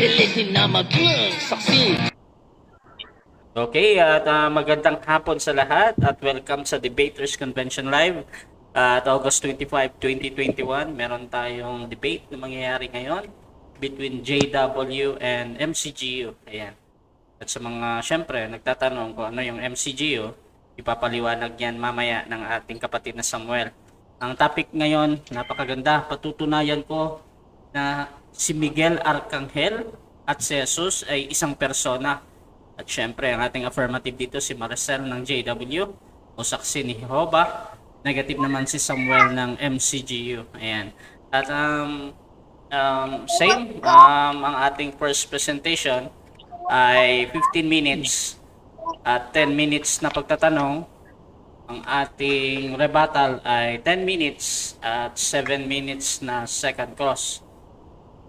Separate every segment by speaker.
Speaker 1: pilitin na mag-saksi.
Speaker 2: Okay, at magandang hapon sa lahat at welcome sa Debaters Convention Live at August 25, 2021. Meron tayong debate na mangyayari ngayon between JW and MCGU. Ayan. At sa mga, syempre, nagtatanong kung ano yung MCGU, ipapaliwanag yan mamaya ng ating kapatid na Samuel. Ang topic ngayon, napakaganda. Patutunayan ko na si Miguel Arcangel at si Jesus ay isang persona. At syempre, ang ating affirmative dito si Maricel ng JW o saksi ni Jehovah. Negative naman si Samuel ng MCGU. Ayan. At ang ating first presentation ay 15 minutes at 10 minutes na pagtatanong. Ang ating rebuttal ay 10 minutes at 7 minutes na second cross.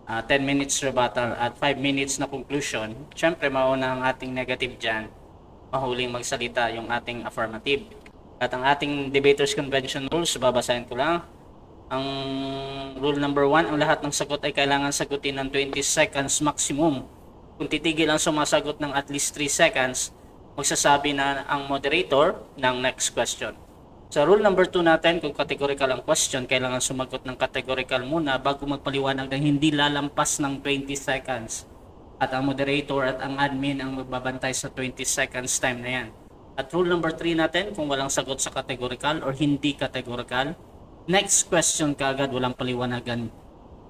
Speaker 2: 10 minutes rebuttal at 5 minutes na conclusion. Siyempre, mauna ang ating negative dyan. Mahuling magsalita yung ating affirmative. At ang ating Debaters Convention rules, babasahin ko lang. Ang rule number 1, ang lahat ng sagot ay kailangan sagutin ng 20 seconds maximum. Kung titigil ang sumasagot ng at least 3 seconds, magsasabi na ang moderator ng next question. Sa rule number 2 natin, kung categorical ang question, kailangan sumagot ng categorical muna bago magpaliwanag ng hindi lalampas ng 20 seconds. At ang moderator at ang admin ang magbabantay sa 20 seconds time na yan. At rule number 3 natin, kung walang sagot sa categorical or hindi categorical, next question kaagad, walang paliwanagan.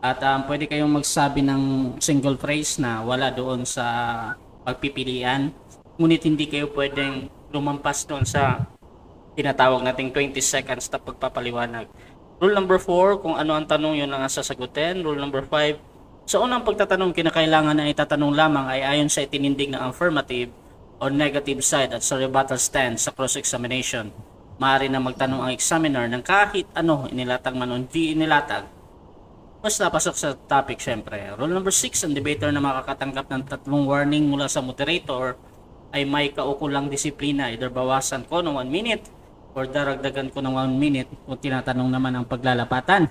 Speaker 2: At pwede kayong magsabi ng single phrase na wala doon sa pagpipilian. Ngunit hindi kayo pwedeng lumampas doon sa tinatawag nating 20 seconds na pagpapaliwanag. Rule number 4, kung ano ang tanong yun ang sasagutin. Rule number 5, sa unang pagtatanong kinakailangan na itatanong lamang ay ayon sa itinindig ng affirmative or negative side at sa rebuttal stand sa cross-examination. Maaari na magtanong ang examiner ng kahit ano, inilatag man o hindi inilatag. Basta pasok sa topic syempre. Rule number 6, ang debater na makakatanggap ng 3 warning mula sa moderator ay may kaukulang disiplina, either bawasan ko ng 1 minute or daragdagan ko ng 1 minute kung tinatanong naman ang paglalapatan.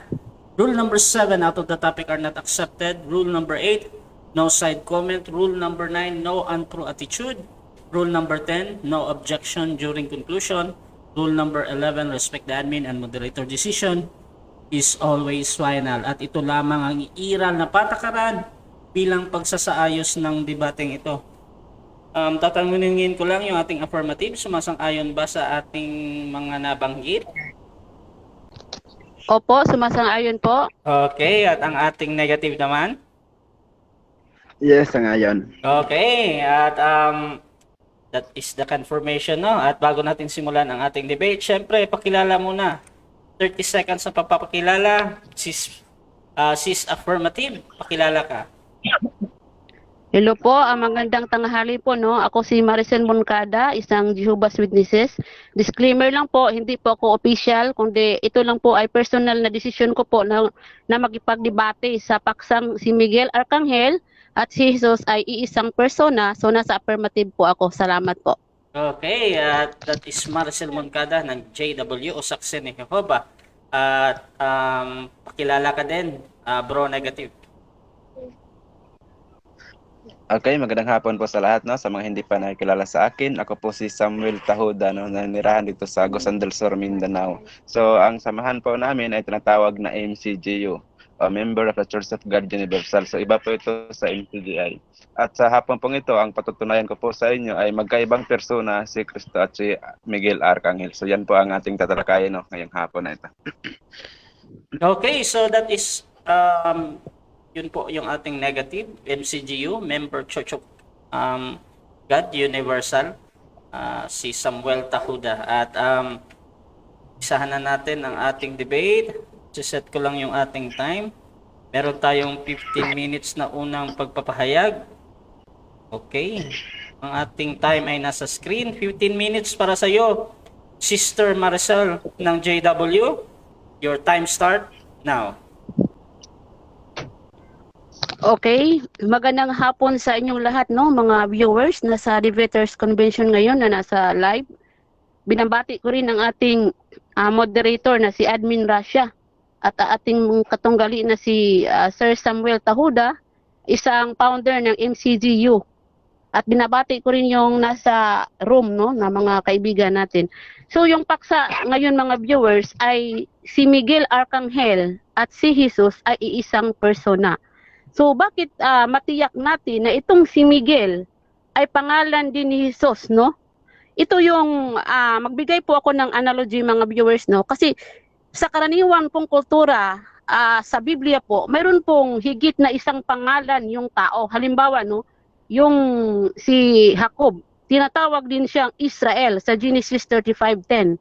Speaker 2: Rule number 7, out of the topic are not accepted. Rule number 8, no side comment. Rule number 9, no untrue attitude. Rule number 10, no objection during conclusion. Rule number 11, respect the admin and moderator decision is always final. At ito lamang ang iiral na patakaran bilang pagsasaayos ng debating ito. Tatanungin ko lang yung ating affirmative. Sumasang-ayon ba sa ating mga nabanggit?
Speaker 3: Opo, sumasang-ayon po.
Speaker 2: Okay, at ang ating negative naman?
Speaker 4: Yes, sangayon.
Speaker 2: Okay, at that is the confirmation, no? At bago natin simulan ang ating debate, syempre, pakilala muna. 30 seconds na papapakilala. Sis affirmative, pakilala ka.
Speaker 3: Hello po, magandang tanghali po, no. Ako si Maricel Moncada, isang Jehovah's Witnesses. Disclaimer lang po, hindi po ako official, kundi ito lang po ay personal na desisyon ko po na makipagdebate sa paksang si Miguel Arcangel at si Jesus ay iisang persona, so nasa affirmative po ako. Salamat po.
Speaker 2: Okay, at that is Maricel Moncada ng JW o saksi ni Jehovah. At pakilala ka din, bro negative.
Speaker 4: Okay, magandang hapon po sa lahat, no? Sa mga hindi pa nakikilala sa akin, ako po si Samuel Tahuda, no? Nanirahan dito sa Agusan del Sur, Mindanao. So, ang samahan po namin ay tinatawag na MCGU, a Member of the Church of God Universal. So, iba po ito sa MCGI. At sa hapon pong ito, ang patutunayan ko po sa inyo ay magkaibang persona si Cristo at si Miguel Arcangel. So, yan po ang ating tatalakayin, no? Ngayong hapon na ito.
Speaker 2: Okay, so that is yun po yung ating negative, MCGU, Member Church of God Universal, si Samuel Tahuda. At isahan na natin ang ating debate. Set ko lang yung ating time. Meron tayong 15 minutes na unang pagpapahayag. Okay. Ang ating time ay nasa screen. 15 minutes para sa iyo, Sister Maricel ng JW. Your time start now.
Speaker 3: Okay, magandang hapon sa inyong lahat, no, mga viewers na sa Debaters Convention ngayon na nasa live. Binabati ko rin ang ating moderator na si Admin Russia at ating katunggali na si Sir Samuel Tahuda isang founder ng MCGU. At binabati ko rin yung nasa room, no, na mga kaibigan natin. So yung paksa ngayon mga viewers ay si Miguel Arcangel at si Jesus ay iisang persona. So bakit matiyak natin na itong si Miguel ay pangalan din ni Jesus, no? Ito yung magbigay po ako ng analogy mga viewers, no? Kasi sa karaniwan pong kultura sa Biblia po, mayroon pong higit na isang pangalan yung tao. Halimbawa, no, yung si Jacob, tinatawag din siyang Israel sa Genesis 35:10.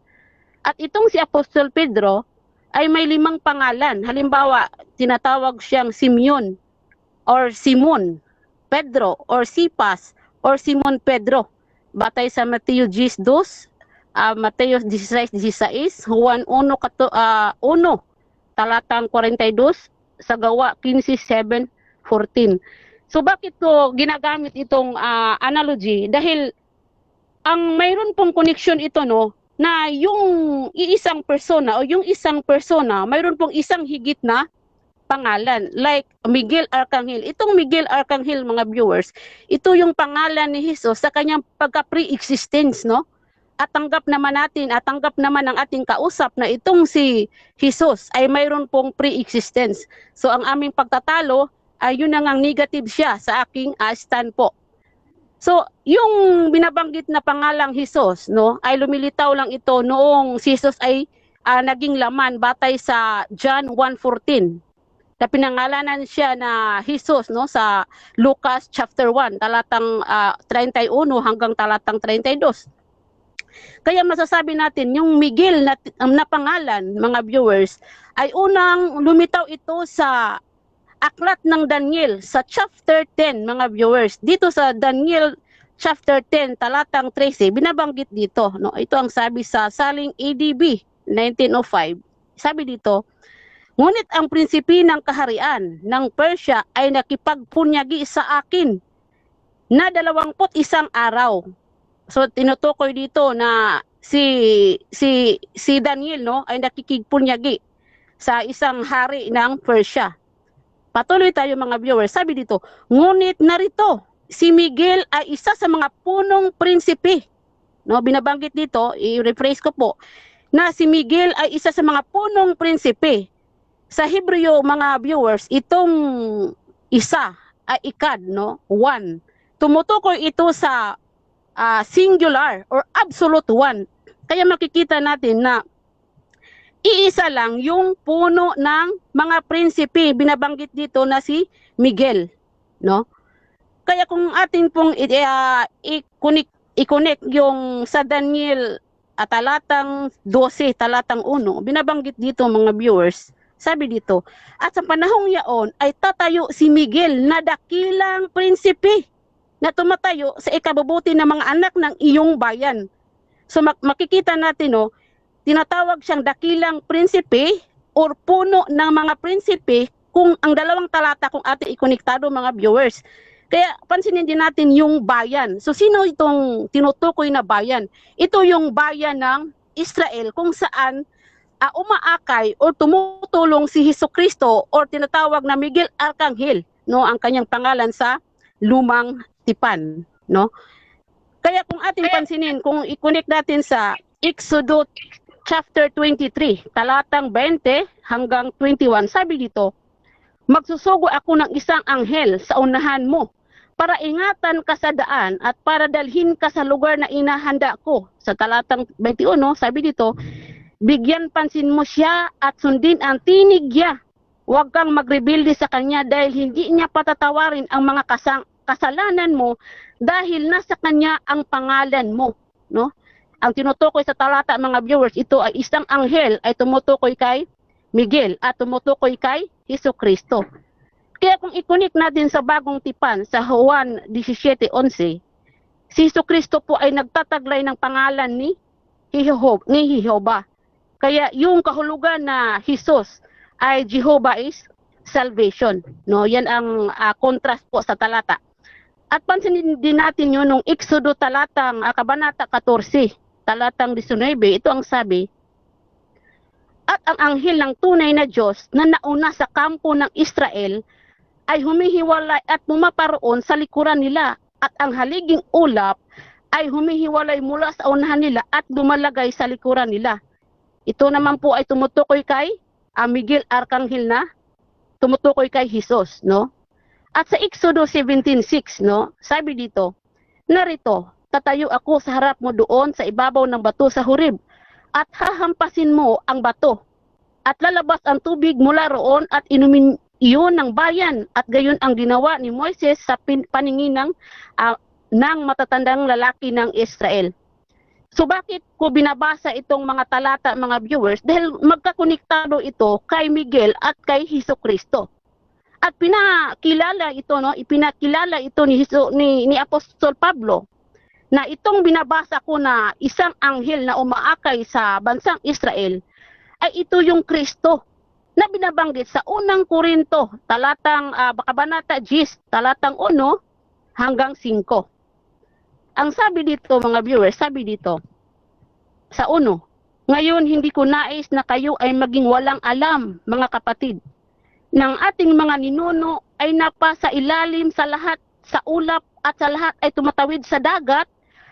Speaker 3: At itong si Apostol Pedro ay may 5 pangalan. Halimbawa, tinatawag siyang Simeon or Simon, Pedro or Sipas or Simon Pedro. Batay sa Mateo 10:2, Mateo 16:16, Juan 1 talatang 42, sa Gawa 15:7-14. So bakit ko ginagamit itong analogy? Dahil ang mayroon pong connection ito, no, na yung iisang persona o yung isang persona, mayroon pong isang higit na pangalan. Like Miguel Arcangel. Itong Miguel Arcangel, mga viewers, ito yung pangalan ni Jesus sa kanyang pagka-pre-existence, no? At tanggap naman natin, at tanggap naman ng ating kausap na itong si Jesus ay mayroon pong pre-existence. So ang aming pagtatalo ay yun ang negative siya sa aking stand po. So yung binabanggit na pangalang Jesus, no, ay lumilitaw lang ito noong si Jesus ay naging laman batay sa John 1:14. Na pinangalanan siya na Jesus, no, sa Lucas chapter 1 talatang 31 hanggang talatang 32. Kaya masasabi natin yung Miguel na pangalan, mga viewers, ay unang lumitaw ito sa aklat ng Daniel sa chapter 10, mga viewers. Dito sa Daniel chapter 10 talatang 13, binabanggit dito, no. Ito ang sabi sa Saling ADB 1905. Sabi dito, ngunit ang prinsipi ng kaharian ng Persia ay nakipagpunyagi sa akin na 21 araw. So tinutukoy dito na si Daniel, no, ay nakikipagpunyagi sa isang hari ng Persia. Patuloy tayo mga viewers. Sabi dito, ngunit narito, si Miguel ay isa sa mga punong prinsipe. No, binabanggit dito, i-rephrase ko po, na si Miguel ay isa sa mga punong prinsipe. Sa Hebreo, mga viewers, itong isa ay ikad, no, one. Tumutukoy ito sa singular or absolute one. Kaya makikita natin na iisa lang yung puno ng mga prinsipe, binabanggit dito na si Miguel, no? Kaya kung atin pong i-connect yung sa Daniel talatang 12, talatang 1, binabanggit dito mga viewers, sabi dito, at sa panahong yaon ay tatayo si Miguel na dakilang prinsipe na tumatayo sa ikabubuti ng mga anak ng iyong bayan. So makikita natin, no, tinatawag siyang dakilang prinsipe or puno ng mga prinsipe kung ang dalawang talata kung ating ikonektado, mga viewers. Kaya pansinin din natin yung bayan. So sino itong tinutukoy na bayan? Ito yung bayan ng Israel kung saan umaakay o tumutulong si Jesucristo or tinatawag na Miguel Arcangel, no, ang kanyang pangalan sa lumang tipan, no? Kaya kung ating pansinin, kung i-connect natin sa Exodus chapter 23, talatang 20 hanggang 21, sabi dito, magsusugo ako ng isang anghel sa unahan mo para ingatan ka sa daan at para dalhin ka sa lugar na inahanda ko. Sa talatang 21, sabi dito, bigyan pansin mo siya at sundin ang tinig niya. Huwag kang magrebelde sa kanya dahil hindi niya patatawarin ang mga kasalanan mo dahil nasa kanya ang pangalan mo, no? Ang tinutukoy sa talata, mga viewers, ito ay isang anghel ay tumutukoy kay Miguel at tumutukoy kay Jesucristo. Kaya kung i-connect natin sa bagong tipan sa Juan 17:11, si Jesucristo po ay nagtataglay ng pangalan ni Jehovah. Kaya yung kahulugan na Jesus ay Jehovah is salvation, no? Yan ang contrast po sa talata. At pansinin din natin yun nung Exodo talatang kabanata 14, talatang 19, ito ang sabi, at ang anghel ng tunay na Diyos na nauna sa kampo ng Israel ay humihiwalay at pumaparoon sa likuran nila, at ang haliging ulap ay humihiwalay mula sa unahan nila at lumalagay sa likuran nila. Ito naman po ay tumutukoy kay Miguel Arcangel na tumutukoy kay Jesus, no? At sa Exodus 17:6, no, sabi dito, narito, tatayo ako sa harap mo doon sa ibabaw ng bato sa Horeb, at hahampasin mo ang bato, at lalabas ang tubig mula roon at inumin iyon ng bayan, at gayon ang ginawa ni Moises sa paningin ng matatandang lalaki ng Israel. So bakit ko binabasa itong mga talata, mga viewers? Dahil magkakonektado ito kay Miguel at kay Hesukristo. At pinakilala ito, no? Ipinakilala ito ni Apostol Pablo na itong binabasa ko na isang anghel na umaakay sa bansang Israel ay ito yung Kristo na binabanggit sa unang Korinto, talatang kabanata 10, talatang 1 hanggang 5. Ang sabi dito, mga viewers, sabi dito, sa 1, ngayon hindi ko nais na kayo ay maging walang alam, mga kapatid, ng ating mga ninuno ay napasa ilalim sa lahat sa ulap, at sa lahat ay tumatawid sa dagat,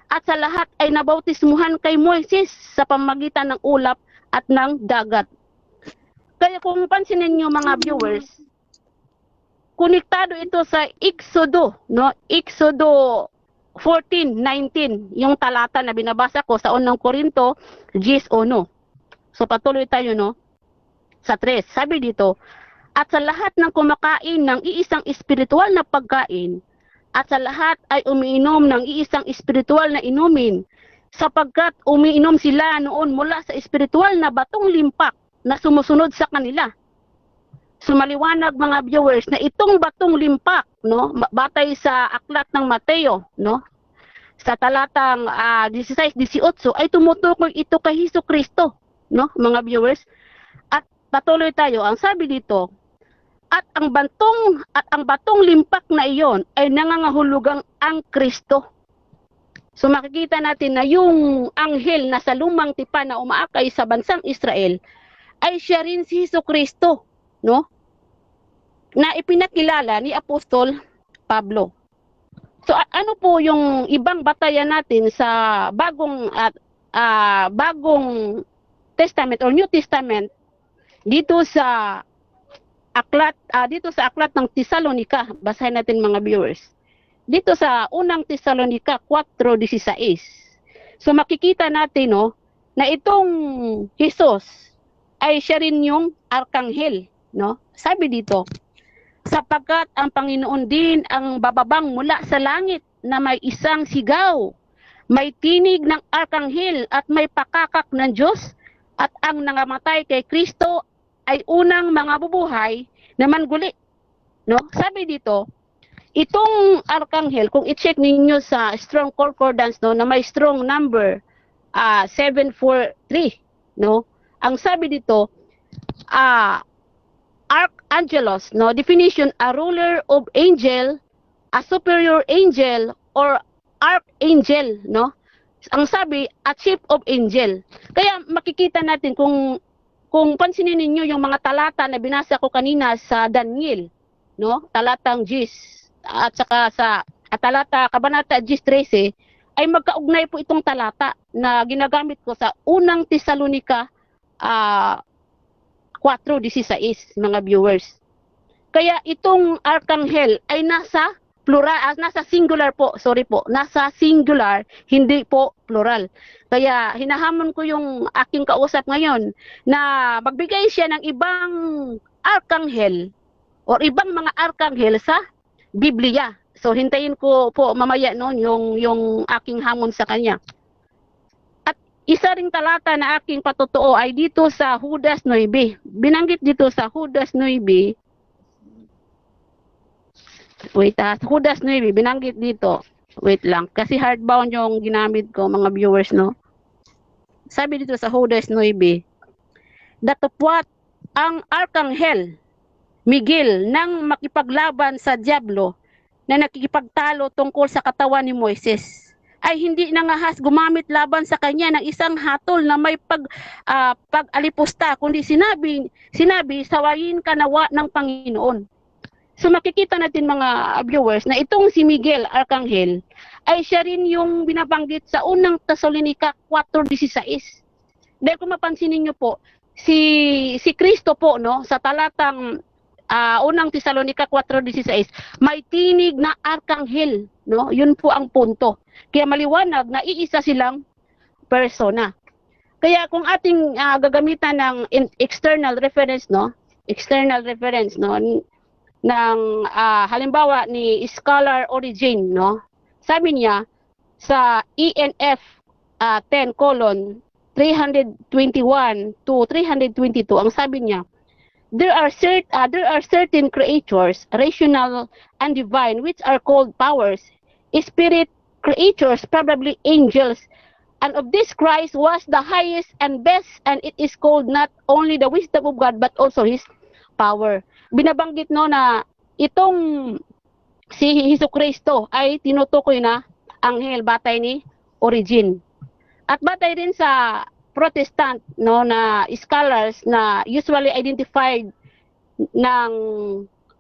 Speaker 3: at sa lahat ay nabautismuhan kay Moises sa pamamagitan ng ulap at ng dagat. Kaya kung pansinin niyo, mga viewers, konektado ito sa Exodo, no? Exodo 14:19, yung talata na binabasa ko sa unang Korinto 10:1. So patuloy tayo, no? Sa 3, sabi dito, at sa lahat ng kumakain ng iisang espiritual na pagkain, at sa lahat ay umiinom ng iisang espiritual na inumin, sapagkat umiinom sila noon mula sa espiritual na batong limpak na sumusunod sa kanila. So maliwanag, mga viewers, na itong batong limpak, no, batay sa aklat ng Mateo, no, sa talatang 16-18 ay tumutukoy ito kay Hesukristo, no, mga viewers. At patuloy tayo, ang sabi dito, at ang batong limpak na iyon ay nangangahulugang ang Kristo. So makikita natin na yung anghel na sa lumang tipan na umaakay sa bansang Israel ay siya rin si Hesukristo, no? Na ipinakilala ni Apostol Pablo. So ano po yung ibang batayan natin sa bagong Testament or New Testament dito sa aklat ng Tesalonica? Basahin natin, mga viewers. Dito sa unang Tesalonica 4:16. So makikita natin, no, na itong Jesus ay siya rin yung arkanghel, no? Sabi dito, sapagkat ang Panginoon din ang bababang mula sa langit na may isang sigaw, may tinig ng arkanghel at may pakakak ng Diyos, at ang nangamatay kay Kristo ay unang mga bubuhay na mangguli, no? Sabi dito, itong arkanghel, kung i-check ninyo sa Strong Concordance, no, na may strong number 743, no? Ang sabi dito, Archangelos, no, definition, a ruler of angel, a superior angel, or archangel, no? Ang sabi, a chief of angel. Kaya makikita natin kung pansinin ninyo yung mga talata na binasa ko kanina sa Daniel, no? Talatang 10 at saka sa talata kabanata 10:13 ay magkaugnay po itong talata na ginagamit ko sa unang Tesalonica 4:16, mga viewers. Kaya itong arkanghel ay nasa plural, nasa singular po, nasa singular, hindi po plural. Kaya hinahamon ko yung aking kausap ngayon na magbigay siya ng ibang arkanghel o ibang mga arkanghel sa Biblia. So hintayin ko po mamaya noon yung aking hamon sa kanya. Isa ring talata na aking patutuo ay dito sa Judas 9. Binanggit dito sa Judas 9. Judas 9, binanggit dito. Wait lang, kasi hardbound yung ginamit ko, mga viewers, no? Sabi dito sa Judas 9, datapwat ang arkanghel Miguel nang makipaglaban sa Diablo na nakikipagtalo tungkol sa katawan ni Moises, ay hindi nangahas gumamit laban sa kanya ng isang hatol na may pag-alipusta, kundi sinabi, sawayin ka nawa ng Panginoon. So makikita natin mga viewers na itong si Miguel Arcangel ay siya rin yung binabanggit sa unang Tesalonica 4:16. Dahil kung mapansin niyo po, si Kristo po no sa talatang unang Tesalonica 4:16, may tinig na arkanghel, no? Yun po ang punto. Kaya maliwanag na iisa silang persona. Kaya kung ating gagamitan ng external reference no, ng halimbawa ni Scholar Origin no, sabi niya sa ENF 10:321 to 322, ang sabi niya, there are certain creatures, rational and divine, which are called powers, spirit creatures, probably angels, and of this Christ was the highest and best, and it is called not only the wisdom of God but also His power. Binabanggit no na itong si Jesucristo ay tinutukoy na anghel, batay ni Origin. At batay din sa Protestant no na scholars na usually identified ng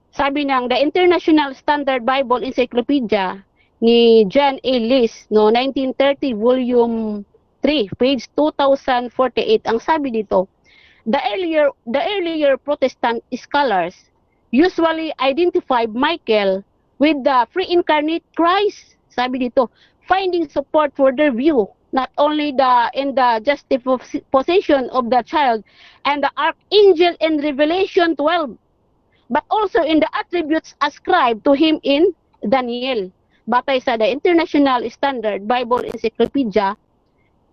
Speaker 3: sabi ng the International Standard Bible Encyclopedia ni John A. Lees no 1930 volume 3 page 2048, ang sabi dito, the earlier Protestant scholars usually identified Michael with the pre-incarnate Christ, sabi dito, finding support for their view not only in the justification of the child and the archangel in Revelation 12, but also in the attributes ascribed to him in Daniel, batay sa the International Standard Bible Encyclopedia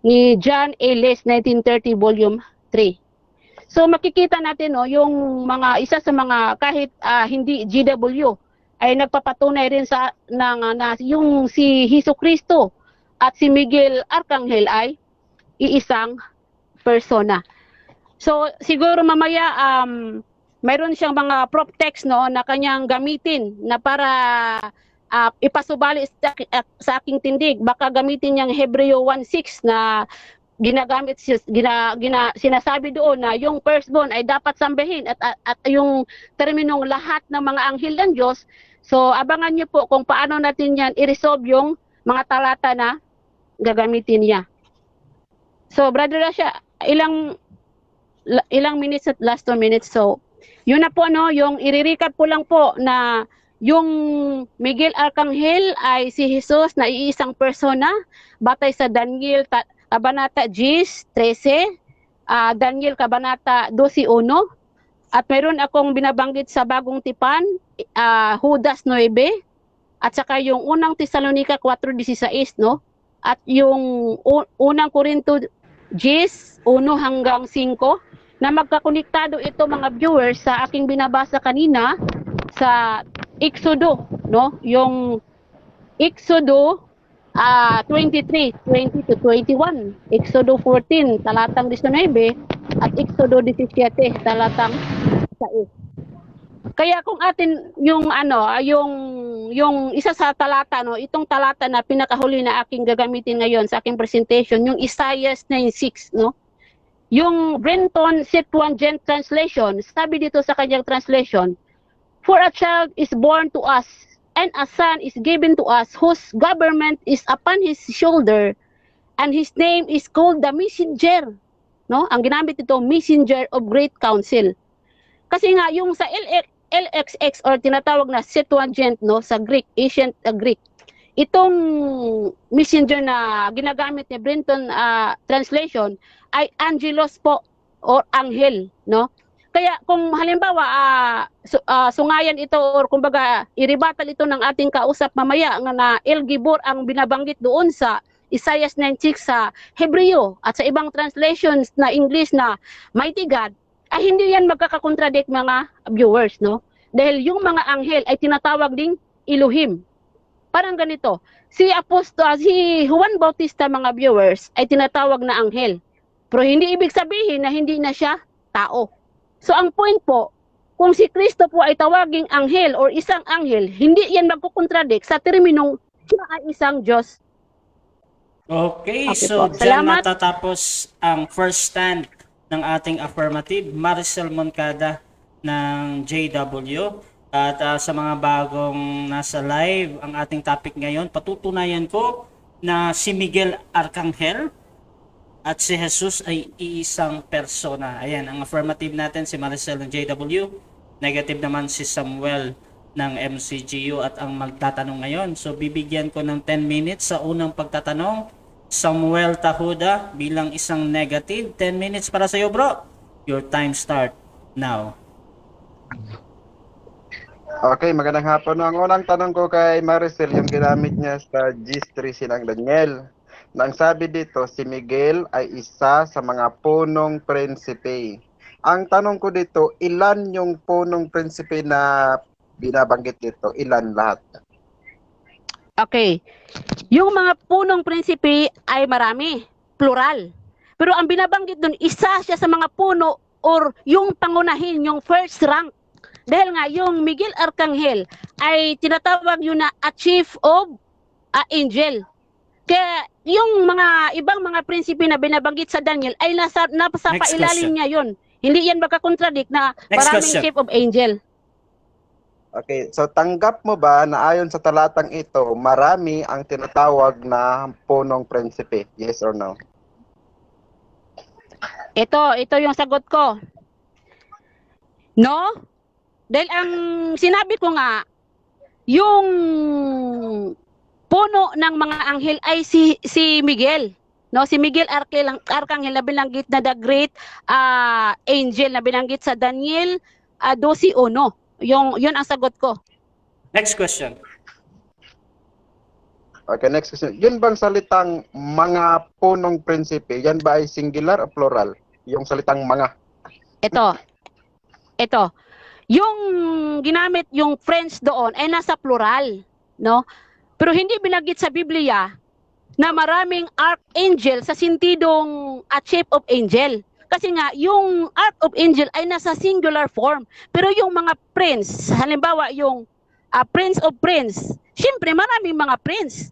Speaker 3: ni John A. Lees 1930 volume 3. So makikita natin no yung mga isa sa mga kahit hindi GW ay nagpapatunay rin sa na yung si Jesucristo at si Miguel Arcangel ay iisang persona. So siguro mamaya mayroon siyang mga prop text no na kanyang gamitin na para ipasubali sa aking tindig. Baka gamitin niyang Hebreo 1:6 na ginagamit sinasabi doon na yung firstborn ay dapat sambahin at yung terminong lahat ng mga anghel ng Diyos. So abangan niyo po kung paano natin yan i-resolve yung mga talata na gagamitin niya. So Brother Rasha, ilang minutes at last 2 minutes. So yun na po no, yung i-recap po lang po na yung Miguel Arcangel ay si Jesus na iisang persona batay sa Daniel Kabanata 10:13, Daniel Kabanata 12:1, at meron akong binabanggit sa Bagong Tipan, Judas 9, at saka yung unang Tesalonica 4:16, no? At yung unang Korinto 10:1-5, na magkakonektado ito mga viewers sa aking binabasa kanina sa Exodo, no? Yung Exodo 23:20-21, Exodo 14 talatang 19 at Exodo 17 talatang 6. Kaya kung atin yung yung isa sa talata no, itong talata na pinakahuli na aking gagamitin ngayon sa aking presentation, yung Isaiah 9:6 no. Yung Brenton Septuagint translation, sabi dito sa kanyang translation, for a child is born to us and a son is given to us, whose government is upon his shoulder, and his name is called the Messenger. No? Ang ginamit ito, Messenger of Great Council. Kasi nga, yung sa LXX or tinatawag na Septuagint, no, sa Greek, ancient Greek, itong Messenger na ginagamit ni Brenton translation ay angelos po, or anghel, no? Kaya kung halimbawa sungayan ito or kumbaga i-rebuttal ito ng ating kausap mamaya nga na El Gibor ang binabanggit doon sa Isaiah 9:6 sa Hebreo at sa ibang translations na English na Mighty God, ay hindi yan magkakakontradict mga viewers, no? Dahil yung mga anghel ay tinatawag ding Elohim. Parang ganito, si Juan Bautista mga viewers ay tinatawag na anghel. Pero hindi ibig sabihin na hindi na siya tao. So ang point po, kung si Kristo po ay tawaging anghel or isang anghel, hindi yan magkukontradict sa terminong siya ay isang Diyos.
Speaker 2: Okay,
Speaker 3: Okay
Speaker 2: so
Speaker 3: po.
Speaker 2: dyan
Speaker 3: Salamat.
Speaker 2: matatapos ang first stand ng ating affirmative, Maricel Moncada ng JW. At sa mga bagong nasa live, ang ating topic ngayon, patutunayan ko na si Miguel Arcangel at si Jesus ay iisang persona. Ayan, ang affirmative natin si Maricel ng JW, negative naman si Samuel ng MCGU at ang magtatanong ngayon. So bibigyan ko ng 10 minutes sa unang pagtatanong. Samuel Tahuda bilang isang negative. 10 minutes para sa iyo, bro. Your time start now.
Speaker 4: Okay, magandang hapon. Ang unang tanong ko kay Maricel, yung ginamit niya sa G3 sinang Daniel. Nang sabi dito, si Miguel ay isa sa mga punong prinsipe. Ang tanong ko dito, ilan yung punong prinsipe na binabanggit dito? Ilan lahat?
Speaker 3: Okay. Yung mga punong prinsipe ay marami, plural. Pero ang binabanggit doon, isa siya sa mga puno or yung pangunahin, yung first rank. Dahil nga, yung Miguel Arcangel ay tinatawag yun na a chief of angel. Kaya yung mga ibang mga prinsipe na binabanggit sa Daniel ay nasa pailalim niya yun. Hindi yan makakontradict na maraming chief of angel.
Speaker 4: Okay, so tanggap mo ba na ayon sa talatang ito, marami ang tinatawag na punong prinsipe? Yes or no?
Speaker 3: Ito yung sagot ko. No? Dahil ang sinabi ko nga, yung puno ng mga anghel ay si Miguel. No, si Miguel Arcangel na binanggit na the great angel na binanggit sa Daniel 12:1. Yun ang sagot ko.
Speaker 2: Next question.
Speaker 4: Okay, next question. Yun bang salitang mga punong prinsipe, yan ba ay singular o plural? Yung salitang mga.
Speaker 3: Ito. Yung ginamit yung friends doon ay nasa plural, no? Pero hindi binanggit sa Biblia na maraming archangel sa sintidong chief of angel. Kasi nga, yung arch of angel ay nasa singular form. Pero yung mga prince, halimbawa yung prince of prince, syempre maraming mga prince.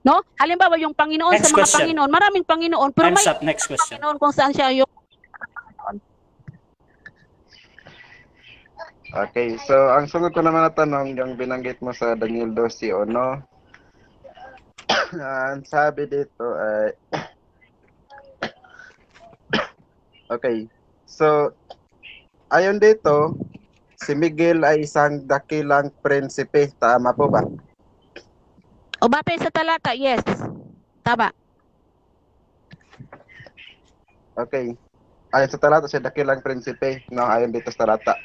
Speaker 3: No? Halimbawa yung Panginoon
Speaker 2: Next
Speaker 3: sa mga
Speaker 2: question.
Speaker 3: Panginoon, maraming Panginoon. Pero
Speaker 2: Time's
Speaker 3: may
Speaker 2: up. Next question.
Speaker 3: Panginoon kung saan siya yung...
Speaker 4: Okay, so ang sunod ko naman na tanong, yung binanggit mo sa Daniel 12:1, ang sabi dito ay okay, so ayon dito, si Miguel ay isang dakilang prinsipe, tama po ba?
Speaker 3: O batay sa talata, yes. Tama.
Speaker 4: Okay, ayon sa talata, siya dakilang prinsipe, no, ayon dito sa talata.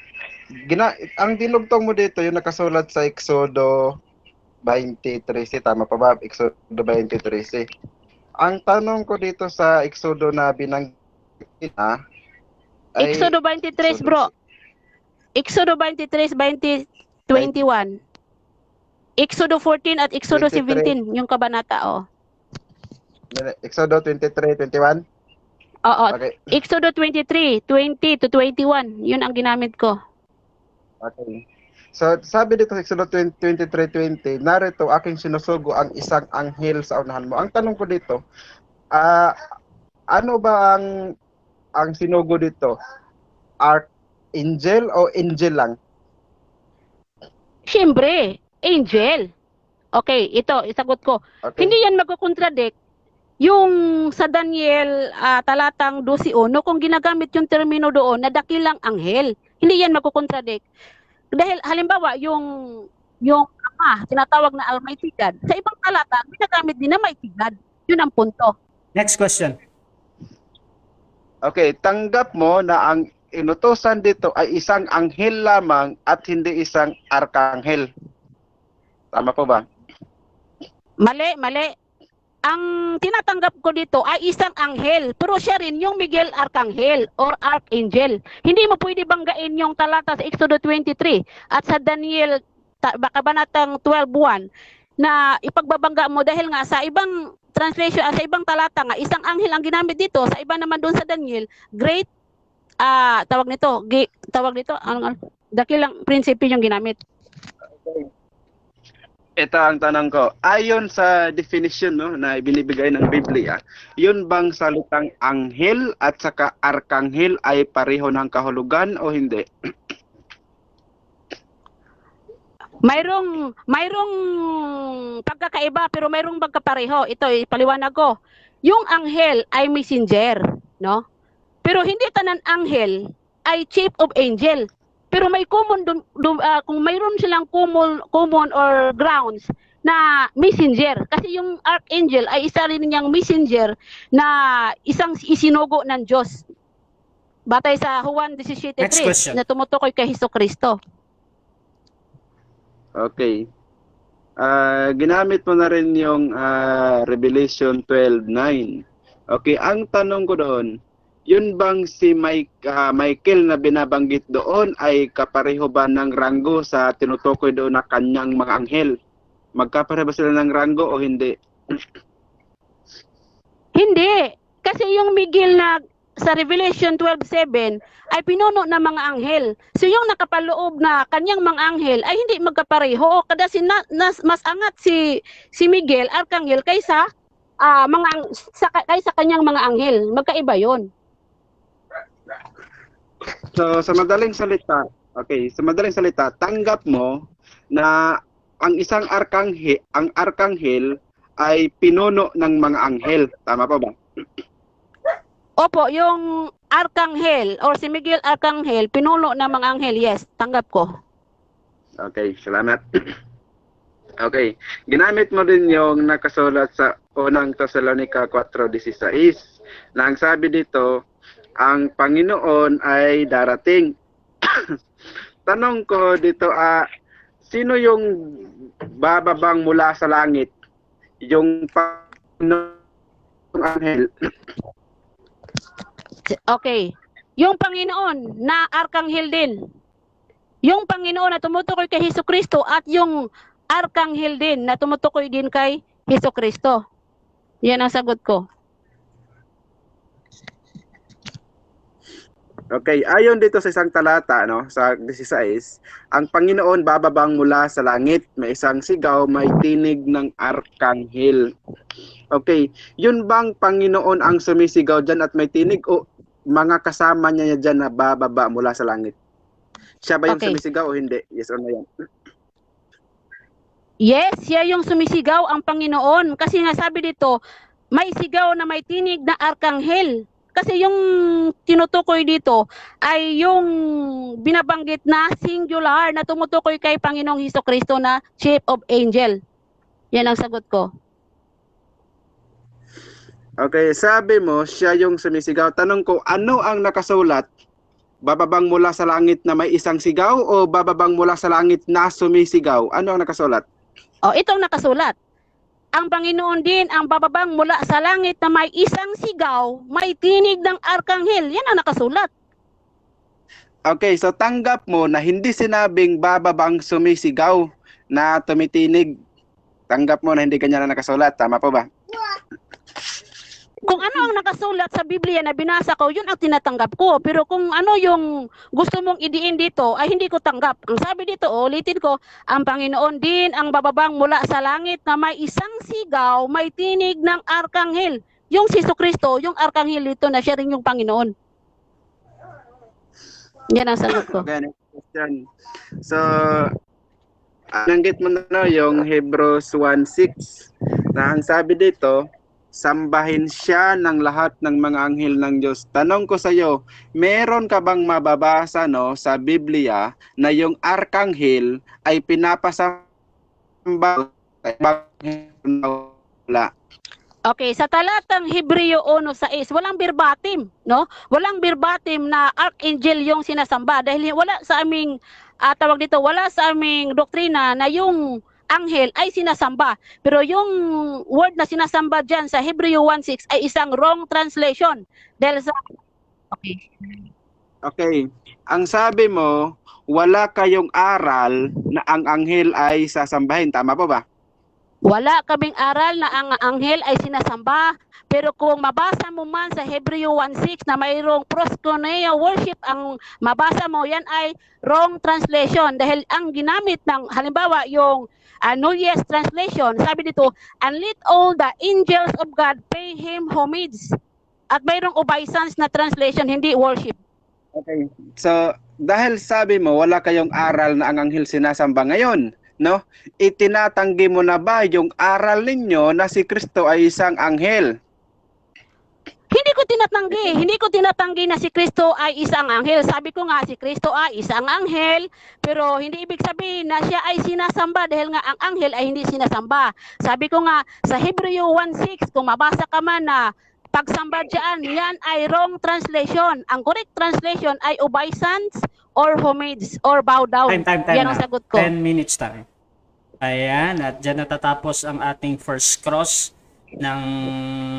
Speaker 4: Ang dinugtong mo dito, yung nakasulat sa Exodo 20:13, tama pa ba? Exodo 20:13. Ang tanong ko dito sa Exodo na binanggit na ay
Speaker 3: Exodo 23, bro. Exodo 23, 21. Exodo 14 at Exodo 17, yung kabanata, oh.
Speaker 4: Exodo 23:21.
Speaker 3: Oo.
Speaker 4: Okay.
Speaker 3: Exodo 23, 20 to 21, yun ang ginamit ko.
Speaker 4: Okay. So, sabi dito sa Exodo 23:20, narito aking sinusugo ang isang anghel sa unahan mo. Ang tanong ko dito, ano ba ang sinugo dito? Archangel o angel lang?
Speaker 3: Siyempre, angel. Okay, ito, isagot ko.
Speaker 4: Okay.
Speaker 3: Hindi yan magkukontradict yung sa Daniel talatang 12:1 kung ginagamit yung termino doon na dakilang anghel. Hindi yan magkukontradict. Dahil halimbawa yung Ama, tinatawag na Almighty God, sa ibang talata, ginagamit din na Mighty God. Yun ang punto.
Speaker 2: Next question.
Speaker 4: Okay, tanggap mo na ang inutusan dito ay isang anghel lamang at hindi isang arkanghel. Tama po ba?
Speaker 3: Mali. Ang tinatanggap ko dito ay isang anghel, pero siya rin yung Miguel Arcangel or Archangel. Hindi mo pwede banggain yung talata sa Exodo 23 at sa Daniel kabanatang 12:1 na ipagbabangga mo dahil nga sa ibang translation sa ibang talata nga isang anghel ang ginamit dito, sa iba naman doon sa Daniel, great tawag nito dakilang prinsipe yung ginamit.
Speaker 4: Okay. Ito ang tanong ko. Ayon sa definition na binibigay ng Biblia, yun bang salitang anghel at saka arkanghel ay pareho ng kahulugan o hindi?
Speaker 3: Mayroong pagkakaiba pero mayroong pagkapareho. Ito ipaliwanag ko. Yung anghel ay messenger, no? Pero hindi tanan anghel ay chief of angel. Pero may common kung mayroon silang common or grounds na messenger kasi yung archangel ay isa rin niyang messenger na isang isinugo ng Diyos. Batay sa Juan
Speaker 2: Next
Speaker 3: 17:3
Speaker 2: question.
Speaker 3: na tumutukoy kay Hesukristo.
Speaker 4: Okay. Ginamit mo na rin yung Revelation 12:9. Okay, ang tanong ko doon, yun bang si Michael na binabanggit doon ay kapareho ba ng ranggo sa tinutukoy doon na kanyang mga anghel? Magkapareho ba sila ng ranggo o hindi?
Speaker 3: Hindi. Kasi yung Miguel na sa Revelation 12:7 ay pinuno ng mga anghel. So yung nakapaloob na kanyang mga anghel ay hindi magkapareho. Kasi mas angat si Miguel, Arkanghel, kaysa kaysa kanyang mga anghel. Magkaiba 'yon.
Speaker 4: So sa madaling salita, tanggap mo na ang isang arkanghel ay pinuno ng mga anghel. Tama pa ba?
Speaker 3: Opo, yung Arkanghel or si Miguel Arkanghel, pinuno ng mga anghel. Yes, tanggap ko.
Speaker 4: Okay, salamat. Okay, ginamit mo din yung nakasulat sa unang Thessalonica 4:16 na ang sabi dito, ang Panginoon ay darating. Tanong ko dito, sino yung bababang mula sa langit? Yung Panginoong anghel.
Speaker 3: Okay. Yung Panginoon na Arkanghel din. Yung Panginoon na tumutukoy kay Hesukristo at yung Arkanghel din na tumutukoy din kay Hesukristo. Yan ang sagot ko.
Speaker 4: Okay, ayon dito sa isang talata, no, sa 16, ang Panginoon bababang mula sa langit, may isang sigaw, may tinig ng arkanghel. Okay, yun bang Panginoon ang sumisigaw dyan at may tinig o mga kasama niya dyan na bababa mula sa langit? Siya ba yung sumisigaw o hindi? Yes or no yan?
Speaker 3: Yes, siya yung sumisigaw, ang Panginoon. Kasi nga sabi dito, may sigaw na may tinig na arkanghel. Kasi yung tinutukoy dito ay yung binabanggit na singular na tumutukoy kay Panginoong Hesukristo na Chief of Angel. Yan ang sagot ko.
Speaker 4: Okay, sabi mo, siya yung sumisigaw. Tanong ko, ano ang nakasulat? Bababang mula sa langit na may isang sigaw o bababang mula sa langit na sumisigaw? Ano ang nakasulat?
Speaker 3: O, itong nakasulat. Ang Panginoon din ang bababang mula sa langit na may isang sigaw, may tinig ng arkanghel. Yan ang nakasulat.
Speaker 4: Okay, so tanggap mo na hindi sinabing bababang sumisigaw na tumitinig. Tanggap mo na hindi kanya na nakasulat. Tama po ba?
Speaker 3: Kung ano ang nakasulat sa Biblia na binasa ko, yun ang tinatanggap ko. Pero kung ano yung gusto mong idiin dito, ay hindi ko tanggap. Ang sabi dito, ulitin ko, ang Panginoon din ang bababang mula sa langit na may isang sigaw, may tinig ng arkanghel. Yung si Hesukristo, yung arkanghel dito na siya rin yung Panginoon. Yan ang sagot ko.
Speaker 4: Okay, next question. So, nanggit mo na yung Hebrews 1:6 na ang sabi dito, sambahin siya ng lahat ng mga anghel ng Diyos. Tanong ko sa iyo, meron ka bang mababasa sa Biblia na yung arkanghel ay pinapasamba? Wala.
Speaker 3: Okay, sa talatang Hebreo 1:6, walang verbatim, no? Walang verbatim na archangel yung sinasamba dahil wala sa aming wala sa aming doktrina na yung anghel ay sinasamba. Pero yung word na sinasamba diyan sa Hebreo 1:6 ay isang wrong translation. Dahil sa
Speaker 4: Okay. Ang sabi mo, wala kayong aral na ang anghel ay sasambahin. Tama po ba?
Speaker 3: wala kaming aral na ang anghel ay sinasamba. Pero kung mabasa mo man sa Hebreo 1:6 na mayroong proskuneo worship, ang mabasa mo, yan ay wrong translation. Dahil ang ginamit ng, halimbawa, yung New Year's translation, sabi dito, and let all the angels of God pay Him homage. At mayroong obeisance na translation, hindi worship.
Speaker 4: Okay. So, dahil sabi mo, wala kayong aral na ang anghel sinasamba ngayon, no? Itinatanggi mo na ba yung aral ninyo na si Kristo ay isang anghel?
Speaker 3: Hindi ko tinatanggi na si Kristo ay isang anghel. Sabi ko nga si Kristo ay isang anghel, pero hindi ibig sabihin na siya ay sinasamba dahil nga ang anghel ay hindi sinasamba. Sabi ko nga sa Hebreo 1:6, kung mabasa ka man na pagsamba diyan, yan ay wrong translation. Ang correct translation ay obeisance or homage or bow down.
Speaker 2: Time
Speaker 3: Yan ang
Speaker 2: na.
Speaker 3: sagot ko.
Speaker 2: 10 minutes time. Ayan, at dyan natatapos ang ating first cross ng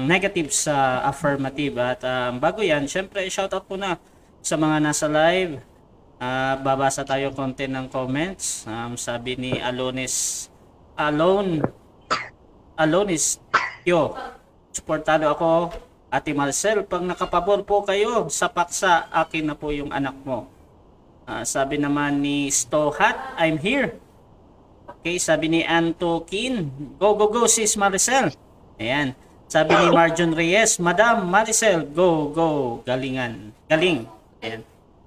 Speaker 2: negative sa affirmative. At bago yan, syempre shoutout po na sa mga nasa live. Babasa tayo konti ng comments. Sabi ni Alonis Yo, suportado ako. Ate Marcel, pag nakapabor po kayo sa paksa, akin na po yung anak mo. Sabi naman ni Stohat, I'm here. Okay, sabi ni Antokin, go sis Maricel. Ayan. Sabi ni Marjon Reyes, Madam Maricel, go, galing. Ayan.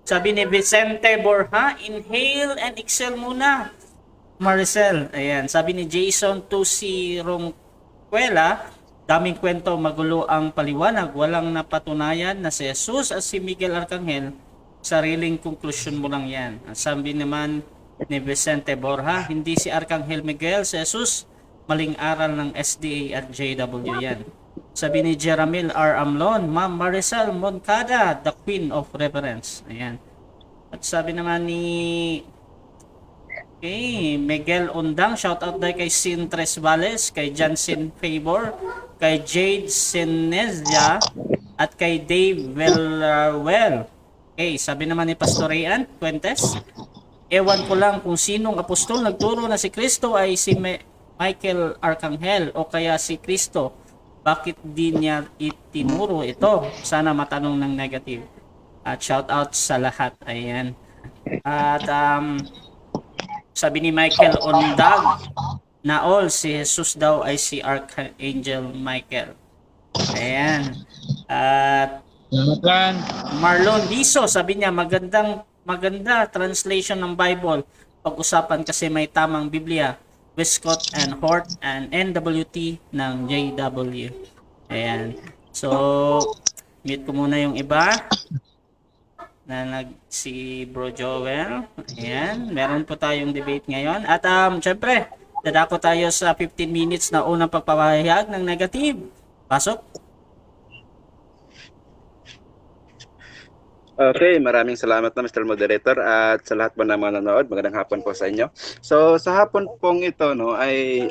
Speaker 2: Sabi ni Vicente Borja, inhale and exhale muna, Maricel. Ayan. Sabi ni Jason Tusi Ronquela, daming kwento, magulo ang paliwanag, walang napatunayan na si Jesus at si Miguel Arcangel, sariling konklusyon mo lang yan. Sabi naman ni Vicente Borja, hindi si Arcangel Miguel, si Jesus, maling aral ng SDA at JW yan. Sabi ni Jeramil R. Amlon, Ma'am Maricel Moncada, the Queen of Reverence. Ayan. At sabi naman ni Miguel Undang, shout out daw kay Sintres Valles, kay Jansen Favor, kay Jade Senezia, at kay Dave Well. Sabi naman ni Pastor Ian Fuentes, ewan ko lang kung sinong apostol nagturo na si Kristo ay si Michael Arcangel o kaya si Kristo. Bakit di niya itinuro ito? Sana matanong ng negative. At shout out sa lahat. Ayan. At sabi ni Michael Ondag na all si Jesus daw ay si Archangel Michael. Ayan. At Marlon Diso, sabi niya maganda translation ng Bible. Pag-usapan kasi may tamang Biblia. Westcott and Hort and NWT ng JW. Ayan. So, mute ko muna yung iba na si Bro Joel. Ayan. Meron po tayong debate ngayon. At syempre, dadako tayo sa 15 minutes na unang pagpapahayag ng negative. Pasok.
Speaker 4: Okay, maraming salamat na Mr. Moderator at sa lahat po ng mga nanonood, magandang hapon po sa inyo. So sa hapon pong ito ay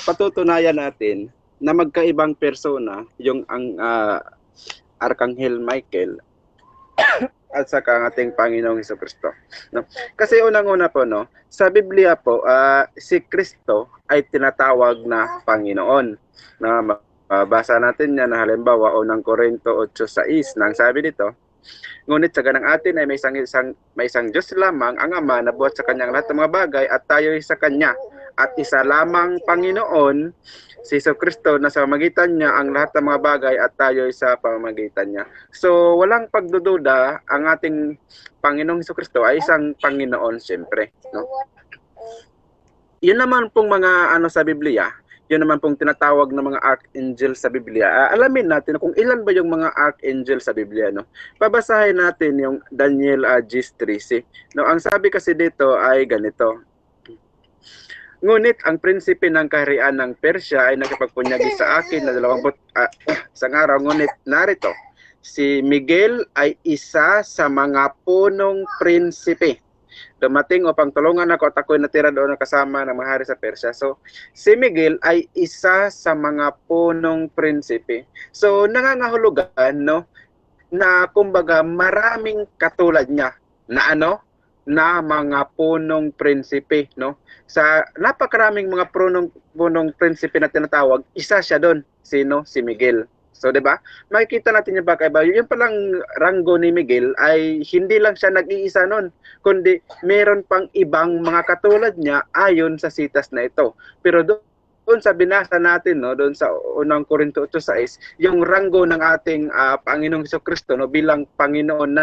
Speaker 4: patutunayan natin na magkaibang persona yung ang Archangel Michael at saka ang ating Panginoong Hesukristo. No? Kasi unang-una po sa Biblia po si Kristo ay tinatawag na Panginoon. Na mabasa natin yan na halimbawa unang Korinto 8:6 nang sabi dito, ngunit sa ganang atin ay may isang Diyos lamang, ang Ama, na buhat sa kanyang lahat ng mga bagay at tayo ay sa kanya. At isa lamang Panginoon, si Jesucristo, na sa pamamagitan niya ang lahat ng mga bagay at tayo ay sa pamamagitan niya. So walang pagdududa, ang ating Panginoong Jesucristo ay isang Panginoon siyempre. No? Yun naman pong mga sa Biblia, yun naman pong tinatawag ng mga archangel sa Biblia. Alamin natin kung ilan ba yung mga archangel sa Biblia. No? Babasahin natin yung Daniel 10:13. No, ang sabi kasi dito ay ganito. Ngunit ang prinsipe ng kaharian ng Persya ay nakipagpunyagi sa akin na 20 isang araw. Ngunit narito, si Miguel ay isa sa mga punong prinsipe. Dumating upang tulungan ako at ako'y natira doon na kasama ng mga hari sa Persya. So, si Miguel ay isa sa mga punong prinsipe. So, nangangahulugan, na kumbaga maraming katulad niya na na mga punong prinsipe, Sa napakaraming mga punong prinsipe na tinatawag, isa siya doon. Sino? Si Miguel. So, 'di ba? Makikita natin yung bagay ba, yung palang ranggo ni Miguel ay hindi lang siya nag-iisa noon, kundi meron pang ibang mga katulad niya ayon sa sitas na ito. Pero doon sa binasa natin, doon sa unang Korinto 8:6, yung ranggo ng ating Panginoong Hesukristo bilang Panginoon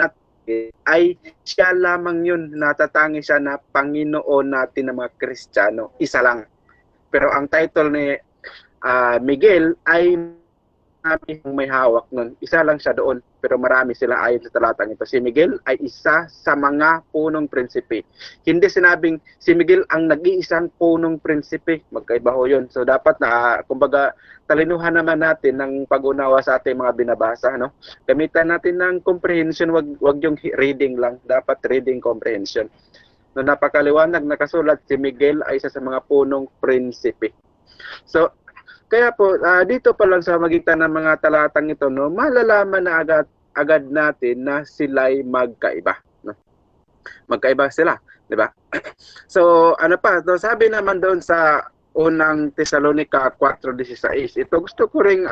Speaker 4: ay siya lamang yun, natatangi siya na Panginoon natin ng mga Kristiyano. Isa lang. Pero ang title ni Miguel ay may hawak nun. Isa lang siya doon. Pero marami sila ayon sa talatang ito. Si Miguel ay isa sa mga punong prinsipe. Hindi sinabing si Miguel ang nag-iisang punong prinsipe. Magkaiba ho yun. So dapat na, kumbaga, talinuhan naman natin ng pag-unawa sa ating mga binabasa. No? Gamitan natin ng comprehension, wag yung reading lang. Dapat reading comprehension. No, napakaliwanag nakasulat, si Miguel ay isa sa mga punong prinsipe. So, kaya po, dito pa lang sa magitan ng mga talatang ito, no, malalaman na agad natin na sila'y magkaiba. No? Magkaiba sila, di ba? So, ano pa, no, sabi naman doon sa unang Tesalonica 4:16, ito gusto ko ring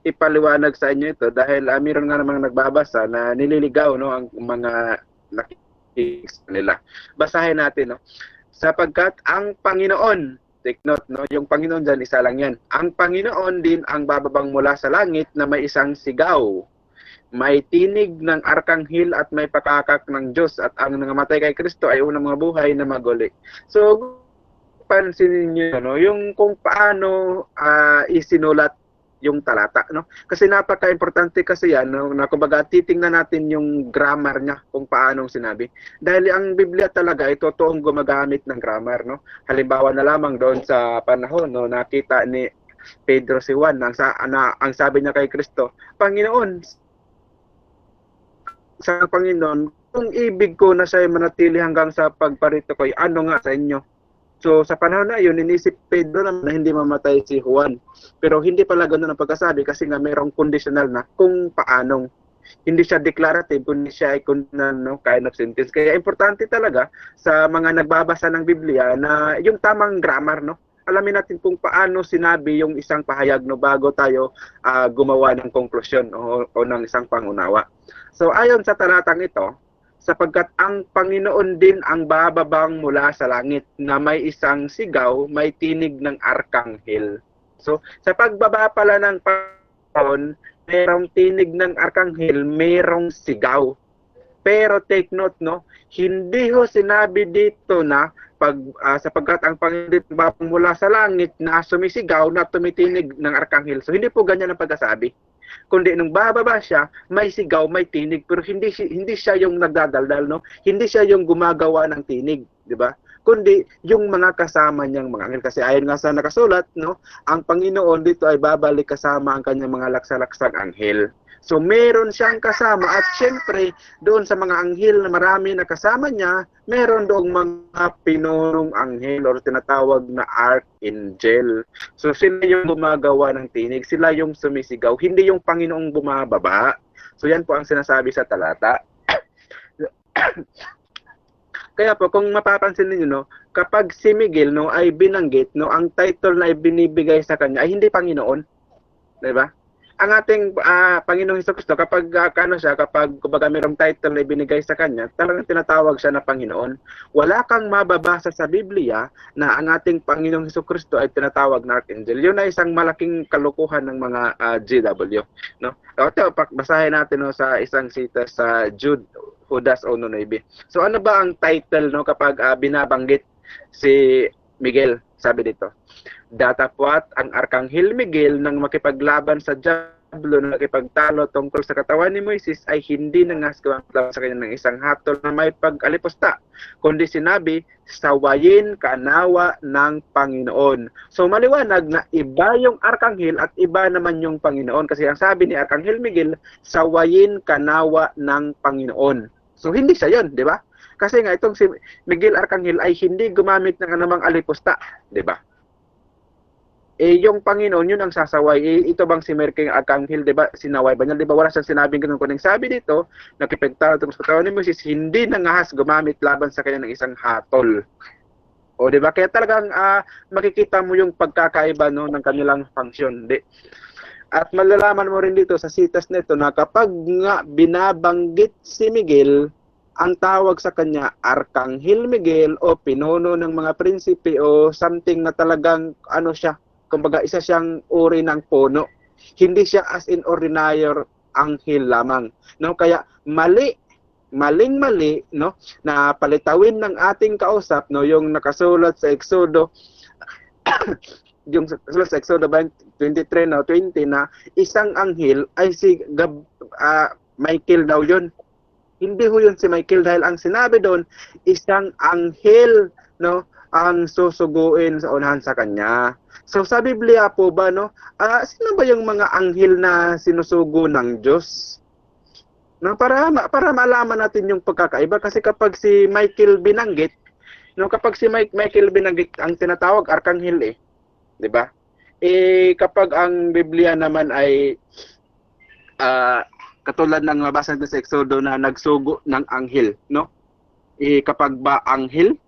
Speaker 4: ipaliwanag sa inyo ito dahil mayroon nga namang nagbabasa na nililigaw, no, ang mga nakikita nila. Basahin natin, no? Sapagkat ang Panginoon, take note, no? Yung Panginoon dyan, isa lang yan. Ang Panginoon din ang bababang mula sa langit na may isang sigaw. May tinig ng arkanghel at may pakakak ng Diyos at ang nangamatay kay Kristo ay unang mga buhay na maguli. So, pansinin niyo, no? Yung kung paano isinulat yung talata, no? Kasi napaka-importante kasi yan, no? Na kumbaga titingnan natin yung grammar niya kung paano sinabi. Dahil ang Biblia talaga ay totoong gumagamit ng grammar, no? Halimbawa na lamang doon sa panahon, no, nakita ni Pedro si Juan ang sabi niya kay Kristo, Panginoon, sa Panginoon, kung ibig ko na siya manatili hanggang sa pagparito ko, ano nga sa inyo? So, sa panahon na yun, inisip Pedro naman na hindi mamatay si Juan. Pero hindi pala ganoon ang pagkasabi kasi nga mayroong conditional na kung paanong. Hindi siya declarative, kundi siya ay kind of sentence. Kaya importante talaga sa mga nagbabasa ng Biblia na yung tamang grammar, no? Alamin natin kung paano sinabi yung isang pahayag, no, bago tayo gumawa ng konklusyon o ng isang pangunawa. So, ayon sa talatang ito, sapagkat ang Panginoon din ang bababang mula sa langit na may isang sigaw, may tinig ng arkanghel. So, sa pagbaba pala ng Panginoon, mayroong tinig ng arkanghel, mayroong sigaw. Pero take note, no, hindi ho sinabi dito na sapagkat ang Panginoon din bababang mula sa langit na sumisigaw na tumitinig ng arkanghel. So, hindi po ganyan ang pagkasabi. Kundi nung bababa siya, may sigaw, may tinig, pero hindi siya yung nagdadaldal, no? Hindi siya yung gumagawa ng tinig, di ba? Kundi yung mga kasama niyang mga anghel. Kasi ayon nga sa nakasulat, no, ang Panginoon dito ay babalik kasama ang kanyang mga laksa-laksang anghel. So meron siyang kasama at syempre doon sa mga anghel na marami na kasama niya, meron doong mga pinurong anghel or tinatawag na archangel. So sila yung gumagawa ng tinig, sila yung sumisigaw, hindi yung Panginoong bumababa. So yan po ang sinasabi sa talata. Kaya po kung mapapansin niyo, no, kapag si Miguel, no, ay binanggit, no, ang title na ibinibigay sa kanya ay hindi Panginoon, 'di ba? Ang ating Panginoong Hesukristo, kapag kapag kumbaga mayroong title na ibinigay sa kanya, talagang tinatawag siya na Panginoon. Wala kang mababasa sa Biblia na ang ating Panginoong Hesukristo ay tinatawag na Archangel. Yun ay isang malaking kalukuhan ng mga GW. No? Ito, basahin natin, no, sa isang sita sa Jude, Judas 1:9. So ano ba ang title, no, kapag binabanggit si Miguel? Sabi dito, datapwat ang Arkanghel Miguel nang makipaglaban sa Diablo na nakipagtalo tungkol sa katawan ni Moises ay hindi nangasgawan sa kanya ng isang hatol na may pag-alipusta, kundi sinabi, sawayin kanawa ng Panginoon. So maliwanag na iba yung Arkanghel at iba naman yung Panginoon kasi ang sabi ni Arkanghel Miguel, sawayin kanawa ng Panginoon. So hindi siya yun, di ba? Kasi nga itong si Miguel Arkanghel ay hindi gumamit ng anumang alipusta, di ba? Yung Panginoon yun ang sasaway. Ito bang si Miguel Arkanghel, di ba? Sinaway ba niya? Di ba wala siyang sinabing ganun? Kuning sabi dito, nakipagtalo tungkol sa katawan ni Moses, hindi nangahas gumamit laban sa kanya ng isang hatol. O di ba? Kaya talagang makikita mo yung pagkakaiba, no, ng kanilang function. Di. At malalaman mo rin dito sa sitas nito na kapag nga binabanggit si Miguel, ang tawag sa kanya Arkanghel Miguel o pinuno ng mga prinsipe o something na talagang siya, kumbaga isa siyang uri ng puno. Hindi siya as in ordinary anghel lamang. No, kaya mali maling-mali, no, na palitawin ng ating kausap, no, yung nakasulat sa Exodo yung sulat sa Exodo 23 no 20 na isang anghel ay si Michael daw yun. Hindi ho yun si Michael dahil ang sinabi doon isang anghel, no, ang susuguin sa unahan sa kanya. So sa Biblia po ba, no, sino ba yung mga anghel na sinusugo ng Diyos? No, para malaman natin yung pagkakaiba kasi kapag si Michael binanggit, no, kapag si Michael binanggit ang tinatawag arkanghel 'di ba? Kapag ang Biblia naman ay katulad ng mabasa sa Exodo na nagsugo ng anghel, no? Kapag ba anghel,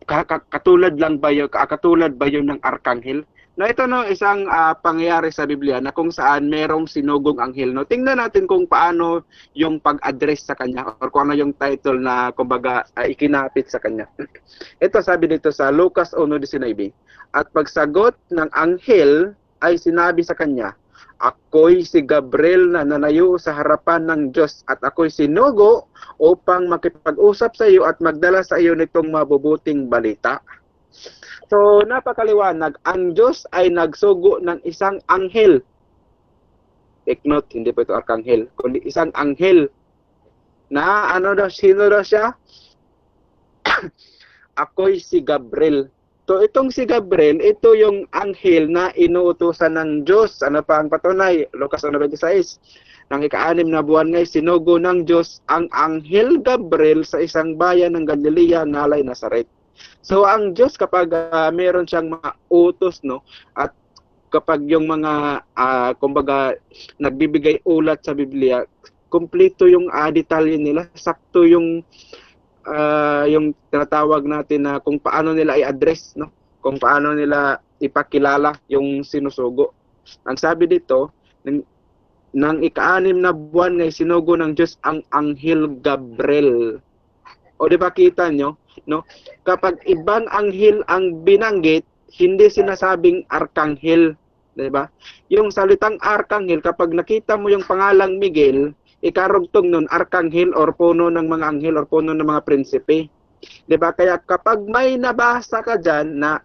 Speaker 4: katulad ba yun ng arkanghel? Na ito no isang pangyayari sa Biblia na kung saan merong sinugong anghel, no. Tingnan natin kung paano yung pag-address sa kanya or kung ano yung title na kumbaga ikinapit sa kanya. Ito sabi dito sa Lucas 1:19. At pagsagot ng anghel ay sinabi sa kanya, ako'y si Gabriel na nanayo sa harapan ng Diyos at ako'y sinugo upang makipag-usap sa iyo at magdala sa iyo nitong mabubuting balita. So, napakaliwanag, ang Diyos ay nagsugo ng isang anghel. Take note, hindi po ito arkanghel, kundi isang anghel. Na sino daw siya? Ako'y si Gabriel. So, itong si Gabriel, ito yung anghel na inuutusan ng Diyos. Ano pa ang patunay? Lucas 1:26. Nang ika-6 na buwan ngay, sinugo ng Diyos ang anghel Gabriel sa isang bayan ng Galilea, ngalay Nazaret. So, ang Diyos kapag meron siyang mga utos, no, at kapag yung mga, kumbaga, nagbibigay ulat sa Biblia, kumpleto yung detalye nila, sakto yung tinatawag natin na kung paano nila i-address, no? Kung paano nila ipakilala yung sinusugo. Ang sabi dito, nang ika-6 na buwan ngay sinugo ng Diyos ang anghel Gabriel. O di ba kita nyo, no? Kapag ibang anghel ang binanggit, hindi sinasabing arkanghel, di ba? Yung salitang arkanghel, kapag nakita mo yung pangalang Miguel, ikarugtong nun arkanghel or puno ng mga anghel or puno ng mga prinsipe. 'Di ba? Kaya kapag may nabasa ka diyan na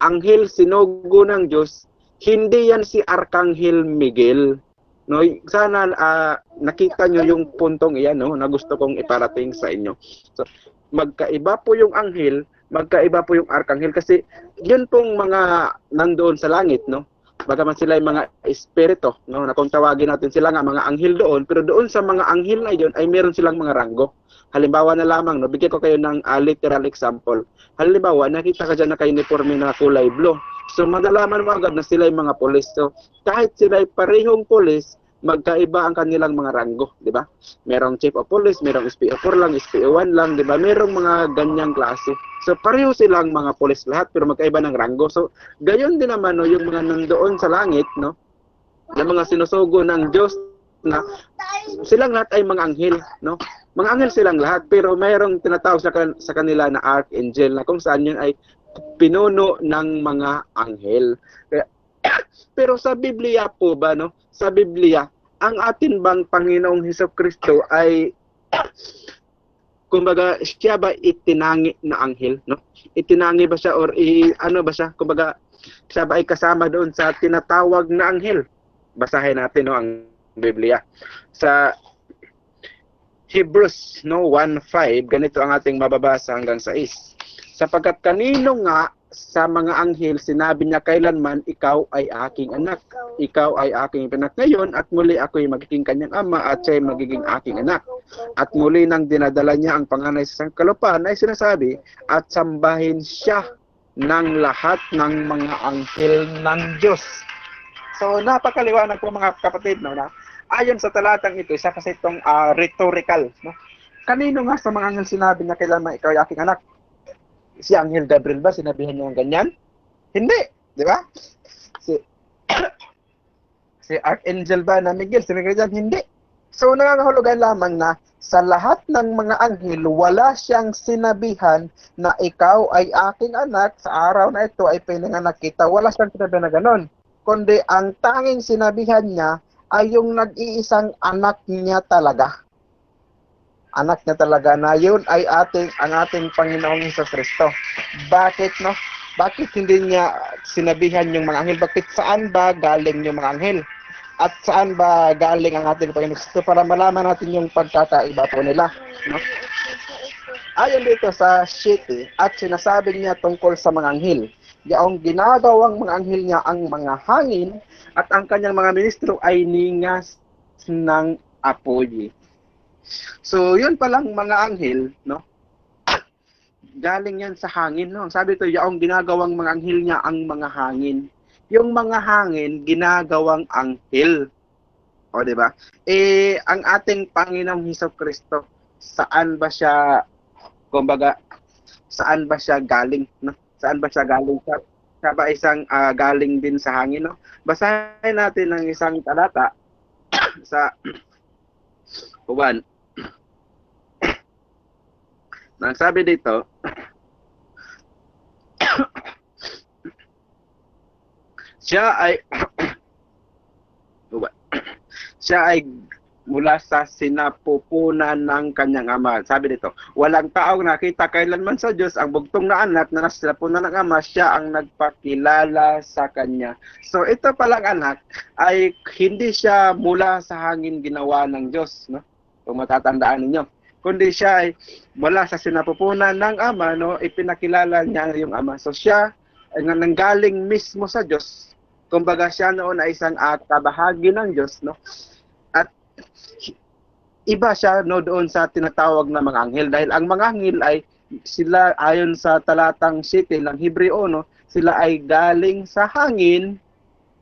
Speaker 4: anghel sinugo ng Diyos, hindi yan si Arkanghel Miguel. No, sana nakita nyo yung puntong iyan, no, na gusto kong iparating sa inyo. So, magkaiba po yung anghel, magkaiba po yung arkanghel kasi yun pong mga nandoon sa langit, no. Bagaman sila ay mga espiritu, no, na kung tawagin natin sila nga mga anghel doon, pero doon sa mga anghel na yun ay meron silang mga ranggo. Halimbawa na lamang, no, bigyan ko kayo ng literal example. Halimbawa, nakita ka dyan na ka-uniforme na kulay blue. So, madalaman mo agad na sila ay mga pulis. So, kahit sila ay parehong pulis, magkaiba ang kanilang mga ranggo, di ba? Merong chief of police, merong SPO4 lang, SPO1 lang, di ba? Merong mga ganyang klase. So, pareho silang mga pulis lahat, pero magkaiba ng ranggo. So, gayon din naman, no, yung mga nandoon sa langit, no, yung mga sinusugo ng Diyos, na silang lahat ay mga anghel, no? Mga anghel silang lahat, pero mayroong tinatawag sa kanila na archangel, na kung saan yun ay pinuno ng mga anghel. Pero sa Biblia po ba, no? Sa Biblia, ang atin bang Panginoong Hesukristo ay kumbaga siya ba itinangi na anghel, no? Itinangi ba siya or ano ba siya? Kumbaga siya ba ay kasama doon sa tinatawag na anghel? Basahin natin, no, ang Biblia. Sa Hebrews, no, 1:5, ganito ang ating mababasa hanggang 6. Sapagkat kanino nga sa mga anghel, sinabi niya kailanman, ikaw ay aking anak. Ikaw ay aking anak ngayon at muli ako ay magiging kanyang ama at siya ay magiging aking anak. At muli nang dinadala niya ang panganay sa sangkalupaan ay sinasabi at sambahin siya ng lahat ng mga anghel ng Diyos. So napakaliwanag po mga kapatid, no, na ayon sa talatang ito, isa kasi itong rhetorical, no? Kanino nga sa mga anghel sinabi niya kailanman ikaw ay aking anak? Si Anghel Gabriel ba sinabihan niya ng ganyan? Hindi, di ba? Si Archangel ba na Miguel sinabihan niya? Hindi. So nangangahulugan lamang na sa lahat ng mga anghel wala siyang sinabihan na ikaw ay aking anak sa araw na ito ay pinanganak kita. Wala siyang sinabihan na ganon. Kundi ang tanging sinabihan niya ay yung nag-iisang anak niya talaga. anak niya talaga na yun ay ang ating Panginoong Hesus Kristo. Bakit no? Bakit hindi niya sinabihan yung mga anghel? Bakit saan ba galing yung mga anghel? At saan ba galing ang ating Panginoong Kristo para malaman natin yung pagkakaiba po nila, no? Ayon dito sa sheet at sinasabi niya tungkol sa mga anghel. Yung ginagawang mga anghel niya ang mga hangin at ang kanyang mga ministro ay ningas ng apoy. So, yun palang mga anghel, no? Galing yan sa hangin, no? Sabi ito, yung ginagawang mga anghel niya ang mga hangin. Yung mga hangin, ginagawang anghel. O, di ba? Ang ating Panginoong Hesukristo, saan ba siya, kumbaga, saan ba siya galing, no? Saan ba siya galing? Siya ba isang galing din sa hangin, no? Basahin natin ang isang talata sa Juan. Nang sabi dito, siya ay mula sa sinapupunan ng kanyang ama. Sabi dito, walang taong nakita kailanman sa Diyos ang bugtong na anak na nasa sinapupunan ng ama, siya ang nagpakilala sa kanya. So ito palang anak ay hindi siya mula sa hangin ginawa ng Diyos, no? Kung matatandaan ninyo. Kundi siya ay mula sa sinapupunan ng ama, no? Ipinakilala niya yung ama. So siya ay nanggaling mismo sa Diyos. Kumbaga siya noon ay isang kabahagi ng Diyos, no? At iba siya no doon sa tinatawag na mga anghel dahil ang mga anghel ay sila ayon sa talatang 7 ng Hebreo, no, sila ay galing sa hangin,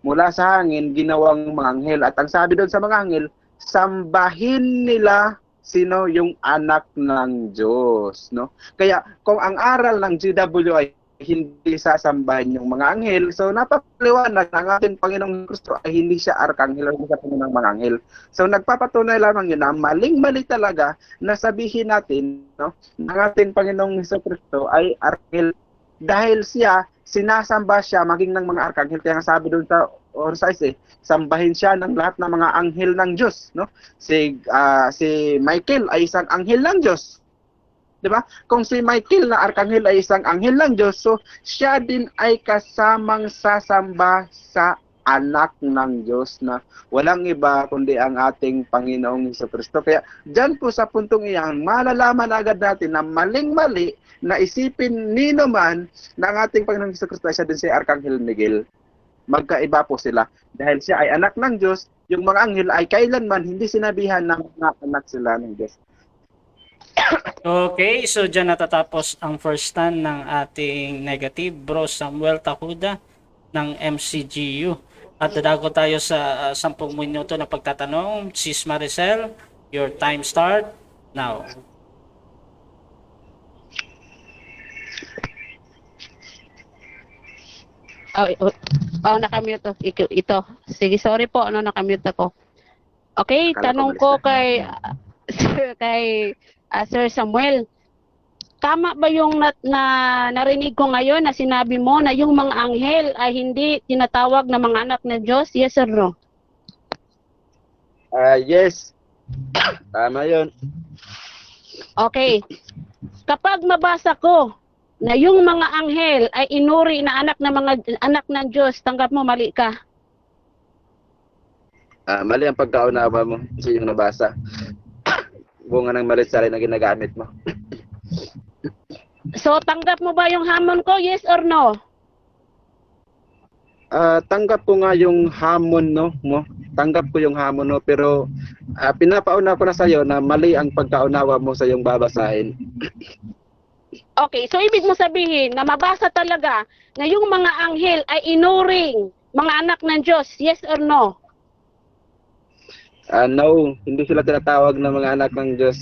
Speaker 4: mula sa hangin ginawang mga anghel. At ang sabi doon sa mga anghel, sambahin nila sino yung anak ng Diyos, no? Kaya kung ang aral ng GW ay hindi sasambahin yung mga anghel, so napapaliwanag na ang ating Panginoong Kristo ay hindi siya arkanghel, hindi siya ng mga anghel. So nagpapatunay lamang yun na maling-mali talaga na sabihin natin, no, ang ating Panginoong Kristo ay arkanghel dahil siya, sinasamba siya maging ng mga arkanghel. Kaya sabi doon sa Orsais, sambahin siya ng lahat ng mga anghel ng Diyos, no? Si Michael ay isang anghel ng Diyos. 'Di ba? Kung si Michael na arkanghel ay isang anghel ng Diyos, so siya din ay kasamang sasamba sa anak ng Diyos na walang iba kundi ang ating Panginoong Hesukristo. Kaya diyan po sa puntong iyan, malalaman agad natin na maling-mali na isipin nino man na ang ating Panginoong Hesukristo ay siya din si Arkanghel Miguel. Magkaiba po sila. Dahil siya ay anak ng Diyos, yung mga anghel ay kailanman hindi sinabihan na mga anak sila ng Diyos.
Speaker 2: Okay, so dyan natatapos ang first stand ng ating negative, Bro Samuel Tahuda ng MCGU. At dadago tayo sa 10 minuto na pagtatanong. Sis Maricel, your time start now.
Speaker 3: Nakamute ito. Sige, sorry po, nakamute ako. Okay, tanong ko kay Sir Samuel. Tama ba yung narinig ko ngayon na sinabi mo na yung mga anghel ay hindi tinatawag na mga anak ng Diyos? Yes or no?
Speaker 4: Yes. Tama yun.
Speaker 3: Okay. Kapag mabasa ko na yung mga anghel ay inuri na anak ng Diyos, tanggap mo mali ka?
Speaker 4: Mali ang pagkaunawa mo sa yung nabasa. Bunga ng mali sa rin na ginagamit mo.
Speaker 3: So, tanggap mo ba yung hamon ko? Yes or no?
Speaker 4: Tanggap ko nga yung hamon, no, mo. Tanggap ko yung hamon, no, pero pinapauna ko na sa iyo na mali ang pagkaunawa mo sa yung babasahin.
Speaker 3: Okay, so ibig mo sabihin na mabasa talaga na yung mga anghel ay inuring mga anak ng Diyos. Yes or no?
Speaker 4: No, hindi sila tinatawag na mga anak ng Diyos.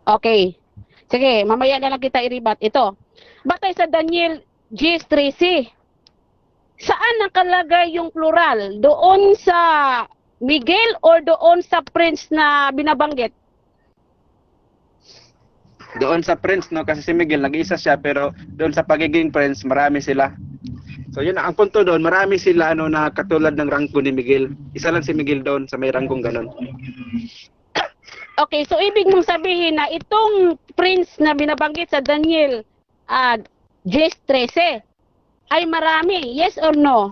Speaker 3: Okay. Sige, mamaya na lang kita iribat. Ito, batay sa Daniel G.13, saan nakalagay yung plural? Doon sa Miguel or doon sa prince na binabanggit?
Speaker 4: Doon sa prince, no, kasi si Miguel nag-isa siya, pero doon sa pagiging prince, marami sila. So yun ang punto doon, marami sila na katulad ng rangko ni Miguel. Isa lang si Miguel doon sa may rangkong ganon.
Speaker 3: Okay, so ibig mong sabihin na itong prince na binabanggit sa Daniel 10:13 ay marami, yes or no?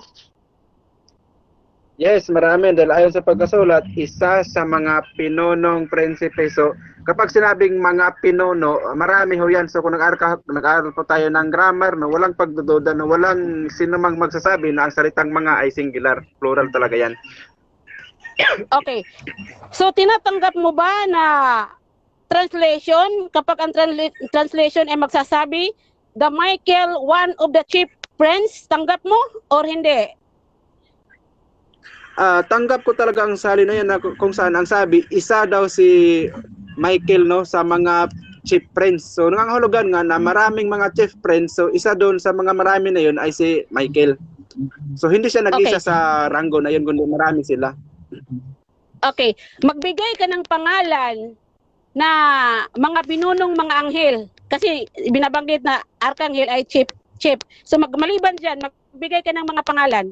Speaker 4: Yes, marami. Dahil ayon sa pagkasulat, isa sa mga pinunong prinsipe. So, kapag sinabing mga pinuno, marami ho yan. So, kung nag-aaral po tayo ng grammar, no, walang pagdududa, no, walang sinumang magsasabi na ang salitang mga ay singular. Plural talaga yan.
Speaker 3: Okay. So, tinatanggap mo ba na translation, kapag ang translation ay magsasabi, the Michael, one of the chief prince, tanggap mo or hindi?
Speaker 4: Tanggap ko talaga ang sali na yan na kung saan ang sabi, isa daw si Michael no sa mga chief prince. So nangangahulugan nga na maraming mga chief prince. So isa doon sa mga marami na yun ay si Michael. So hindi siya nag-isa sa ranggo na yun kundi marami sila.
Speaker 3: Okay, magbigay ka ng pangalan na mga pinunong mga anghel. Kasi binabanggit na arkanghel ay chief. So maliban diyan, magbigay ka ng mga pangalan.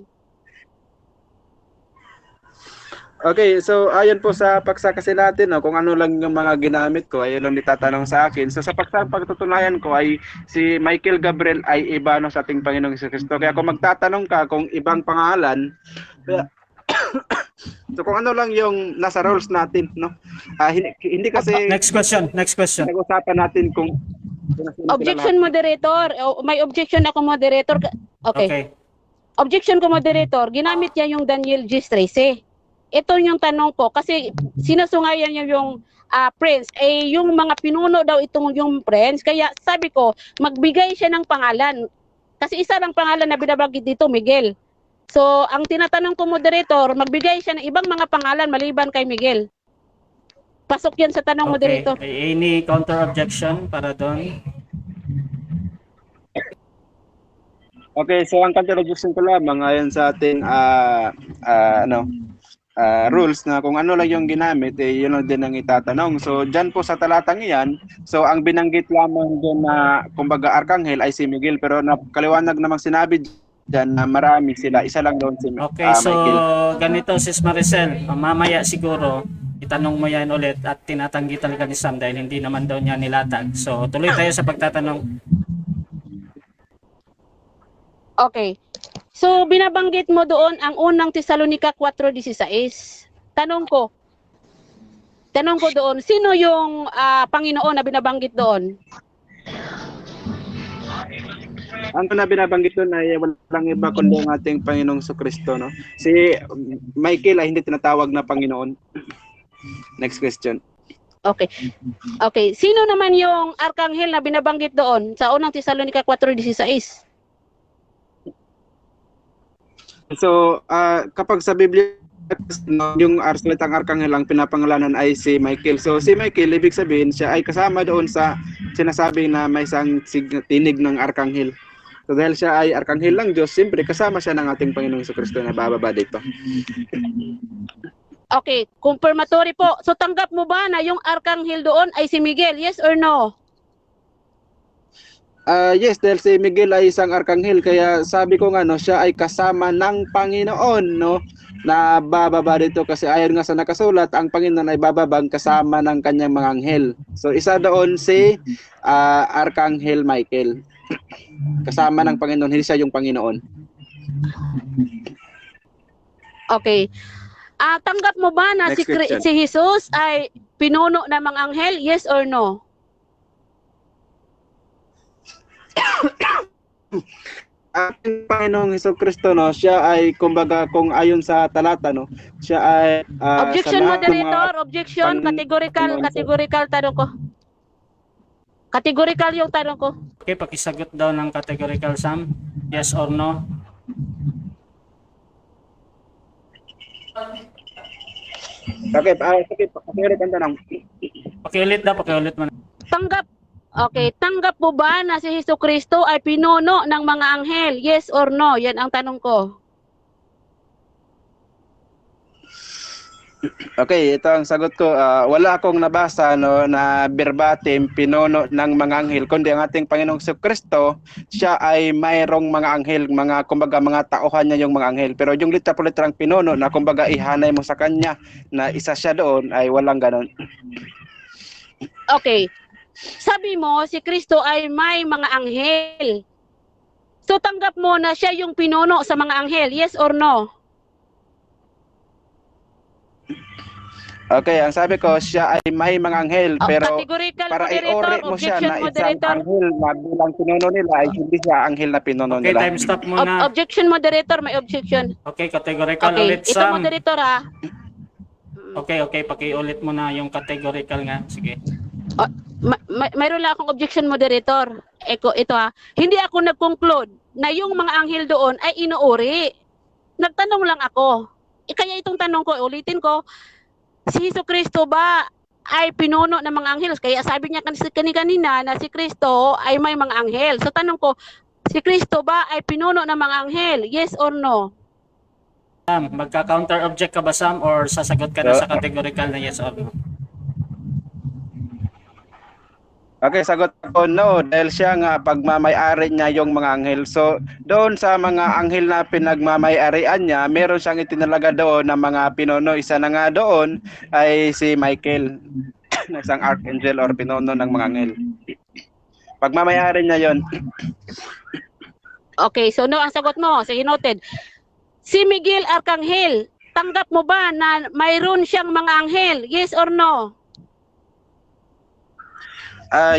Speaker 4: Okay, so ayon po sa paksa kasi natin, no, kung ano lang yung mga ginamit ko, ayun lang nitatanong sa akin. So sa pagtutunayan ko ay si Michael Gabriel ay iba no, sa ating Panginoong Jesucristo. Kaya kung magtatanong ka kung ibang pangalan, so kung ano lang yung nasa rules natin, no? Hindi kasi
Speaker 2: Next question.
Speaker 4: nag-usapan natin kung
Speaker 3: Objection, moderator. May objection ako, moderator. Okay. Objection ko, moderator. Ginamit niya yung Daniel 10:13. Ito yung tanong ko kasi sinusungayan niya yung prince. Yung mga pinuno daw itong yung prince. Kaya sabi ko, magbigay siya ng pangalan. Kasi isa lang pangalan na binabanggit dito, Miguel. So, ang tinatanong ko, moderator, magbigay siya ng ibang mga pangalan maliban kay Miguel. Pasok yan sa tanong, moderator.
Speaker 2: Any counter objection para doon?
Speaker 4: Okay, so ang counter objection ko lamang ayon sa ating rules na kung ano lang yung ginamit, yun lang din ang itatanong. So, dyan po sa talatang iyan, so ang binanggit lamang doon na, kumbaga, arkanghel ay si Miguel, pero kaliwanag namang sinabi dyan na marami sila, isa lang doon si
Speaker 2: Okay, so
Speaker 4: Michael.
Speaker 2: ganito, Sis Maricel, mamaya siguro, itanong mo yan ulit at tinatanggi talaga ni Sam dahil hindi naman daw niya nilatag. So, tuloy tayo sa pagtatanong.
Speaker 3: Okay. So, binabanggit mo doon ang unang Tesalonica 4:16. Tanong ko doon, sino yung Panginoon na binabanggit doon?
Speaker 4: Ang na binabanggit doon ay walang iba kundi ang ating Panginoong Jesucristo, no? Si Michael ay hindi tinatawag na Panginoon. Next question.
Speaker 3: Okay. Okay. Sino naman yung arkanghel na binabanggit doon sa unang Tesalonica 4:16?
Speaker 4: So, kapag sa Biblia, yung salitang arkanghel ang pinapangalanan ay si Michael. So, si Michael, ibig sabihin, siya ay kasama doon sa sinasabi na may isang tinig ng arkanghel. So, dahil siya ay arkanghel lang Diyos, siyempre kasama siya ng ating Panginoong Jesucristo na bababa dito.
Speaker 3: Okay, confirmatory po. So, tanggap mo ba na yung arkanghel doon ay si Miguel? Yes or no?
Speaker 4: Yes, dahil si Miguel ay isang arkanghel, kaya sabi ko nga, no, siya ay kasama ng Panginoon, no, na bababa dito kasi ayon nga sa nakasulat, ang Panginoon ay bababang kasama ng kanyang mga anghel. So isa doon si Arkanghel Michael. Kasama ng Panginoon, hindi siya yung Panginoon.
Speaker 3: Okay. Tanggap mo ba na
Speaker 4: Next question.
Speaker 3: si Jesus ay pinuno ng mga anghel? Yes or no?
Speaker 4: Ating Panginoong Jesucristo, no, siya ay kumbaga kung ayon sa talata, no, siya ay
Speaker 3: Objection,
Speaker 4: sa lahat ng
Speaker 3: moderator.
Speaker 4: mga
Speaker 3: Objection. Categorical tanong ko. Categorical yung tanong ko.
Speaker 2: Okay, pakisagot daw ng categorical, Sam. Yes or no?
Speaker 4: Okay, pakiulit ang tanong.
Speaker 2: Pakiulit mo.
Speaker 3: Tanggap mo ba na si Jesucristo ay pinuno ng mga anghel? Yes or no? Yan ang tanong ko.
Speaker 4: Okay, ito ang sagot ko. Wala akong nabasa no na verbatim pinuno ng mga anghel, kundi ang ating Panginoong Kristo, siya ay mayroong mga anghel, mga kumbaga mga tauhan niya yung mga anghel. Pero yung litra po litrang pinuno na kumbaga ihanay mo sa kanya na isa siya doon ay walang ganon.
Speaker 3: Okay. Sabi mo, si Kristo ay may mga anghel. So tanggap mo na siya yung pinuno sa mga anghel, yes or no?
Speaker 4: Okay, ang sabi ko, siya ay may mga anghel, pero
Speaker 3: Categorical
Speaker 4: para
Speaker 3: moderator,
Speaker 4: i-ore mo siya
Speaker 3: objection
Speaker 4: na isang
Speaker 3: moderator.
Speaker 4: anghel na bilang pinuno nila ay hindi siya anghel na pinuno
Speaker 2: Okay,
Speaker 4: nila.
Speaker 2: time stop muna.
Speaker 3: Objection moderator, may objection.
Speaker 2: Okay, categorical
Speaker 3: Okay,
Speaker 2: ulit,
Speaker 3: ito
Speaker 2: Sam.
Speaker 3: moderator ha.
Speaker 2: Okay, pakiulit mo na yung categorical nga. Sige.
Speaker 3: Mayroon lang akong objection moderator. Ito ha. Hindi ako nag-conclude na yung mga anghel doon ay inuuri. Nagtanong lang ako. Kaya itong tanong ko, ulitin ko, si Jesucristo ba ay pinuno ng mga anghel? Kaya sabi niya kanina na si Kristo ay may mga anghel. So tanong ko, si Kristo ba ay pinuno ng mga anghel? Yes or no?
Speaker 2: Sam, magka-counter object ka ba, Sam, or sasagot ka na sa categorical na yes or no?
Speaker 4: Okay, sagot ko no, dahil siya nga pagmamay-ari niya yung mga anghel. So, doon sa mga anghel na pinagmamay-arian niya, meron siyang itinalaga doon na mga pinuno. Isa na nga doon ay si Michael, na isang archangel or pinuno ng mga anghel. Pagmamay-ari niya yon.
Speaker 3: Okay, so no ang sagot mo. Sige, noted. Si Miguel Arcangel, tanggap mo ba na mayroon siyang mga anghel? Yes or no?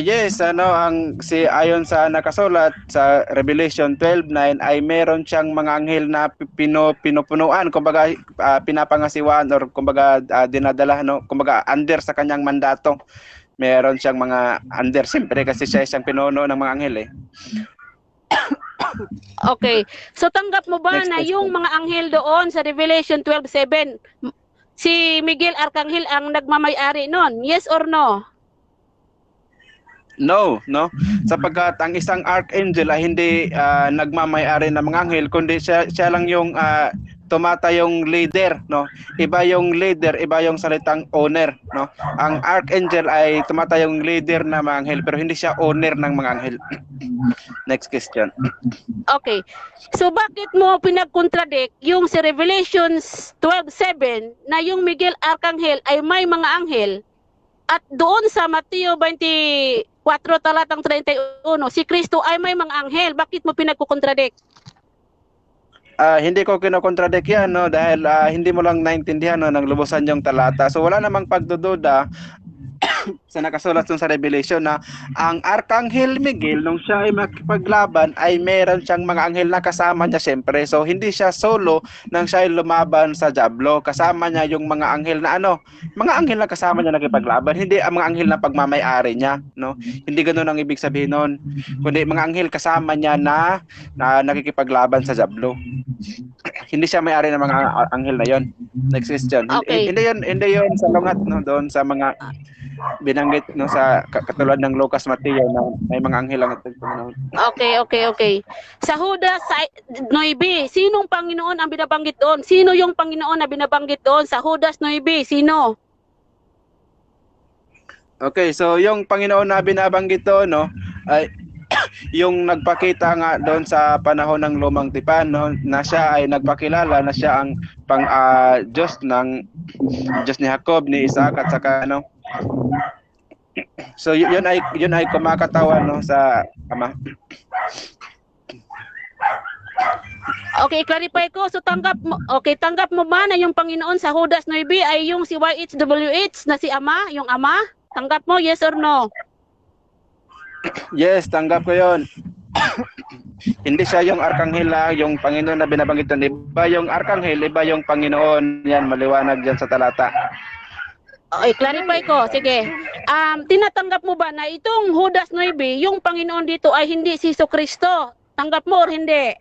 Speaker 4: Yes, ayon sa nakasulat sa Revelation 12:9 ay meron siyang mga anghel na pinupunuan, kumbaga pinapangasiwaan or kumbaga dinadala no, kumbaga under sa kanyang mandato. Meron siyang mga under, siyempre kasi siya isang pinuno ng mga anghel eh.
Speaker 3: Okay. So tanggap mo ba
Speaker 4: Next
Speaker 3: na
Speaker 4: question.
Speaker 3: yung mga anghel doon sa Revelation 12:7, si Miguel Arcangel ang nagmamay-ari noon? Yes or no?
Speaker 4: No, sapagkat ang isang archangel ay hindi nagmamay-ari ng mga anghel, kundi siya lang yung tumatayong leader, no? Iba yung leader, iba yung salitang owner, no? Ang archangel ay tumatayong leader ng mga anghel, pero hindi siya owner ng mga anghel. Next question.
Speaker 3: Okay. So bakit mo pinag-contradict yung si Revelation 12:7 na yung Miguel Arcangel ay may mga anghel, at doon sa Mateo 24 talatang 31 si Kristo ay may mga anghel? Bakit mo pinag-contradict?
Speaker 4: Hindi ko kinokontradict yan, no, dahil hindi mo lang naintindihan no, ng lubusan yung talata. So wala namang pagdududa sa nakasulat dun sa Revelation na ang Arkanghel Miguel nung siya ay makipaglaban ay meron siyang mga anghel na kasama niya siyempre. So hindi siya solo nang siya ay lumaban sa Diablo. Kasama niya yung mga anghel na mga anghel na kasama niya nakipaglaban, hindi ang mga anghel na pagmamay-ari niya, no? Hindi ganoon ang ibig sabihin noon. Kundi mga anghel kasama niya na nakikipaglaban sa Diablo. Hindi siya may-ari ng mga anghel na yon. Next question.
Speaker 3: Okay.
Speaker 4: Hindi yun sa lungat, no, doon sa mga binanggit no sa katulad ng Lucas, Mateo na may mga anghel ang Panginoon.
Speaker 3: Okay. Sa Judas 9, sinong Panginoon ang binabanggit doon? Sino yung Panginoon na binabanggit doon sa Judas 9? Sino?
Speaker 4: Okay, so yung Panginoon na binabanggit doon, no, ay yung nagpakita nga doon sa panahon ng Lumang Tipan, no, na siya ay nagpakilala na siya ang Diyos ni Jacob, ni Isaac at saka so yun ay kumakatawan no sa Ama.
Speaker 3: Okay, clarify ko. So tanggap mo ba na yung Panginoon sa Judas 9 ay yung si YHWH na si Ama, yung Ama? Tanggap mo, yes or no?
Speaker 4: Yes, tanggap ko yun. Hindi siya yung Arkanghel, yung Panginoon na binabanggit doon. Iba yung Arkanghel, iba yung Panginoon. Yan, maliwanag dyan sa talata.
Speaker 3: Okay, clarify ko. Sige. Tinatanggap mo ba na itong Judas 9, yung Panginoon dito ay hindi si Jesucristo? Tanggap mo or hindi?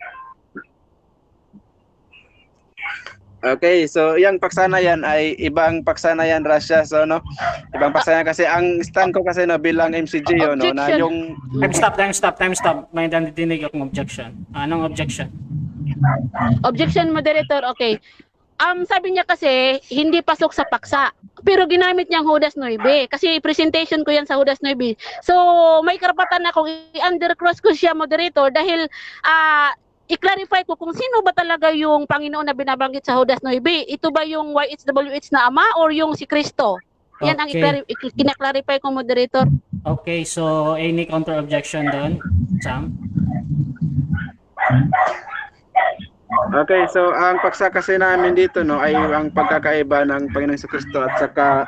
Speaker 4: Okay, so yung paksanayan ay ibang paksanayan, Rasha. So ibang paksanayan kasi ang stand ko kasi bilang MCG yun, no, na yung
Speaker 2: Time stop. May nandidinig akong objection. Anong objection?
Speaker 3: Objection moderator, okay. Sabi niya kasi, hindi pasok sa paksa. Pero ginamit niyang Judas 9. Kasi presentation ko yan sa Judas 9. So, may karapatan akong i-undercross ko siya, moderator, dahil i-clarify ko kung sino ba talaga yung Panginoon na binabanggit sa Judas 9. Ito ba yung YHWH na ama or yung si Kristo? Yan ang
Speaker 2: Okay.
Speaker 3: kinaklarify ko, moderator.
Speaker 2: Okay, so any counter objection doon, Sam?
Speaker 4: Okay, so ang paksa kasi namin dito no ay ang pagkakaiba ng Panginoong Kristo at saka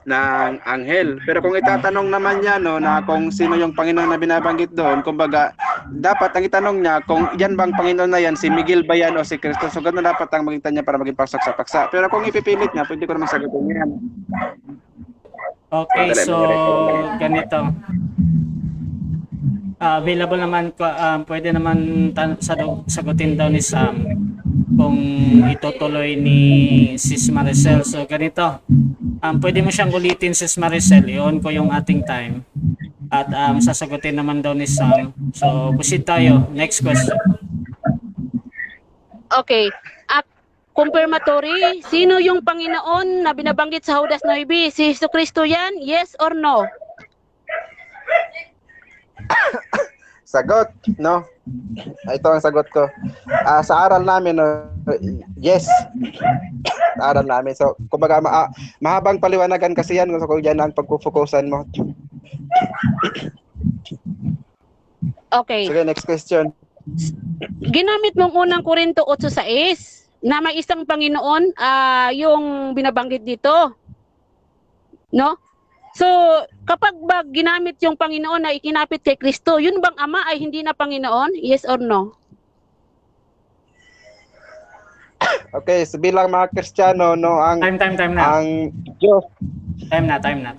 Speaker 4: ng anghel. Pero kung itatanong naman niya no na kung sino yung Panginoon na binabanggit doon, kumbaga dapat ang itanong niya kung yan bang Panginoon na yan, si Miguel ba yan o si Kristo. So ganun dapat ang magitan niya para maging pasok sa paksa. Pero kung ipipilit niya, pwede ko naman sagutin yan.
Speaker 2: Okay, so ganito. Available naman, pwede naman sagutin daw ni Sam kung itutuloy ni Sis Maricel. So ganito, pwede mo siyang ulitin, Sis Maricel, i-on ko yung ating time. At sasagutin naman daw ni Sam. So proceed tayo, next question.
Speaker 3: Okay. Confirmatory, sino yung Panginoon na binabanggit sa Judas 9? Si Jesucristo yan? Yes or no?
Speaker 4: Sagot, no? Ito ang sagot ko. Sa aral namin, yes. Sa aral namin. So, kumbaga, mahabang paliwanagan kasi yan. So, kung yan ang pagpufokusan mo.
Speaker 3: Okay.
Speaker 4: Sige, next question.
Speaker 3: Ginamit mong unang Korinto 8:6 na may isang Panginoon yung binabanggit dito. No? So, kapag ba ginamit yung Panginoon na ikinapit kay Kristo, yun bang Ama ay hindi na Panginoon? Yes or no?
Speaker 4: Okay, so bilang mga Kristiyano, no, ang
Speaker 2: Time na.
Speaker 4: ang Diyos.
Speaker 2: Time na.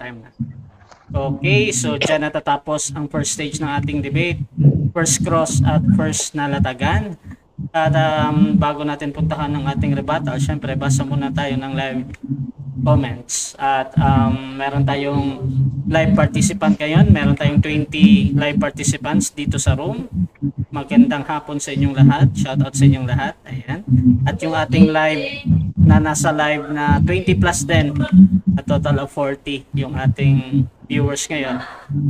Speaker 2: Okay, so dyan natatapos ang first stage ng ating debate. First cross at first nalatagan. At bago natin puntahan ng ating rebuttal, syempre basa muna tayo ng live comments. At meron tayong live participant ngayon. Meron tayong 20 live participants dito sa room. Magandang hapon sa inyong lahat. Shout out sa inyong lahat. Ayan. At yung ating live na nasa live na 20 plus din. A total of 40 yung ating viewers ngayon.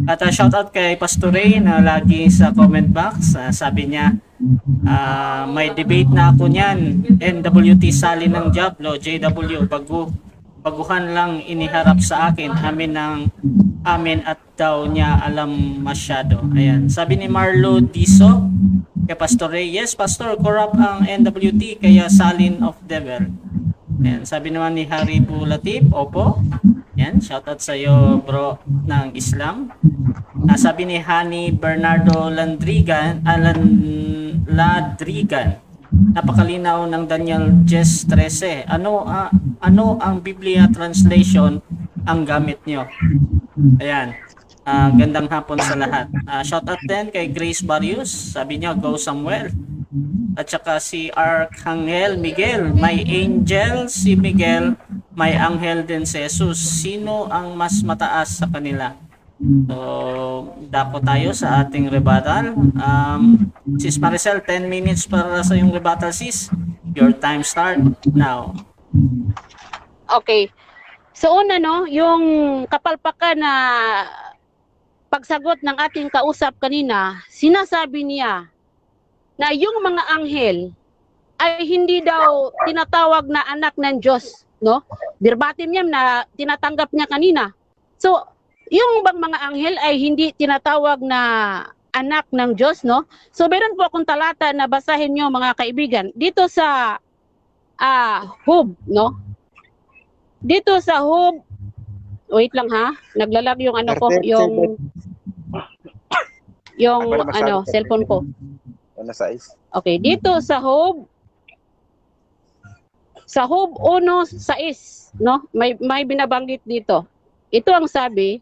Speaker 2: At shout out kay Pastor Ray na lagi sa comment box. Sabi niya, may debate na ako niyan. NWT Sali ng Diablo, JW, baguhan lang iniharap sa akin. Amin at daw niya alam masyado. Ayan. Sabi ni Marlo Diso kay Pastor Ray, yes Pastor, corrupt ang NWT kaya salin of devil. Ayan. Sabi naman ni Harry Latif, opo. Yan, shoutout sa iyo bro ng Islam. Sabi ni Hani Bernardo Ladrigan, napakalinaw ng Daniel 10:13. Ano ang Biblia translation ang gamit nyo? Ayan. Gandang hapon sa lahat. Shoutout din kay Grace Barrios. Sabi niya, go Samuel. At saka si Archangel Miguel. May angel si Miguel. May anghel din si Jesus. Sino ang mas mataas sa kanila? So, dako tayo sa ating rebuttal. Sis Maricel, 10 minutes para sa yung rebuttal, sis. Your time start now.
Speaker 3: Okay. So una no, yung kapalpakan na pagsagot ng ating kausap kanina, sinasabi niya na yung mga anghel ay hindi daw tinatawag na anak ng Diyos, no? Verbatim niya na tinatanggap niya kanina. So, yung bang mga anghel ay hindi tinatawag na anak ng Diyos, no? So, meron po akong talata na basahin niyo mga kaibigan. Dito sa Hub, no? Dito sa Hub, wait lang ha, naglalag yung ano ko, yung cellphone ko.
Speaker 4: Ano size?
Speaker 3: Okay, dito sa Hub 1:6, no? May binabanggit dito. Ito ang sabi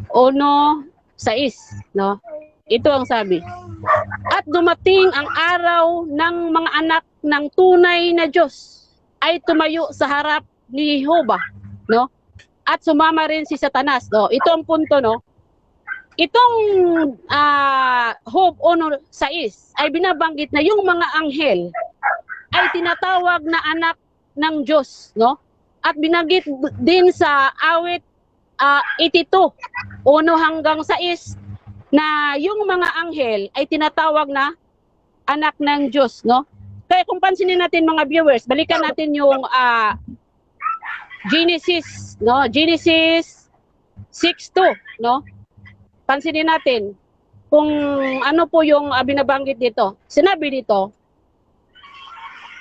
Speaker 3: 1:6, no? Ito ang sabi. At dumating ang araw ng mga anak ng tunay na Diyos ay tumayo sa harap ni Jehovah, no? At sumama rin si Satanas, no? Ito ang punto, no? Itong Hope 1:6 ay binabanggit na yung mga anghel ay tinatawag na anak ng Diyos, no? At binanggit din sa awit 82, 1-6 na yung mga anghel ay tinatawag na anak ng Diyos, no? Kaya kung pansinin natin mga viewers, balikan natin yung Genesis, no? Genesis 6:2, no? Pansinin natin kung ano po yung binabanggit dito. Sinabi dito,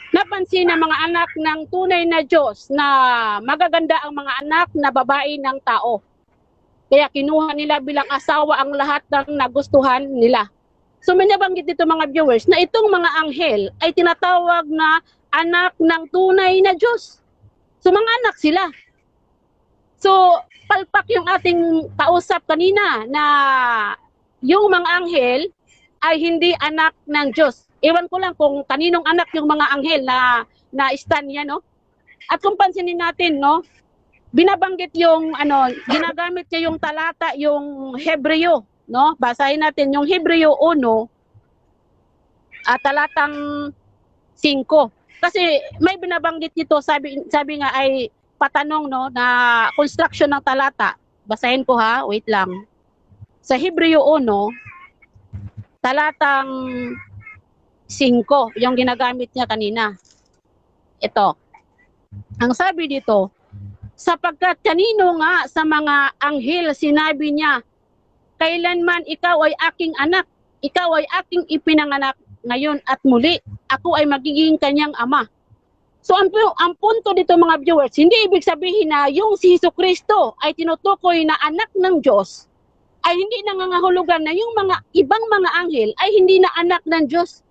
Speaker 3: napansin ng mga anak ng tunay na Diyos na magaganda ang mga anak na babae ng tao. Kaya kinuha nila bilang asawa ang lahat ng nagustuhan nila. So may nabanggit dito mga viewers na itong mga anghel ay tinatawag na anak ng tunay na Diyos. So mga anak sila. So palpak yung ating kausap kanina na yung mga anghel ay hindi anak ng Diyos. Ewan ko lang kung kaninong anak yung mga anghel na stand niya, no? At kung pansinin natin, no, binabanggit yung ginagamit niya yung talata, yung Hebreo, no? Basahin natin yung Hebreo 1 talatang 5. Kasi may binabanggit dito, sabi nga ay patanong, no, na construction ng talata. Basahin ko ha, wait lang. Sa Hebreo 1 talatang 5, yung ginagamit niya kanina. Ito. Ang sabi dito, sapagkat kanino nga sa mga anghel sinabi niya, kailanman ikaw ay aking anak, ikaw ay aking ipinanganak ngayon at muli, ako ay magiging kanyang ama. So ang punto dito mga viewers, hindi ibig sabihin na yung si Jesucristo ay tinutukoy na anak ng Diyos, ay hindi nangangahulugan na yung mga ibang mga anghel ay hindi na anak ng Diyos.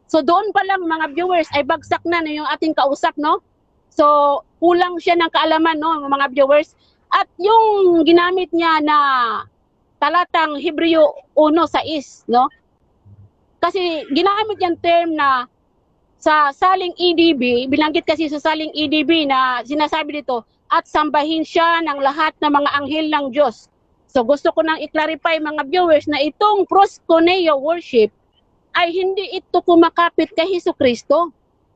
Speaker 3: So doon pa lang mga viewers ay bagsak na yung ating kausap, no? So kulang siya ng kaalaman, no, mga viewers. At yung ginamit niya na talatang Hebreo 1:6, no? Kasi ginamit yung term na sa saling EDB, binanggit kasi sa saling EDB na sinasabi dito, at sambahin siya ng lahat ng mga anghel ng Diyos. So gusto ko nang i-clarify mga viewers na itong proskuneo worship ay hindi ito kumakapit kay Jesucristo.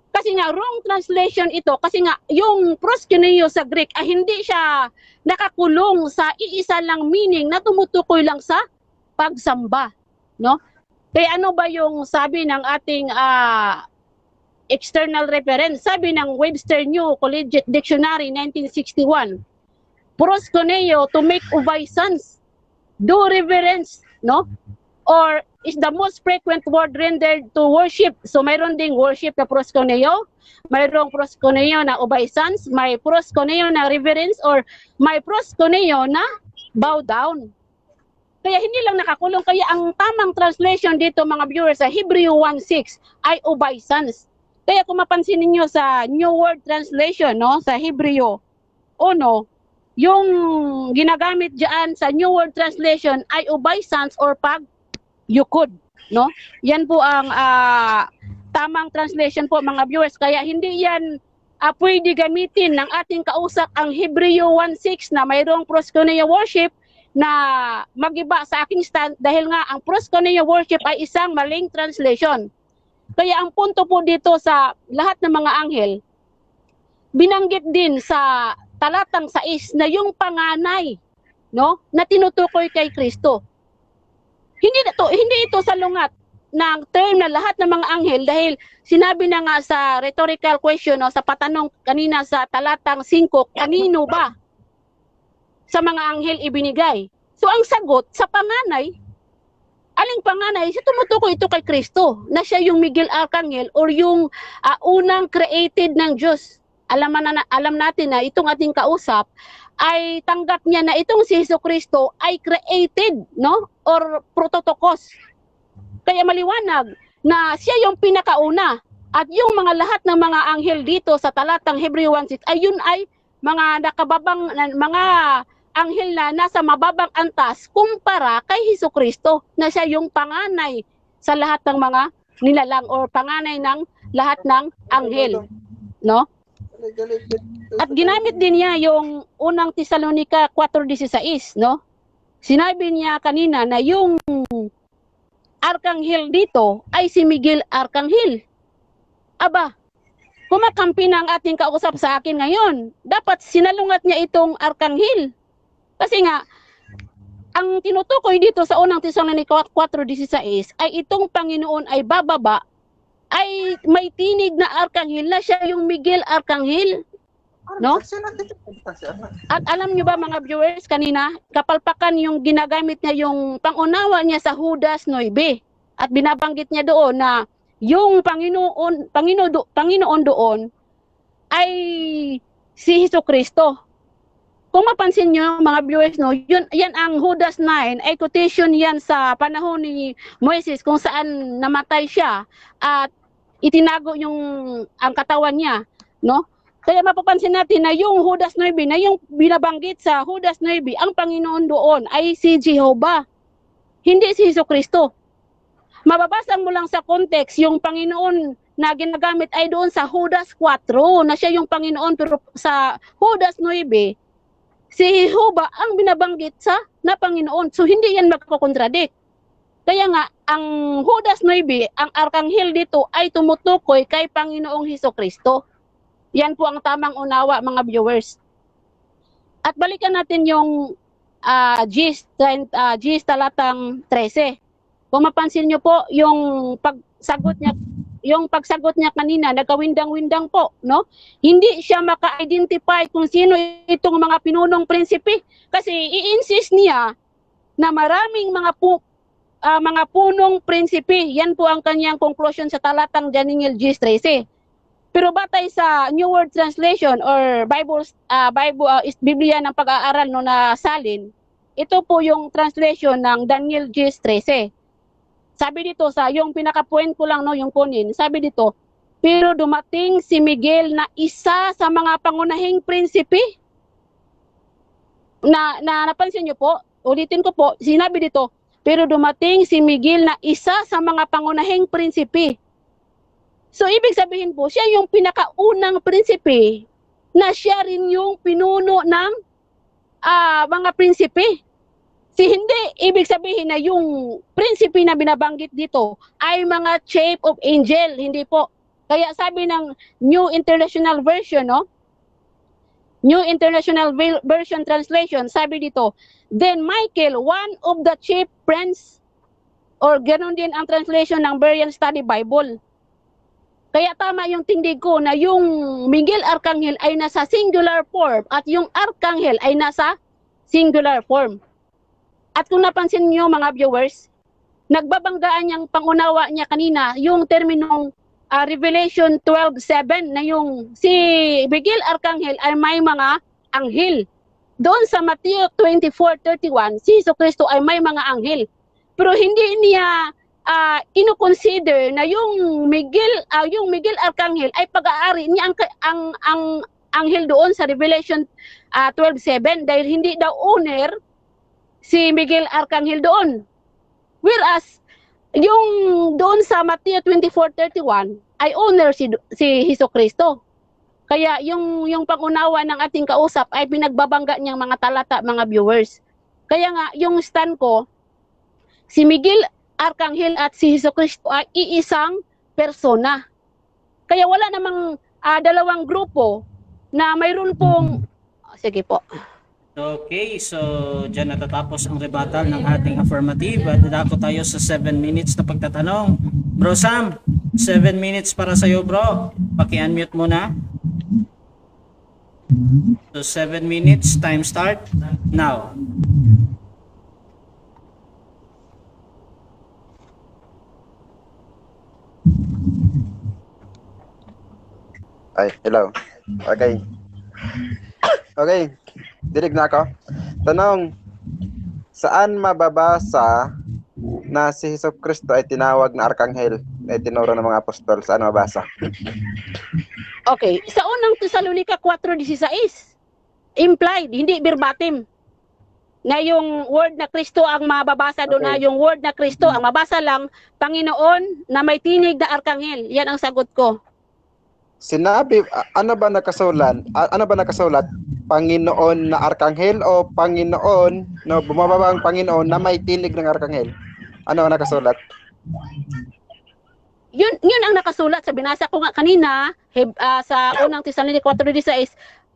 Speaker 3: Kasi nga wrong translation ito, kasi nga yung proskuneo sa Greek ay hindi siya nakakulong sa iisa lang meaning na tumutukoy lang sa pagsamba, no? Kaya ano ba yung sabi ng ating external reference? Sabi ng Webster New Collegiate Dictionary 1961, proskuneo, to make obeisance, do reverence, no? Or is the most frequent word rendered to worship. So mayroon ding worship na proskuneo, mayroong proskuneo na obeisance, may proskuneo na reverence, or may proskuneo na bow down. Kaya hindi lang nakakulong. Kaya ang tamang translation dito mga viewers sa Hebreo 1:6 ay obeisance. Kaya kung mapansin niyo sa New World Translation, no, sa Hebreo 1, yung ginagamit diyan sa New World Translation ay obeisance or pagyukod, no? Yan po ang tamang translation po mga viewers. Kaya hindi yan pwede gamitin ng ating kausap ang Hebreo 1:6 na mayroong proskuneo worship na magiba sa aking stand, dahil nga ang proskuneo worship ay isang maling translation. Kaya ang punto po dito sa lahat ng mga anghel, binanggit din sa talatang 6 na yung panganay, no, na tinutukoy kay Kristo. Hindi ito salungat ng term na lahat ng mga anghel, dahil sinabi na nga sa rhetorical question, no, sa patanong kanina sa talatang 5, kanino ba sa mga anghel ibinigay? So ang sagot sa panganay, aling panganay? Siya tumutukoy ito kay Kristo, na siya yung Miguel Arcangel or yung unang created ng Diyos. Alam natin na itong ating kausap ay tanggap niya na itong si Jesucristo ay created, no, or prototokos. Kaya maliwanag na siya yung pinakauna, at yung mga lahat ng mga anghel dito sa talatang Hebreo 1:6 ay yun ay mga nakababang mga anghel na nasa mababang antas kumpara kay Jesucristo, na siya yung panganay sa lahat ng mga nilalang or panganay ng lahat ng anghel, no? At ginamit din niya yung unang Tesalonica 4:16, no? Sinabi niya kanina na yung Arkanghel dito ay si Miguel Arkanghel. Aba, kumakampi na ang ating kausap sa akin ngayon. Dapat sinalungat niya itong Arkanghel. Kasi nga, ang tinutukoy dito sa unang Tesalonica 4:16 ay itong Panginoon ay bababa, ay may tinig na Arkanghel na siya yung Miguel Arkanghel. No? At alam nyo ba mga viewers, kanina, kapalpakan yung ginagamit niya, yung pangunawa niya sa Judas 9. At binabanggit niya doon na yung Panginoon doon ay si Jesucristo. Kung mapansin nyo mga viewers, no, yan ang Judas 9 ay quotation yan sa panahon ni Moises kung saan namatay siya at itinago ang katawan niya, no? Kaya mapapansin natin na yung Judas 9 na yung binabanggit sa Judas 9, ang Panginoon doon ay si Jehovah, hindi si Jesucristo. Mababasa mo lang sa context, yung Panginoon na ginagamit ay doon sa Judas 4 na siya yung Panginoon, pero sa Judas 9, si Jehovah ang binabanggit na Panginoon. So hindi yan magkokontradict. Kaya nga, ang Judas 9, ang Arkanghel dito ay tumutukoy kay Panginoong Jesucristo. Yan po ang tamang unawa mga viewers. At balikan natin yung Gis talatang 13. Kung mapansin nyo po, yung pagsagot niya kanina, nagkawindang-windang po, no? Hindi siya maka-identify kung sino itong mga pinunong prinsipe. Kasi i-insist niya na maraming mga punong prinsipe. Yan po ang kanyang conclusion sa talatang Daniel Gis 13. Pero batay sa New World Translation or Biblia ng pag-aaral no na salin, ito po yung translation ng Daniel Gis 13. Sabi dito sa yung pinaka-point ko lang no yung kunin, sabi dito, pero dumating si Miguel na isa sa mga pangunahing prinsipe. Napansin niyo po, ulitin ko po, sinabi dito, pero dumating si Miguel na isa sa mga pangunahing prinsipe. So, ibig sabihin po, siya yung pinakaunang prinsipe na siya rin yung pinuno ng mga prinsipe. Hindi, ibig sabihin na yung prinsipe na binabanggit dito ay mga shape of angel, hindi po. Kaya sabi ng New International Version, no? New International Version Translation, sabi dito, then Michael, one of the chief prince, or ganoon din ang translation ng Berean Study Bible. Kaya tama yung tindig ko na yung Miguel Arkanghel ay nasa singular form at yung Arkanghel ay nasa singular form. At kung napansin niyo mga viewers, nagbabanggaan niyang pangunawa niya kanina yung terminong Revelation 12:7 na yung si Miguel Arkanghel ay may mga anghel. Doon sa Matthew 24:31, si Jesucristo ay may mga anghel. Pero hindi niya ino-consider na yung Miguel Arkanghel ay pag-aari niya ang anghel doon sa Revelation 12:7 dahil hindi daw owner si Miguel Arkanghel doon. Whereas yung doon sa Matthew 24:31 ay owner si Jesucristo. Kaya yung pangunawa ng ating kausap ay pinagbabangga niyang mga talata, mga viewers. Kaya nga yung stand ko, si Miguel Arkanghel at si Jesucristo ay iisang persona. Kaya wala namang dalawang grupo na mayroon pong sige po.
Speaker 2: Okay, so dyan natatapos ang rebuttal ng ating affirmative at dadako tayo sa 7 minutes na pagtatanong. Bro Sam, 7 minutes para sa'yo bro. Paki-unmute muna. So 7 minutes, time start now.
Speaker 4: Ay, hello. Okay. Okay. Dinig na ako. Tanong, saan mababasa na si Jesucristo ay tinawag na Arkanghel ay tinuro ng mga apostol? Saan mabasa?
Speaker 3: Okay, sa unang Tesalonica 4:16, implied, hindi verbatim, na yung word na Kristo ang mababasa doon, na yung word na Kristo ang mabasa lang, Panginoon na may tinig na Arkanghel. Yan ang sagot ko.
Speaker 4: Sinabi, ano ba nakasulat
Speaker 5: Panginoon na arkanghel o Panginoon, no, bumababa ang Panginoon na may tinig ng arkanghel? Ano ang nakasulat?
Speaker 3: Yun ang nakasulat sa binasa ko nga kanina sa unang Tesalonica 4:16,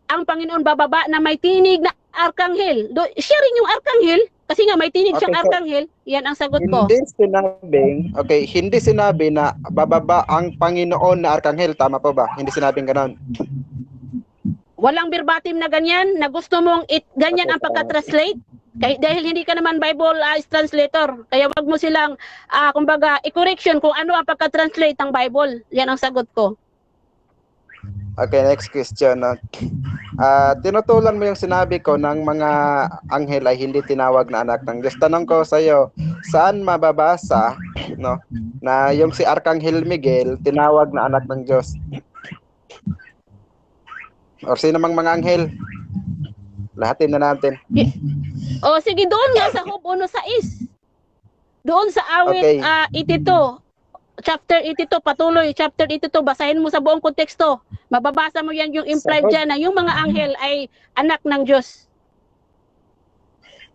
Speaker 3: ang Panginoon bababa na may tinig na arkanghel. Siya rin yung arkanghel kasi nga may tinig siyang
Speaker 5: Okay, so
Speaker 3: arkanghel. Yan ang sagot ko.
Speaker 5: hindi sinabi na bababa ang Panginoon na arkanghel, tama po ba? Hindi sinabing gano'n.
Speaker 3: Walang verbatim na ganyan na gusto mong ganyan ang pagka-translate. Dahil hindi ka naman Bible translator. Kaya wag mo silang kumbaga i-correction kung ano ang pagka-translate ng Bible. Yan ang sagot ko.
Speaker 5: Okay, next question. No? Tinutulan mo yung sinabi ko ng mga anghel ay hindi tinawag na anak ng Diyos. Tanong ko sa iyo, saan mababasa, no, na yung si Arkanghel Miguel tinawag na anak ng Diyos? Or sino mang mga anghel? Lahatin na natin.
Speaker 3: O sige, doon nga sa Job 1:6. Doon sa awit
Speaker 5: Okay.
Speaker 3: 82. Chapter 82, patuloy. Chapter 82, basahin mo sa buong konteksto. Mababasa mo yan yung
Speaker 5: Sa
Speaker 3: implied
Speaker 5: Job,
Speaker 3: dyan na yung mga anghel ay anak ng Diyos.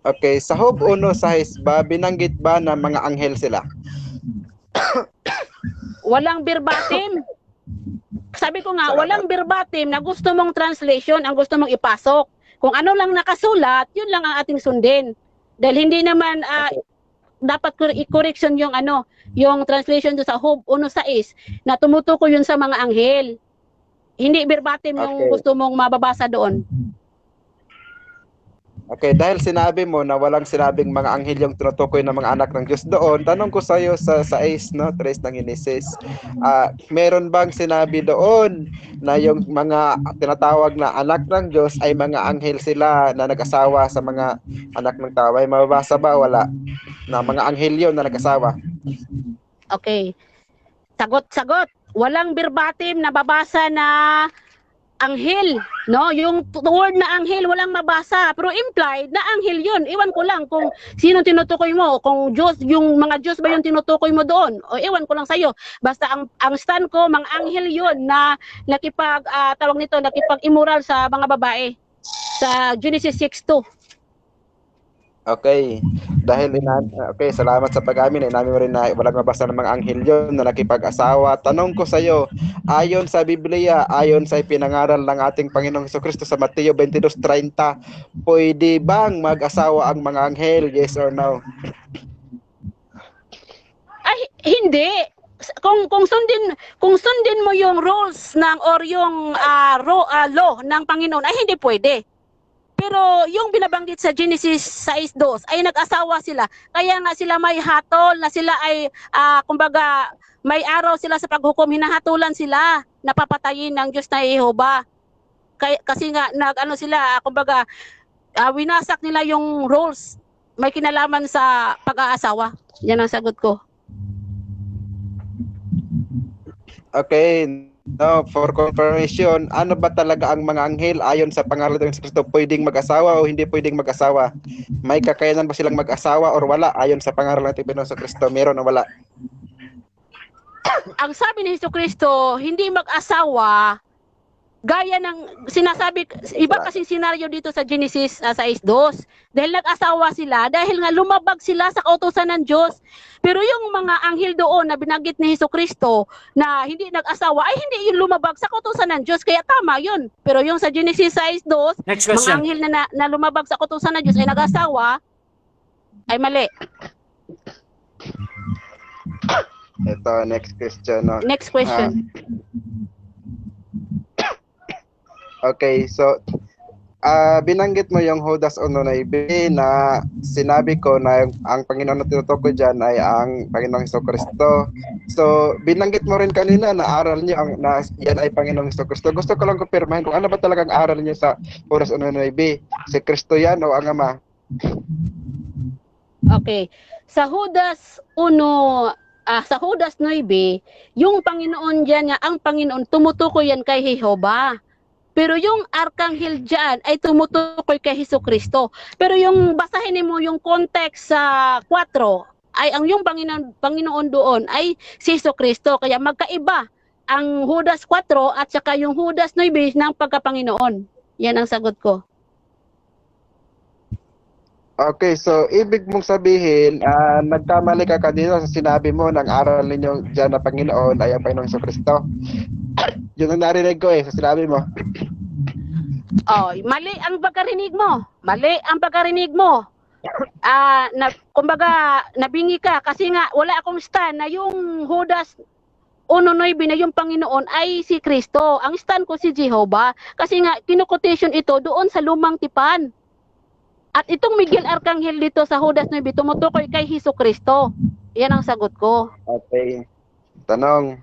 Speaker 5: okay, sa Job 1:6 ba, binanggit ba na mga anghel sila?
Speaker 3: Walang verbatim. Sabi ko nga, walang verbatim na gusto mong translation ang gusto mong ipasok. Kung ano lang nakasulat, yun lang ang ating sundin. Dahil hindi naman
Speaker 5: Okay.
Speaker 3: dapat i-correction yung yung translation do sa Job 1:6 na tumutukoy yun sa mga anghel. Hindi verbatim yung
Speaker 5: Okay.
Speaker 3: gusto mong mababasa doon.
Speaker 5: Okay, dahil sinabi mo na walang sinabing mga anghel yung tinutukoy ng mga anak ng Diyos doon, tanong ko sa iyo sa 6, no, 3 ng Genesis, meron bang sinabi doon na yung mga tinatawag na anak ng Diyos ay mga anghel sila na nag-asawa sa mga anak ng tao? Ay mababasa ba? Wala. Na mga anghel yun na nag-asawa.
Speaker 3: Okay. Sagot. Walang verbatim na babasa na anghel, no? Yung word na anghel walang mabasa, pero implied na anghel 'yun. Iwan ko lang kung sino tinutukoy mo, kung Diyos, yung mga Diyos ba yung tinutukoy mo doon? O iwan ko lang sa iyo. Basta ang stand ko, mga anghel 'yun na nakipag-immoral sa mga babae sa Genesis 6:2.
Speaker 5: Okay. Okay, salamat sa pag-amin. Inamin mo rin na walang mabasa ng mga anghel yun na nakipag-asawa. Tanong ko sa iyo, ayon sa Biblia, ayon sa ipinangaral ng ating Panginoong Jesucristo sa Mateo 22:30, pwede bang mag-asawa ang mga anghel? Yes or no?
Speaker 3: Ay, hindi. Kung sundin mo yung rules ng or yung law ng Panginoon ay hindi pwede. Pero yung binabanggit sa Genesis 6:2 ay nag-asawa sila. Kaya nga sila may hatol na sila ay kumbaga may araw sila sa paghukom, hinahatulan sila, napapatayin ng Diyos na Jehova. Kasi nga sila kumbaga winasak nila yung rules. May kinalaman sa pag-aasawa. Yan ang sagot ko.
Speaker 5: Okay. No, for confirmation, ano ba talaga ang mga anghel ayon sa pangalan ng Kristo? Pwedeng mag-asawa o hindi pwedeng mag-asawa? May kakayanan ba silang mag-asawa or wala ayon sa pangalan ng Panginoon Kristo? Meron o wala?
Speaker 3: Ang sabi ni Jesucristo, hindi mag-asawa gaya ng sinasabi, iba kasi senaryo dito sa Genesis 6:2. Dahil nag-asawa sila, dahil nga lumabag sila sa kautusan ng Diyos. Pero yung mga anghel doon na binanggit ni Jesucristo na hindi nag-asawa, ay hindi yung lumabag sa kautusan ng Diyos. Kaya tama yun. Pero yung sa Genesis 6:2,
Speaker 2: Next
Speaker 3: mga
Speaker 2: question.
Speaker 3: anghel na lumabag sa kautusan ng Diyos ay nag-asawa, ay mali.
Speaker 5: Ito, next question. No?
Speaker 3: Next question.
Speaker 5: Okay, so binanggit mo yung Judas 1:9 na sinabi ko na ang Panginoon na tinutukoy dyan ay ang Panginoong Jesucristo. So, binanggit mo rin kanina na aral niyo na yan ay Panginoong Jesucristo. Gusto ko lang kumpirmahin kung ano ba talagang aral niyo sa Judas 1:9. Si Kristo yan o ang Ama?
Speaker 3: Okay. Sa Judas 9, yung Panginoon dyan nga, ang Panginoon, tumutukoy yan kay Jehova. Pero yung arkanghel dyan ay tumutukoy kay Jesucristo. Pero yung basahin mo yung context sa 4, ay ang yung Panginoon doon ay si Jesucristo. Kaya magkaiba ang Judas 4 at saka yung Judas 9 ng pagkapanginoon. Yan ang sagot ko.
Speaker 5: Okay, so ibig mong sabihin, nagkamali ka kanina sa sinabi mo ng aral ninyo dyan na Panginoon ay ang Panginoong Jesucristo. Yun ang narinig ko sa sinabi mo.
Speaker 3: Oh, mali ang pagkarinig mo. Mali ang pagkarinig mo. Kumbaga, nabingi ka kasi nga wala akong stand na yung Judas 1:9 na yung Panginoon ay si Kristo. Ang stand ko si Jehovah. Kasi nga, kinukotation ito doon sa lumang tipan. At itong Miguel Arcangel dito sa Judas 9, tumutukoy kay Hesus Kristo. Yan ang sagot ko.
Speaker 5: Okay. Tanong.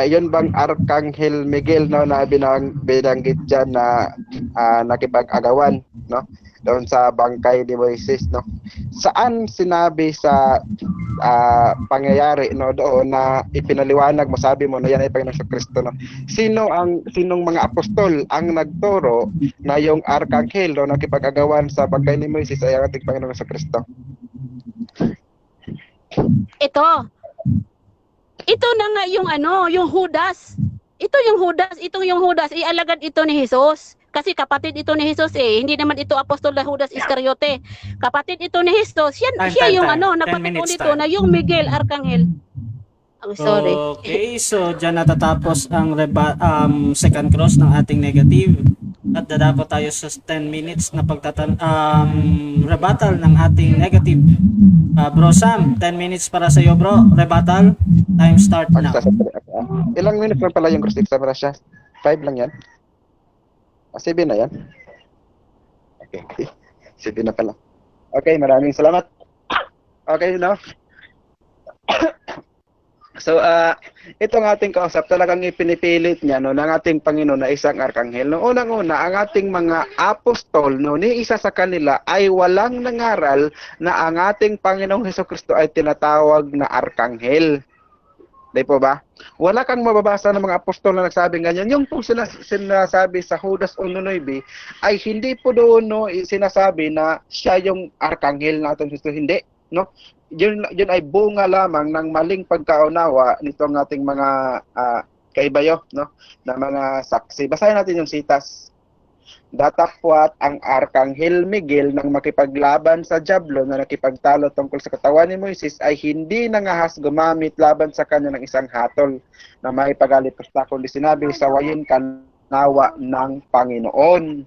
Speaker 5: Yun bang Arcangel Miguel na binanggit dyan na nakipag-agawan, no? Doon sa bangkay ni Moises, no? Saan sinabi sa pangyayari, no, doon na ipinaliwanag mo, sabi mo na yan ay Panginoong Kristo, no? Sinong mga apostol ang nagturo na yung Arcangel, no, nakipag-agawan sa bangkay ni Moises ay ang ating Panginoong Kristo?
Speaker 3: Ito na nga yung Judas. Itong yung Judas, ialagad ito ni Jesus. Kasi kapatid ito ni Jesus hindi naman ito apostol na Judas Iscariote. Kapatid ito ni Jesus, siya yung napatutunan dito na yung Miguel Arcangel. Sorry.
Speaker 2: Okay, so dyan natatapos ang second cross ng ating negative. At dadako tayo sa 10 minutes na rebuttal ng ating negative. Bro Sam, 10 minutes para sa iyo, bro. Rebuttal. Time start now.
Speaker 5: Ilang minutes lang pala yung cross exam na siya? 5 lang yan? 7 na yan? Okay. 7 na pala. Okay, maraming salamat. Okay, no? So, itong ating kausap, talagang ipinipilit niya, no, ng ating Panginoon na isang arkanghel. No, unang-una, ang ating mga apostol, no, ni isa sa kanila ay walang nangaral na ang ating Panginoong Hesukristo ay tinatawag na arkanghel. Di po ba? Wala kang mababasa ng mga apostol na nagsabing ganyan. Yung po sinasabi sa Judas 1:9 ay hindi po doon, no, sinasabi na siya yung arkanghel na ating Kristo. Hindi, no? Yun ay bunga lamang ng maling pagkaunawa nitong ating mga kaibayo, no, na mga saksi. Basahin natin yung sitas. Datapwat ang Arkanghel Miguel nang makipaglaban sa Diablo na nakipagtalo tungkol sa katawan ni Moises ay hindi nangahas gumamit laban sa kanya ng isang hatol na may pagalit basta kundi sinabi sawayin kanawa ng Panginoon.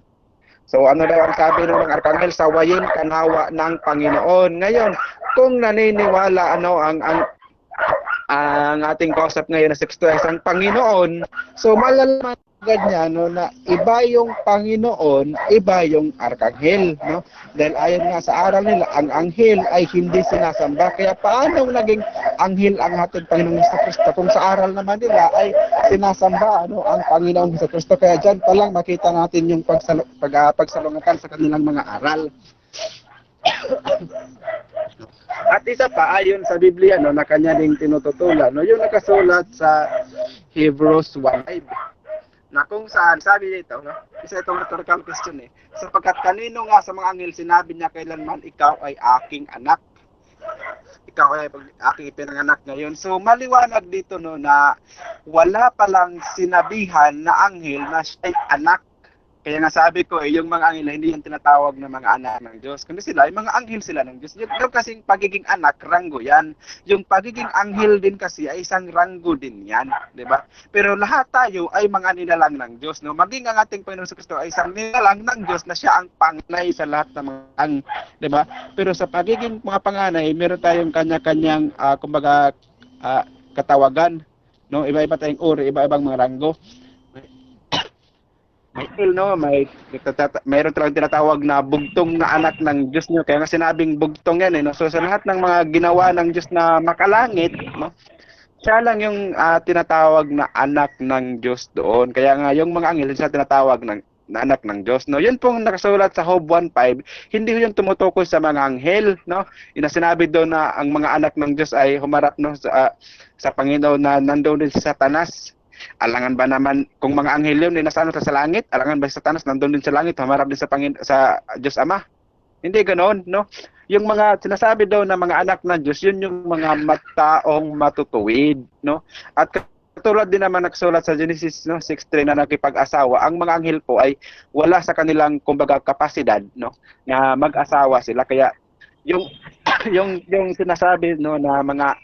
Speaker 5: So ano daw ang sabi ng Arkanghel? Sawayin kanawa ng Panginoon. Ngayon, kung naniniwala ang ating kausap ngayon na si Kristo ay isang Panginoon, so malalaman agad niya, no, na iba yung Panginoon, iba yung Arkanghel, no? Dahil ayon nga sa aral nila, ang anghel ay hindi sinasamba. Kaya paano naging anghel ang ating Panginoong Kristo kung sa aral naman nila ay sinasamba, ano, ang Panginoong Kristo? Kaya dyan pa lang makita natin yung pagsalungakan sa kanilang mga aral. At isa pa, ayon sa Biblia, no, na kanya ding tinututulan, no, yung nakasulat sa Hebrews 1:5, na kung saan, sabi dito, no, isa itong rhetorical question sapagkat kanino nga sa mga anghel sinabi niya kailanman ikaw ay aking anak. Ikaw ay aking ipinanganak ngayon. So maliwanag dito, no, na wala palang sinabihan na anghel na siya ay anak. Kaya nga sabi ko, yung mga anghel hindi yung tinatawag na mga anak ng Diyos. Kundi sila, yung mga anghel sila ng Diyos. Yung kasing pagiging anak, ranggo yan. Yung pagiging anghel din kasi ay isang ranggo din yan. Diba? Pero lahat tayo ay mga nilalang ng Diyos. No? Maging ang ating Panginoon sa Kristo ay isang nilalang ng Diyos na siya ang panganay sa lahat ng mga diba? Pero sa pagiging mga panganay, meron tayong kanya-kanyang kumbaga katawagan. No? Iba-iba tayong uri, iba-ibang mga ranggo. Mayroon talagang tinatawag na bugtong na anak ng Diyos niyo. Kaya nga sinabing bugtong yan. No? So sa lahat ng mga ginawa ng Diyos na makalangit, no? Siya lang yung tinatawag na anak ng Diyos doon. Kaya nga yung mga anghel siya tinatawag na anak ng Diyos. No? Yun pong nakasulat sa Job 1:5, hindi yun tumutukoy sa mga anghel. No? Yung sinabi doon na ang mga anak ng Diyos ay humarap, no, sa Panginoon na nandoon din si Satanas. Alangan ba naman kung mga anghel yun nasa sa langit? Alangan ba si Satanas nandoon din sa langit, humarap din sa Diyos Ama? Hindi ganoon, no? Yung mga sinasabi daw na mga anak ng Diyos, yun yung mga taong matutuwid, no? At
Speaker 4: katulad din naman nakasulat sa Genesis no 6:3 na nakipag-asawa, ang mga anghel po ay wala sa kanilang kumbaga kapasidad no na mag-asawa sila, kaya yung yung sinasabi no na mga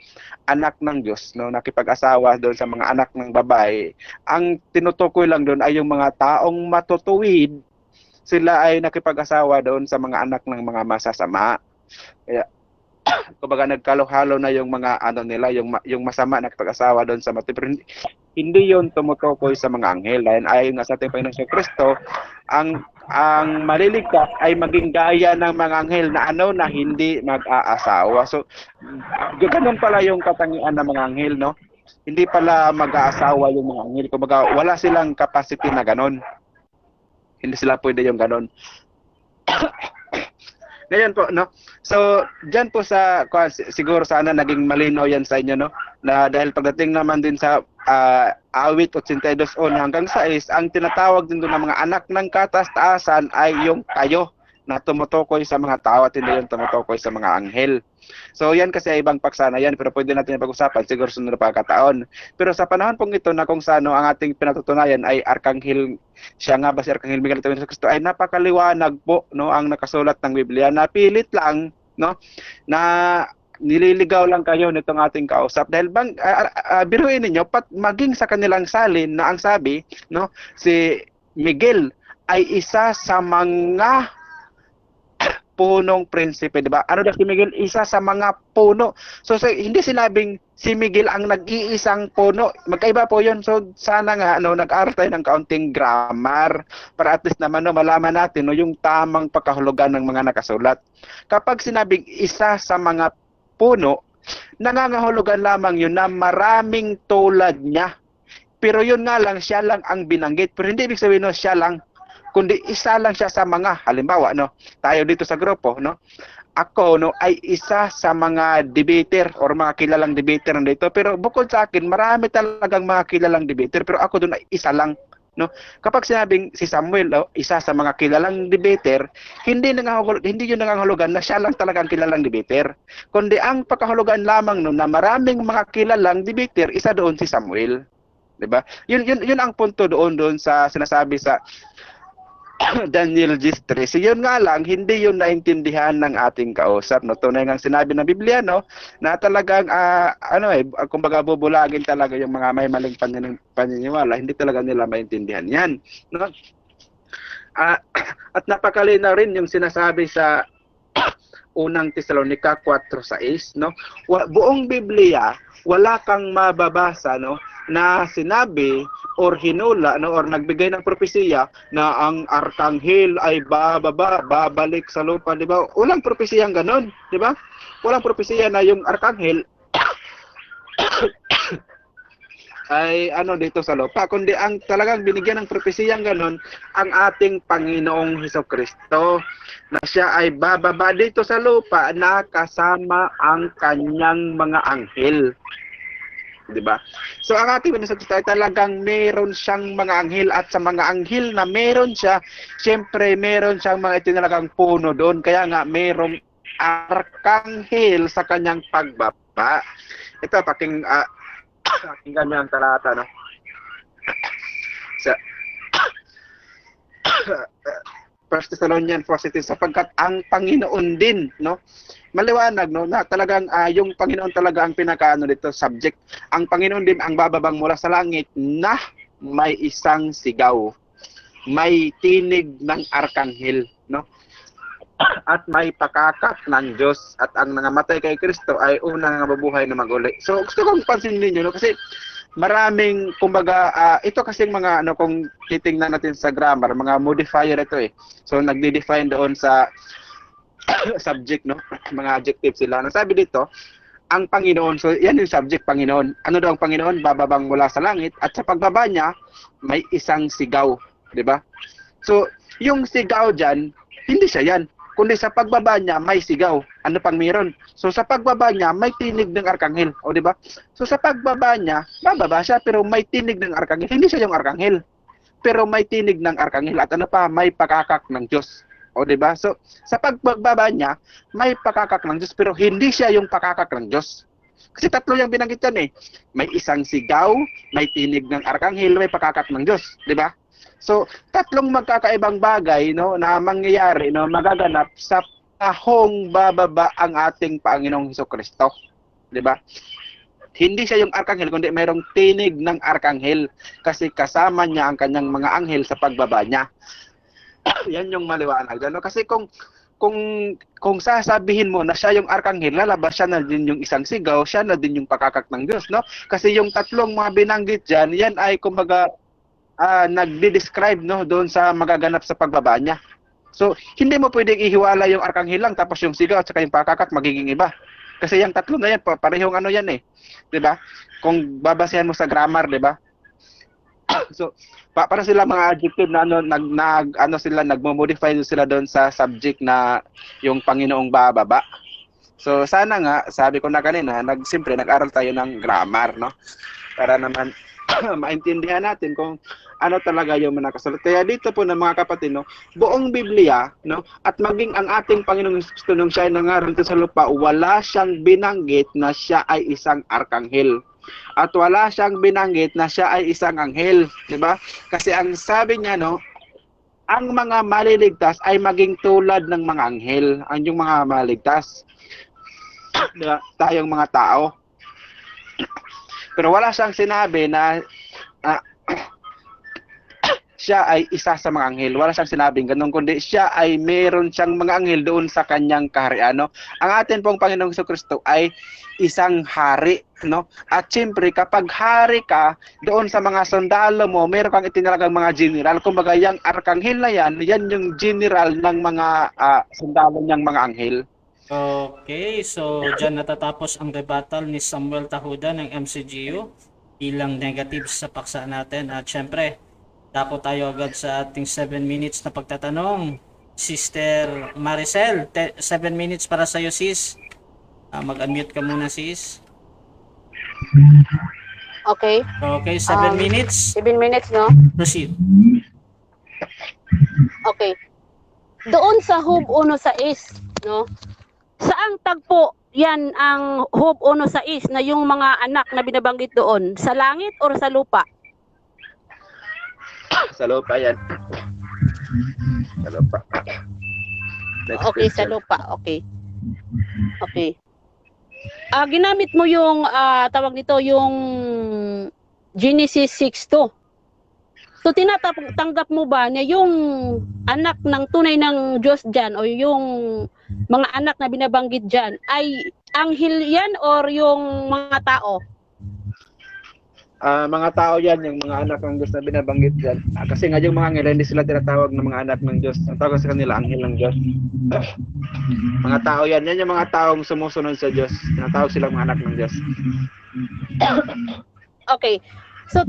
Speaker 4: anak ng Diyos no nakipag-asawa doon sa mga anak ng babae, ang tinutukoy lang doon ay yung mga taong matutuwid, sila ay nakipag-asawa doon sa mga anak ng mga masasama. Kaya kumbaga nagkalo-halo na yung mga ano nila, yung masama na nakipag-asawa doon sa matuwid. Pero hindi yun tumutukoy sa mga anghel. Dahil ayon nga sa ating Panginoong Kristo, ang maliligtas ay maging gaya ng mga anghel na ano na hindi mag-aasawa. So ganun pala yung katangian ng mga anghel, no? Hindi pala mag-aasawa yung mga anghel. Kumbaga wala silang capacity na ganun. Hindi sila pwede yung ganun. Ngayon po, no? So, dyan po sa, siguro sana naging malinaw yan sa inyo, no? Na dahil pagdating naman din sa awit 82 hanggang 6, ang tinatawag din doon ng mga anak ng kataas-taasan ay yung kayo na tumutukoy sa mga tao at hindi yung tumutukoy sa mga anghel. So, yan kasi ay ibang paksa na yan, pero pwede natin pag-usapan siguro sunod na pagkataon. Pero sa panahon pong ito na kung saan ang ating pinatutunayan ay Arkanghel, siya nga ba si Arkanghel Miguel at Kristo, ay napakaliwanag po, no, ang nakasulat ng Biblia. Napilit lang, no, na nililigaw lang kayo nitong ating kausap dahil bang biruin ninyo maging sa kanilang salin na ang sabi, no, si Miguel ay isa sa mga punong prinsipe, di ba? Ano daw si Miguel? Isa sa mga puno. So hindi sinabing si Miguel ang nag-iisang puno. Magkaiba po 'yon. So sana nga nag-aral tayo ng kaunting grammar para at least naman malaman natin yung tamang pagkahulugan ng mga nakasulat. Kapag sinabing isa sa mga puno, nangangahulugan lamang 'yun na maraming tulad niya. Pero 'yun nga lang, siya lang ang binanggit. Pero hindi ibig sabihin siya lang, kundi isa lang siya sa mga, halimbawa tayo dito sa grupo, ako ay isa sa mga debater or mga kilalang debater dito, pero bukod sa akin marami talagang mga kilalang debater, pero ako doon ay isa lang, kapag sinabing si Samuel isa sa mga kilalang debater, hindi yun nangangahulugan na siya lang talagang kilalang debater, kundi ang pagkahulugan lamang na maraming mga kilalang debater, isa doon si Samuel, 'di ba? Yun ang punto doon sa sinasabi sa Daniel 13. Yun nga lang, hindi yun naintindihan ng ating kausap. Tunay nga sinabi ng Biblia, na talagang, kumbaga bubulagin talaga yung mga may maling paniniwala. Hindi talaga nila maintindihan yan. At napakalinaw rin yung sinasabi sa unang Tesalonica 4:6, buong Biblia, wala kang mababasa, na sinabi or hinula or nagbigay ng propesiya na ang arkanghel ay babalik sa lupa, di ba? Walang propesiyang ganon, di ba? Walang propesiya na yung arkanghel ay dito sa lupa, kundi ang talagang binigyan ng propesiyang ganon ang ating Panginoong Hesukristo, na siya ay bababa dito sa lupa na kasama ang kanyang mga anghel. Diba? So ang ating Panginoon ay talagang meron siyang mga anghel, at sa mga anghel na meron siya, siyempre meron siyang mga itinalagang puno doon, kaya nga merong arkanghel sa kanyang pagbaba. Ito, pakinggan niyo ang talata, sa 1 Thessalonians 4:16, sapagkat ang Panginoon din, maliwanag, na talagang yung Panginoon talaga ang pinakaano dito, subject. Ang Panginoon din ang bababang mula sa langit na may isang sigaw, may tinig ng arkanghel, at may pakakak ng Diyos, at ang nangamatay kay Kristo ay unang mabubuhay na mag-uli. So gusto kong pansinin niyo, kasi maraming, kumbaga, ito kasi mga, kung titingnan natin sa grammar, mga modifier ito So nagde-define doon sa subject, mga adjective sila. Sabi dito, ang Panginoon, so yan yung subject, Panginoon. Ano daw ang Panginoon? Bababang mula sa langit, at sa pagbaba niya, may isang sigaw. Diba? So, yung sigaw dyan, hindi siya yan, kundi sa pagbaba niya, may sigaw. Ano pang meron? So, sa pagbaba niya, may tinig ng arkanghel. O, diba? So, sa pagbaba niya, bababa siya, pero may tinig ng arkanghel. Hindi siya yung arkanghel, pero may tinig ng arkanghel. At ano pa? May pakakak ng Diyos. O, diba? So, sa pagbaba niya, may pakakak ng Diyos, pero hindi siya yung pakakak ng Diyos.
Speaker 5: Kasi tatlo yung binanggit yan eh. May isang sigaw, may tinig ng arkanghel, may pakakat ng Diyos, di ba? So, tatlong magkakaibang bagay no na mangyayari no magaganap sa tahong bababa ang ating Panginoong Hesukristo, di ba? Hindi siya yung arkanghel kundi mayroong tinig ng arkanghel kasi kasama niya ang kanyang mga anghel sa pagbaba niya. Yan yung maliwanag. Ano? Kasi kung sasabihin mo na siya yung arkanghel, lalabas siya na din yung isang sigaw, siya na din yung pakakak ng Diyos, no? Kasi yung tatlong mga binanggit diyan, yan ay kumbaga nagde-describe no doon sa magaganap sa pagbaba niya. So, hindi mo pwedeng ihiwala yung arkanghel lang tapos yung sigaw at saka yung pakakak magiging iba. Kasi yung tatlo na yan, parehong ano yan eh. 'Di ba? Kung babasehan mo sa grammar, 'di ba? So, para sila mga adjective na nagmo-modify sila doon sa subject na yung Panginoong bababa. So, sana nga, sabi ko na kanina, siyempre nag-aral tayo ng grammar, no? Para naman maintindihan natin kung ano talaga yung nakasulat. Kaya dito po ng mga kapatid, no, buong Biblia, no, at maging ang ating Panginoong Kristo nung siya ay nangaral sa lupa, wala siyang binanggit na siya ay isang arkanghel. At wala siyang binanggit na siya ay isang anghel, di ba? Kasi ang sabi niya, no, ang mga maliligtas ay maging tulad ng mga anghel. Ang yung mga maliligtas, diba? Tayong mga tao. Pero wala siyang sinabi na siya ay isa sa mga anghel. Wala siyang sinabing ganun, kundi siya ay meron siyang mga anghel doon sa kanyang kaharian. No? Ang atin pong Panginoong Jesucristo ay isang hari. No? At siyempre, kapag hari ka, doon sa mga sundalo mo, meron kang itinalagang mga general. Kumbaga, yung arkanghel na yan yung general ng mga sundalo niyang mga anghel.
Speaker 2: Okay, so dyan natatapos ang rebuttal ni Samuel Tahuda ng MCGU bilang negative sa paksa natin. At syempre, dapo tayo agad sa ating 7 minutes na pagtatanong. Sister Maricel, 7 minutes para sa iyo, sis. Mag-unmute ka muna, sis.
Speaker 3: Okay.
Speaker 2: Okay, 7 minutes.
Speaker 3: 7 minutes, no?
Speaker 2: Proceed.
Speaker 3: Okay. Doon sa Hub 1:6, no? Saang tagpo yan ang Hub 1:6 na yung mga anak na binabanggit doon? Sa langit or sa lupa?
Speaker 5: Sa lupa yan. Sa lupa.
Speaker 3: Okay, sa lupa. Okay. Okay. Ginamit mo yung tawag nito, yung Genesis 6:2. So tinatanggap mo ba na yung anak ng tunay ng Diyos dyan o yung mga anak na binabanggit dyan ay anghel yan or yung mga tao?
Speaker 5: Mga tao yan, yung mga anak ng Diyos na binabanggit dyan. Kasi nga yung mga anghel, hindi sila tinatawag ng mga anak ng Diyos. Ang tawag sa kanila, anghel ng Diyos. Mga tao yan. Yan yung mga taong sumusunod sa Diyos. Tinatawag silang mga anak ng Diyos.
Speaker 3: Okay. So,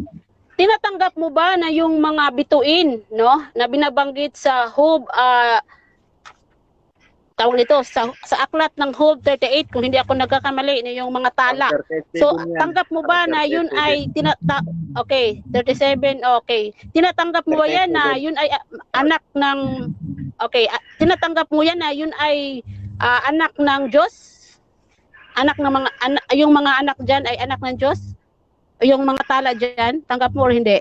Speaker 3: tinatanggap mo ba na yung mga bituin, no, na binabanggit sa Hub, tawag nito, sa aklat ng Hub 38, kung hindi ako nagkakamali, na yung mga tala. So, tanggap mo ba na yun ay, okay, 37, okay. Tinatanggap mo ba yan na yun ay anak ng, okay, tinatanggap mo yan na yun ay anak ng Diyos? Anak ng mga, yung mga anak dyan ay anak ng Diyos? Yung mga tala dyan, tanggap mo or hindi?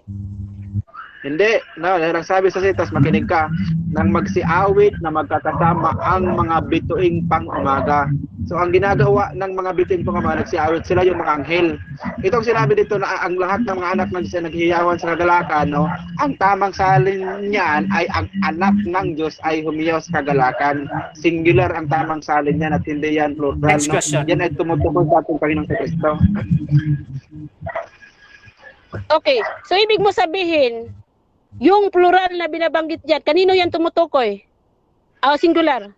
Speaker 5: Hindi. No, dahil ang sabi sa sitas, makinig ka, nang magsiawit na magkakasama ang mga bituing pang-umaga. So, ang ginagawa ng mga bituing pang-umaga, nagsiawit sila yung mga anghel. Itong sinabi dito na ang lahat ng mga anak ng Diyos na naghihiyawan sa kagalakan, no, ang tamang salin niyan ay ang anak ng Diyos ay humiyaw sa kagalakan. Singular ang tamang salin niyan at hindi yan plural.
Speaker 2: Next
Speaker 5: No?
Speaker 2: question.
Speaker 5: Yan ay tumutukoy sa ating Panginoong Kristo.
Speaker 3: Okay, so ibig mo sabihin, yung plural na binabanggit dyan, kanino yan tumutukoy? Singular.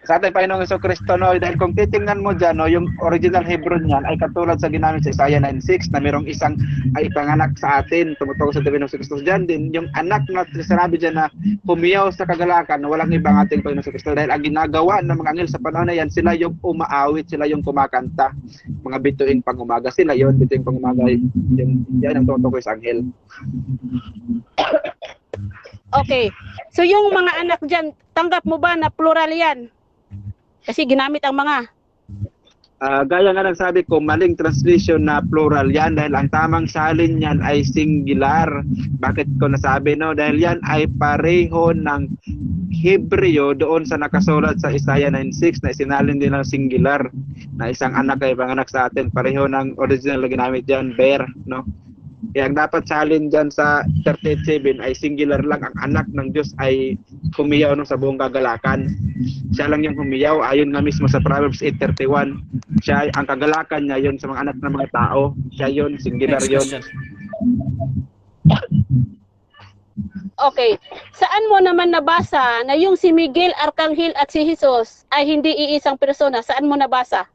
Speaker 5: Sa ating Panginoong Jesucristo, no, dahil kung titingnan mo dyan, no, yung original Hebrew niyan ay katulad sa ginamit sa Isaiah 9:6 na mayroong isang ay panganak sa atin, tumutukoy sa Panginoong Jesucristo. Dyan din, yung anak na sinabi dyan na humiyaw sa kagalakan, walang ibang ating Panginoong Jesucristo. Dahil ang ginagawa ng mga anghel sa panahon na yan, sila yung umaawit, sila yung kumakanta. Mga bituing pang-umaga, sila yon bituing pang-umaga, yan ang tutukoy sa anghel.
Speaker 3: Okay, so yung mga anak dyan, tanggap mo ba na plural yan? Kasi ginamit ang mga.
Speaker 4: Gaya nga ng sabi ko, maling translation na plural yan dahil ang tamang salin yan ay singular. Bakit ko nasabi, no? Dahil yan ay pareho ng Hebreo doon sa nakasulat sa Isaiah 9:6 na isinalin din ng singular na isang anak ay panganak sa atin. Pareho ng original na ginamit dyan, bear, no? Kaya ang dapat salin dyan sa 37 ay singular lang. Ang anak ng Diyos ay humiyaw no, sa buong kagalakan. Siya lang yung humiyaw. Ayon nga mismo sa Proverbs 8:31. Siya, ang kagalakan niya yun sa mga anak ng mga tao. Siya yun, singular
Speaker 2: Next
Speaker 4: yun.
Speaker 2: question.
Speaker 3: Okay. Saan mo naman nabasa na yung si Miguel Arcangel at si Jesus ay hindi iisang persona? Saan mo nabasa?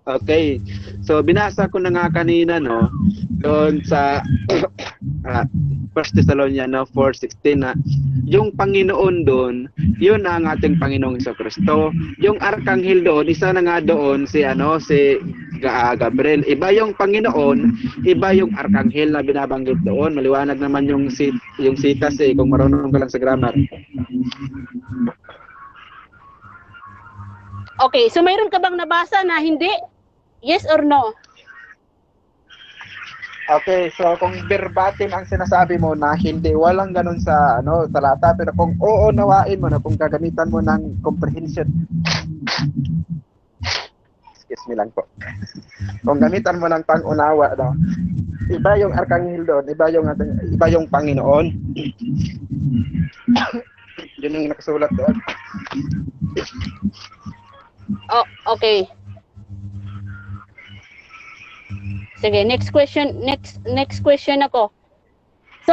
Speaker 4: Okay. So binasa ko na nga kanina no doon sa 1 Thessalonians 4:16 na yung Panginoon doon, yun ang ating Panginoong Jesucristo. Yung Arkanghel doon, isa na nga doon si Gabriel. Iba yung Panginoon, iba yung Arkanghel na binabanggit doon. Maliwanag naman yung sitas kung marunong ka lang sa grammar.
Speaker 3: Okay, so mayroon ka bang nabasa na hindi? Yes or no?
Speaker 5: Okay, so kung verbatim ang sinasabi mo na hindi, walang ganun sa talata, pero kung uunawain mo na, kung gagamitan mo ng comprehension, excuse me lang po, kung gamitan mo ng pang-unawa, no, iba yung Arkanghel doon, iba yung Panginoon. Yun yung nakasulat doon.
Speaker 3: Oh, okay. Sige, next question ako. So,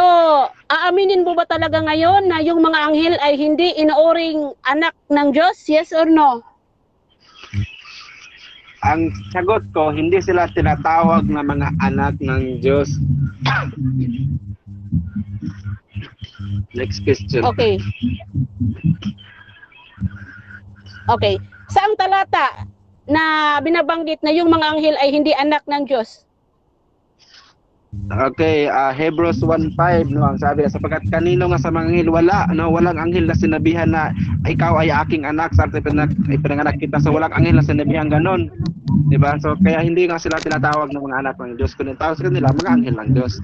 Speaker 3: aaminin mo ba talaga ngayon na yung mga anghel ay hindi inuuring anak ng Diyos? Yes or no?
Speaker 4: Ang sagot ko, hindi sila tinatawag na mga anak ng Diyos. Next question.
Speaker 3: Okay. Okay. Saang talata na binabanggit na yung mga anghel ay hindi anak ng Diyos?
Speaker 4: Okay, Hebrews 1:5 no, ang sabi sapagkat kanino nga sa mga anghel walang anghel na sinabihan na ikaw ay aking anak sa pinanganak kita, so walang anghel na sinabihan ganon, di ba? So kaya hindi nga sila tinatawag ng mga anak ng Diyos, kundi tawag sa kanila mga anghel ng Diyos.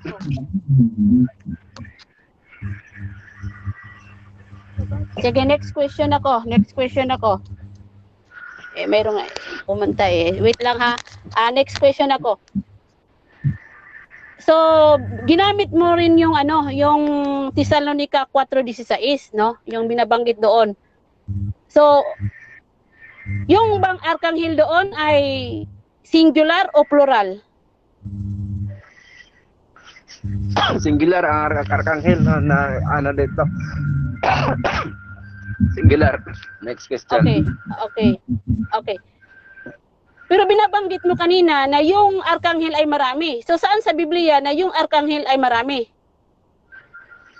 Speaker 3: Sige, next question ako. Mayroong pumunta Wait lang ha. Next question ako. So, ginamit mo rin yung yung Thessalonica 4:16, no? Yung binabanggit doon. So, yung bang arkanghel doon ay singular o plural?
Speaker 4: Singular ang arkanghel na dito. Singular. Next question.
Speaker 3: Okay. Pero binabanggit mo kanina na yung arkanghel ay marami. So saan sa Biblia na yung arkanghel ay marami?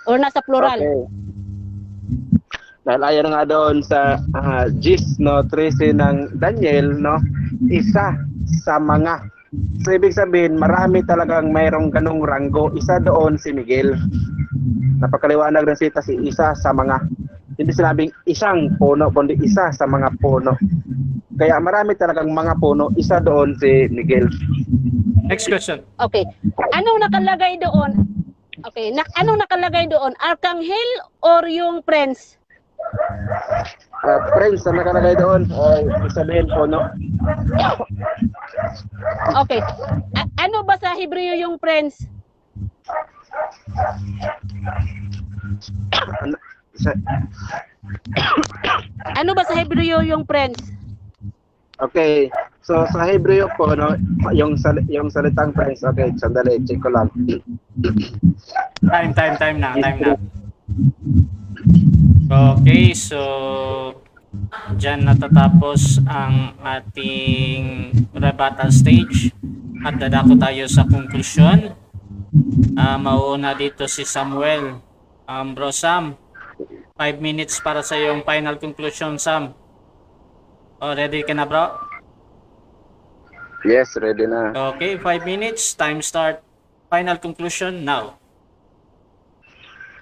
Speaker 3: Or nasa plural?
Speaker 4: Okay. Dahil ayon nga doon sa Gis 13 ng Daniel, no, isa sa mga. So ibig sabihin, marami talagang mayroong ganung ranggo. Isa doon si Miguel. Napakaliwanag ng sita si isa sa mga. Hindi sinabing isang puno, kundi isa sa mga puno. Kaya marami talagang mga puno, isa doon si Miguel.
Speaker 2: Next question.
Speaker 3: Okay. Anong nakalagay doon? Okay, anong nakalagay doon? Arkanghel or yung prince?
Speaker 4: Prince ang nakalagay doon, sabihin puno.
Speaker 3: Okay. Ano ba sa Hebreo yung prince? Ano ba sa Hebreo yung prince?
Speaker 4: Okay. So sa Hebreo po no, yung salitang prince. Okay, sandali, check ko lang.
Speaker 2: Time na. Okay, so dyan natatapos ang ating rebuttal stage at dadako tayo sa conclusion. Mauuna dito si Samuel. Bro Sam, 5 minutes para sa yung final conclusion, Sam. Ready ka na, bro?
Speaker 4: Yes, ready na.
Speaker 2: Okay, 5 minutes. Time start. Final conclusion now.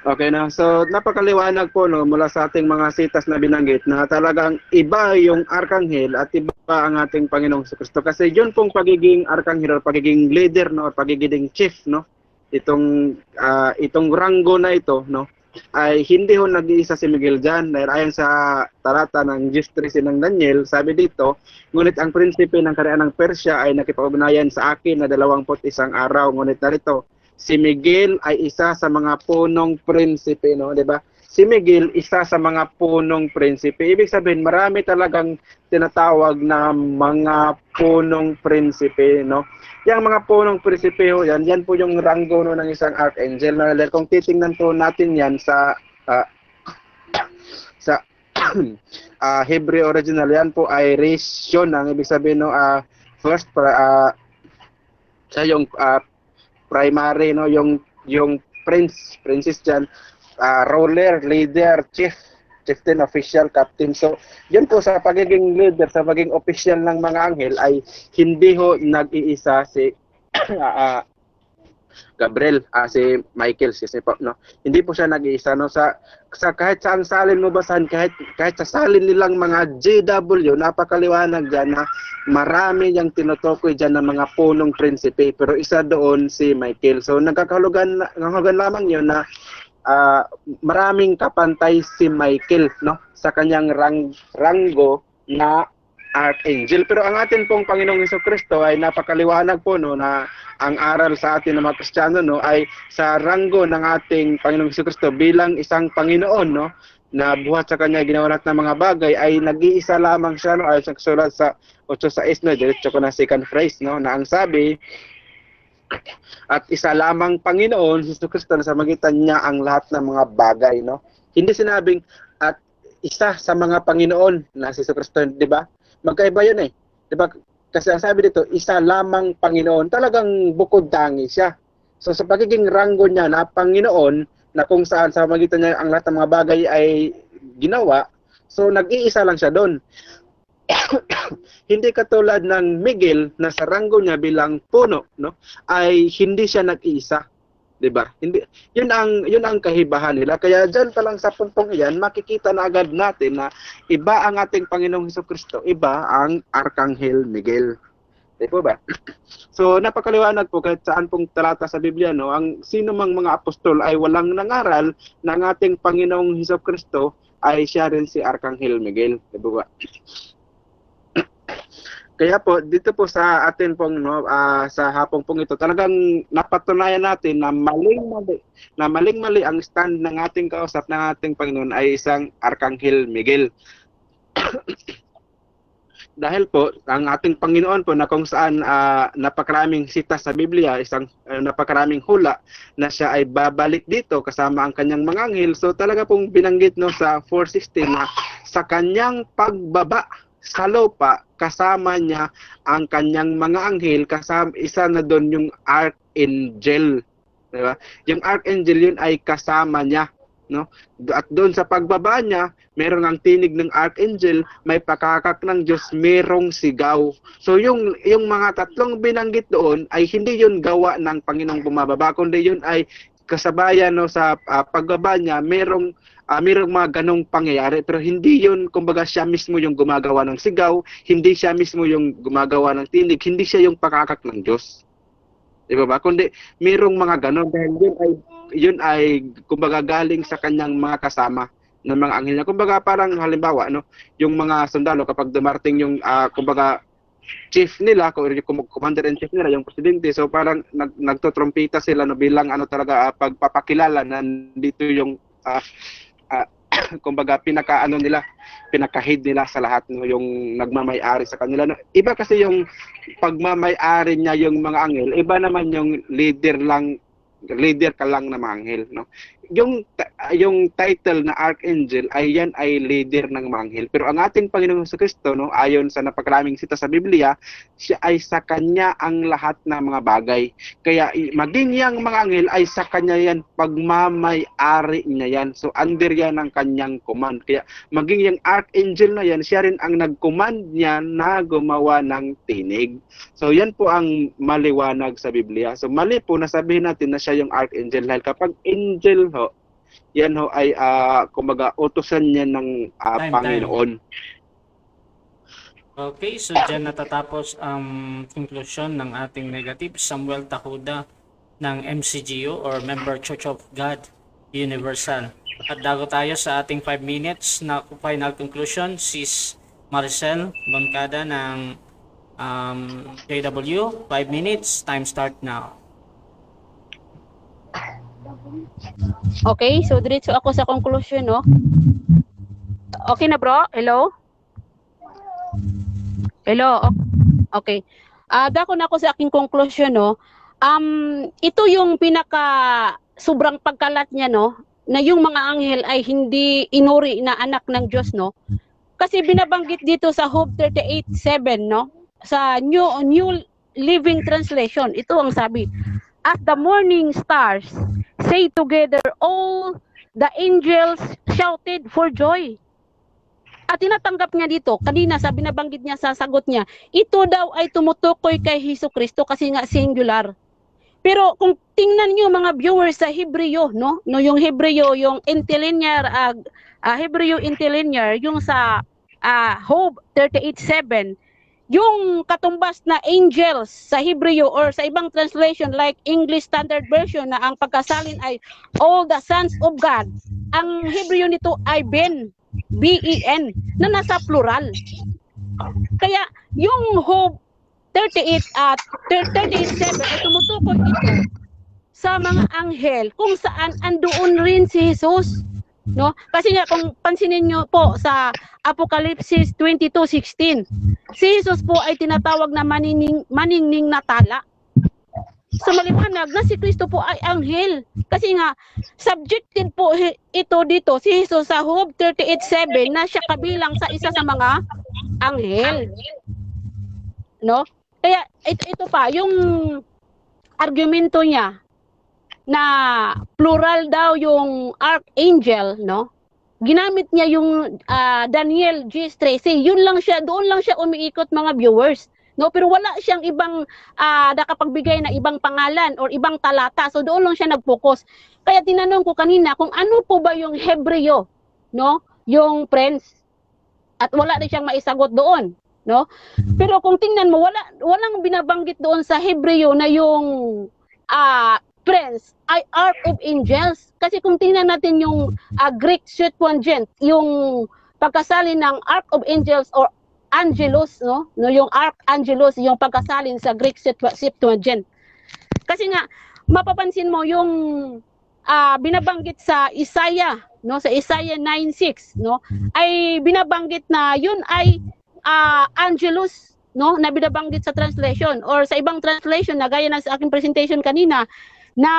Speaker 5: Okay na. So napakaliwanag po no mula sa ating mga sitas na binanggit na talagang iba yung arkanghel at iba ang ating Panginoong Kristo kasi yun pong pagiging arkanghel o pagiging leader no or pagiging chief no itong ranggo na ito no ay hindi ho nag-iisa si Miguel diyan dahil ayon sa talata ng 10:13 ng Daniel sabi dito ngunit ang prinsipe ng kaharian ng Persya ay nakipag-ugnayan sa akin na 21 araw ngunit narito si Miguel ay isa sa mga punong prinsipe, no, 'di ba? Si Miguel isa sa mga punong prinsipe. Ibig sabihin, marami talagang tinatawag na mga punong prinsipe, no? Yang mga punong prinsipe ho, yan po yung ranggo no, ng isang archangel. No? Kung titingnan po natin yan sa Hebrew original, yan po ay rishon, ang ibig sabihin no, first sa yung primary no yung princess diyan ruler leader chieftain official captain so yun po sa pagiging leader sa pagiging official ng mga anghel ay hindi ho nag-iisa si Gabriel si Michael si po no hindi po siya nag-iisa no sa kahit saan salin mo basahin kahit sa salin nilang mga JW napakaliwanag diyan na marami yang tinutukoy diyan ng mga punong prinsipe pero isa doon si Michael so nagkakahulugan lamang yun na maraming kapantay si Michael no sa kanyang ranggo na archangel pero ang atin pong Panginoong Hesukristo ay napakaliwanag po no na ang aral sa atin ng mga Kristiyano no ay sa ranggo ng ating Panginoong Hesukristo bilang isang Panginoon no na buhat sa kanya ginawa lahat ng mga bagay ay nag-iisa lamang siya no ay sulat sa 8:6 no diretso ko na second phrase no na ang sabi at isa lamang Panginoon si Hesukristo na sa magitan niya ang lahat ng mga bagay no hindi sinabing at isa sa mga Panginoon na si Hesukristo di ba magkaiba yun eh di ba kasi ang sabi dito isa lamang Panginoon talagang bukod tangi siya so sa pagiging ranggo niya na Panginoon na kung saan sa magitan niya ang lahat ng mga bagay ay ginawa so nag-iisa lang siya doon hindi katulad ng Miguel na sa ranggo niya bilang puno no ay hindi siya nag-iisa 'di ba hindi yun ang kahibahan nila kaya diyan pa lang sa puntong iyan makikita na agad natin na iba ang ating Panginoong Hesukristo iba ang Arkanghel Miguel 'di po ba so napakaliwanag po kahit saan pong talata sa Biblia no ang sino mang mga apostol ay walang nangaral na ang ating Panginoong Hesukristo ay siya rin si Arkanghel Miguel 'di ba kaya po dito po sa atin pong no sa hapong pong ito talagang napatunayan natin na maling-mali ang stand ng ating kausap ng ating Panginoon ay isang Arkanghel Miguel. Dahil po ang ating Panginoon po na kung saan napakaraming sita sa Biblia, isang napakaraming hula na siya ay babalik dito kasama ang kanyang mga anghel. So talaga pong binanggit no sa 4:16 na sa kanyang pagbaba sa lupa kasama niya ang kanyang mga anghel kasama isa na doon yung archangel di ba yung archangel yun ay kasama niya no at doon sa pagbaba niya merong ang tinig ng archangel may pakakak ng Diyos merong sigaw so yung mga tatlong binanggit doon ay hindi yun gawa ng Panginoong bumababa kundi yun ay kasabayan no sa pagbaba niya merong mga ganong pangyayari pero hindi yun kumbaga siya mismo yung gumagawa ng sigaw hindi siya mismo yung gumagawa ng tinig hindi siya yung pakakak ng Diyos di ba kundi mayroong mga ganon dahil yun ay kumbaga galing sa kanyang mga kasama ng mga anghel niya kumbaga parang halimbawa no yung mga sundalo kapag dumarating yung kumbaga chief nila commander in chief nila yung presidente so parang nagtotrumpita sila no bilang talaga pagpapakilala na dito yung kumbaga pinaka-head nila sa lahat no yung nagmamay-ari sa kanila no iba kasi yung pagmamay-ari niya yung mga anghel iba naman yung leader ka lang na mga anghel no yung title na archangel ay yan ay leader ng mga anghel pero ang ating Panginoong Jesucristo no ayon sa napakaraming sita sa Biblia siya ay sa kanya ang lahat ng mga bagay kaya maging yang mga anghel ay sa kanya yan pagmamay-ari niya yan so under yan ng kanyang command kaya maging yung archangel na yan siya rin ang nag-command niya na gumawa ng tinig so yan po ang maliwanag sa Biblia so mali po na sabihin natin na siya yung archangel dahil kapag angel
Speaker 6: yan ho ay kumbaga utusan niya ng
Speaker 2: Time.
Speaker 6: Panginoon.
Speaker 2: Okay, so dyan natatapos ang conclusion ng ating negative Samuel Tahuda ng MCGU or Member Church of God Universal. At dago tayo sa ating 5 minutes na final conclusion, Sis Maricel Moncada ng JW. 5 minutes, time start now.
Speaker 3: Okay, so diretso ako sa conclusion, no? Okay na, bro? Hello? Hello? Okay. Dako na ako sa aking conclusion, no? Ito yung pinaka sobrang pagkalat niya, no? Na yung mga anghel ay hindi inuri na anak ng Diyos, no? Kasi binabanggit dito sa Job 38:7, no? Sa New Living Translation, ito ang sabi, "As the morning stars say together, all the angels shouted for joy." At tinatanggap niya dito, kanina sa binabanggit niya sa sagot niya, ito daw ay tumutukoy kay Hesukristo kasi nga singular. Pero kung tingnan niyo mga viewers sa Hebreo, no? No, yung Hebreo, yung interlinear, Hebreo interlinear, yung sa Job 38:7, yung katumbas na angels sa Hebreo or sa ibang translation like English Standard Version na ang pagkasalin ay all the sons of God. Ang Hebreo nito ay Ben, na nasa plural. Kaya yung Job 38:7 ay tumutukoy ito sa mga anghel kung saan andoon rin si Jesus, no? Kasi nga kung pansinin niyo po sa Apokalipsis 22:16, si Jesus po ay tinatawag na maningning na tala. Sa maliwanag na si Kristo po ay anghel. Kasi nga subjected po ito dito si Jesus sa Job 38:7 na siya kabilang sa isa sa mga anghel. No? Kaya ito pa yung argumento niya na plural daw yung archangel, no? Ginamit niya yung Daniel G13. Yun lang siya, doon lang siya umiikot mga viewers, no? Pero wala siyang ibang nakapagbigay na ibang pangalan or ibang talata. So doon lang siya nag-focus. Kaya tinanong ko kanina kung ano po ba yung Hebreo, no? Yung friends. At wala rin siyang maisagot doon, no? Pero kung tingnan mo, walang binabanggit doon sa Hebreo na yung friends ay Ark of Angels. Kasi kung tingnan natin yung Greek Septuagint, yung pagkasalin ng Ark of Angels or Angelos, no? No, yung Archangelos, yung pagkasalin sa Greek Septuagint. Kasi nga mapapansin mo yung binabanggit sa Isaiah, no? Sa Isaiah 9:6, no? Ay binabanggit na yun ay Angelus, no? Na binabanggit sa translation or sa ibang translation na gaya ng sa aking presentation kanina na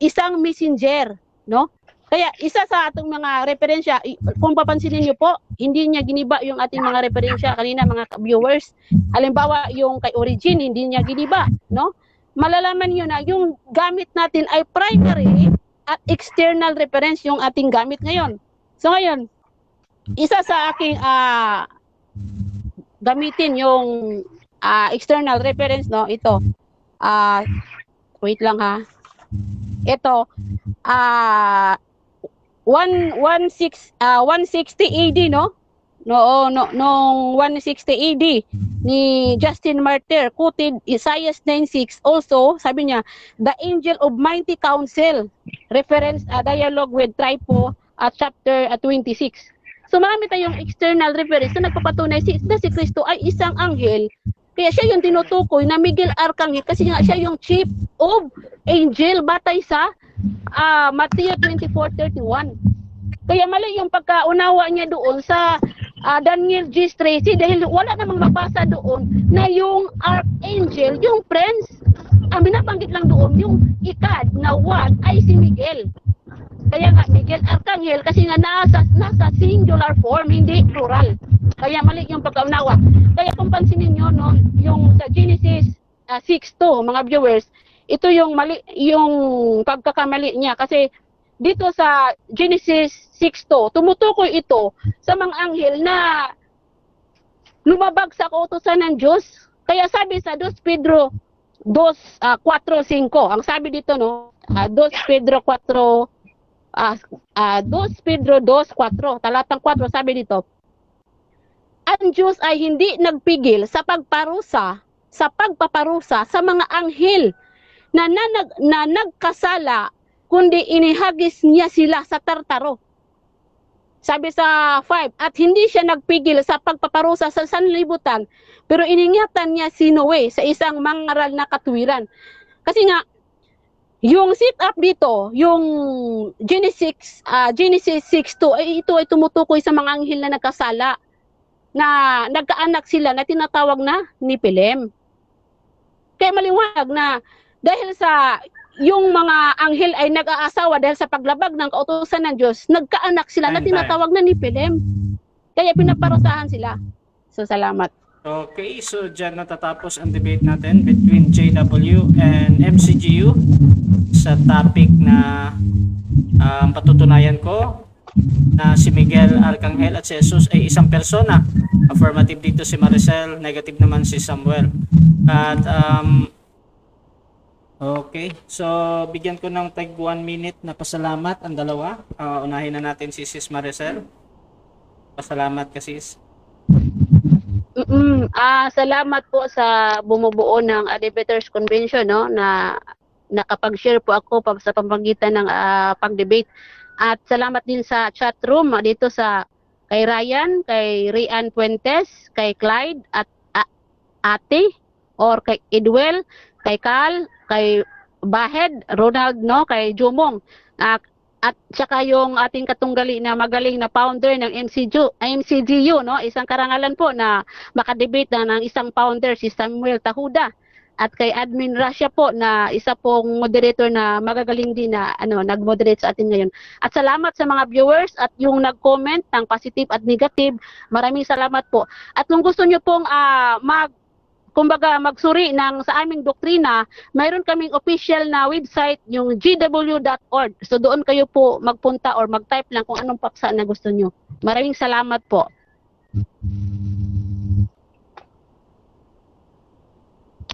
Speaker 3: isang messenger, no? Kaya isa sa atong mga referensya, kung papansinin niyo po, hindi niya giniba yung ating mga referensya kanina mga viewers. Halimbawa, yung kay Origin, hindi niya giniba, no? Malalaman niyo na yung gamit natin ay primary at external reference yung ating gamit ngayon. So ngayon, isa sa aking gamitin yung external reference, no? Ito. Wait lang ha. Ito 160 AD, no? Noong 160 AD ni Justin Martyr quoted Isaiah 9:6 also, sabi niya, the angel of mighty counsel, reference dialogue with Trypho chapter 26. So marami tayong external reference na nagpapatunay si Kristo ay isang anghel. Kaya siya yung tinutukoy na Miguel Arcangel kasi nga siya yung chief of angel batay sa Matthew 24:31. Kaya mali yung pagkaunawa niya doon sa Daniel G13 dahil wala namang mabasa doon na yung archangel, yung friends. Ang binabanggit lang doon yung ikad na one ay si Miguel. Kaya nga Miguel Arcangel kasi nga nasa singular form, hindi plural. Kaya mali yung pagkaunawa. Kaya kung pansinin nyo, no, yung sa Genesis 6:2, mga viewers, ito yung mali, yung pagkakamali niya. Kasi dito sa Genesis 6:2, tumutukoy ito sa mga anghel na lumabag sa kautusan ng Diyos. Kaya sabi sa 2 Pedro 2:4-5, ang sabi dito, no, 2 Pedro 4, 2 Pedro 2:4, talatang 4, sabi dito, ang Diyos ay hindi nagpigil sa pagpaparusa sa mga anghel na nagkasala, kundi inihagis niya sila sa tartaro. Sabi sa 5, at hindi siya nagpigil sa pagpaparusa sa sanlibutan, pero iningatan niya si Noe sa isang mangaral na katuwiran. Kasi nga, yung sit up dito, yung Genesis 6:2, ay ito ay tumutukoy sa mga anghel na nagkasala, na nagkaanak sila na tinatawag na Nephilim. Kaya maliwanag na dahil sa yung mga anghel ay nag-aasawa dahil sa paglabag ng kautusan ng Diyos, nagkaanak sila na tinatawag na Nephilim. Kaya pinaparusahan sila. So, salamat.
Speaker 2: Okay, so dyan natatapos ang debate natin between JW and MCGU sa topic na patutunayan ko na si Miguel Arcangel at si Jesus ay isang persona. Affirmative dito si Maricel, negative naman si Samuel. At okay, so bigyan ko ng tag 1 minute na pasalamat ang dalawa. Unahin na natin si Sis Maricel. Pasalamat ka, Sis.
Speaker 3: Salamat po sa bumubuo ng Debaters Convention, no, na nakapag-share po ako sa pamamagitan ng pag-debate. At salamat din sa chat room dito kay Ryan, kay Rian Puentes, kay Clyde at Ate, or kay Edwell, kay Cal, kay Bahed, Ronald, no, kay Jumong. At saka yung ating katunggali na magaling na founder ng MCGU, no, isang karangalan po na makadebate na ng isang founder, si Samuel Tahuda. At kay Admin Russia po na isa pong moderator na magagaling din na nag-moderate sa atin ngayon. At salamat sa mga viewers at yung nag-comment ng positive at negative. Maraming salamat po. At kung gusto niyo pong magsuri sa aming doktrina, mayroon kaming official na website, yung gw.org. So doon kayo po magpunta or mag-type lang kung anong paksa na gusto niyo. Maraming salamat po.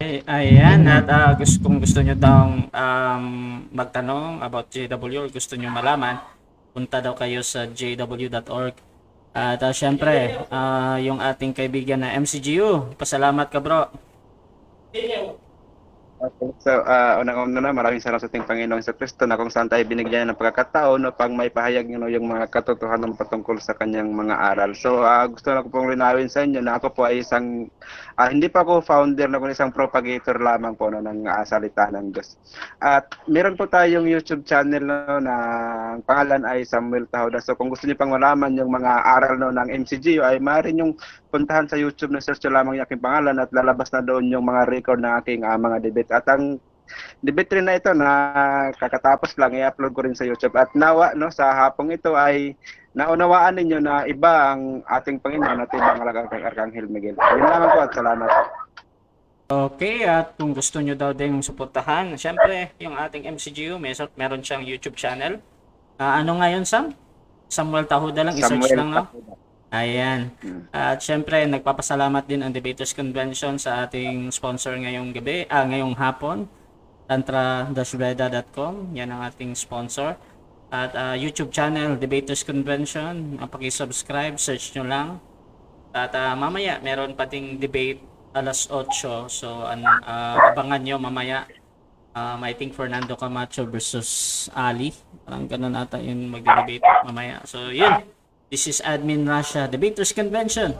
Speaker 2: Okay, ayan, at kung gusto nyo daw magtanong about JW or gusto nyo malaman, punta daw kayo sa jw.org. At syempre, yung ating kaibigan na MCGU, pasalamat ka, bro.
Speaker 4: Okay. So, unang-una na, maraming salamat sa ating Panginoong Kristo na kung saan tayo binigyan ng pagkakataon upang may pahayag yung mga katotohanan patungkol sa kanyang mga aral. So, gusto na ko pong linawin sa inyo na ako po ay hindi pa ako founder na kundi isang propagator lamang po ng salita ng Diyos. At meron po tayong YouTube channel na ang pangalan ay Samuel Tahuda. So, kung gusto niyo pang malaman yung mga aral ng MCGU ay maaaring yung puntahan sa YouTube na search lamang yung aking pangalan at lalabas na doon yung mga record ng aking mga debate. At ang debate rin na ito na kakatapos lang i-upload ko rin sa YouTube. At nawa sa hapong ito ay naunawaan ninyo na iba ang ating Panginoon at ibang Arkanghel Miguel. Yun lamang po at salamat.
Speaker 2: Okay, at kung gusto nyo daw din suportahan, syempre yung ating MCGU, meron siyang YouTube channel. Ano ngayon, Sam? Samuel Tahuda lang, i-search lang, no? Ayan. At syempre, nagpapasalamat din ang Debaters Convention sa ating sponsor ngayong hapon, tantra-veda.com. Yan ang ating sponsor. At YouTube channel, Debaters Convention. Paki-subscribe, search nyo lang. At mamaya, meron pating debate alas 8. So, abangan nyo mamaya. I think Fernando Camacho versus Ali. Parang ganun ata yung mag-debate mamaya. So, yun. This is Admin Russia, Debaters Convention.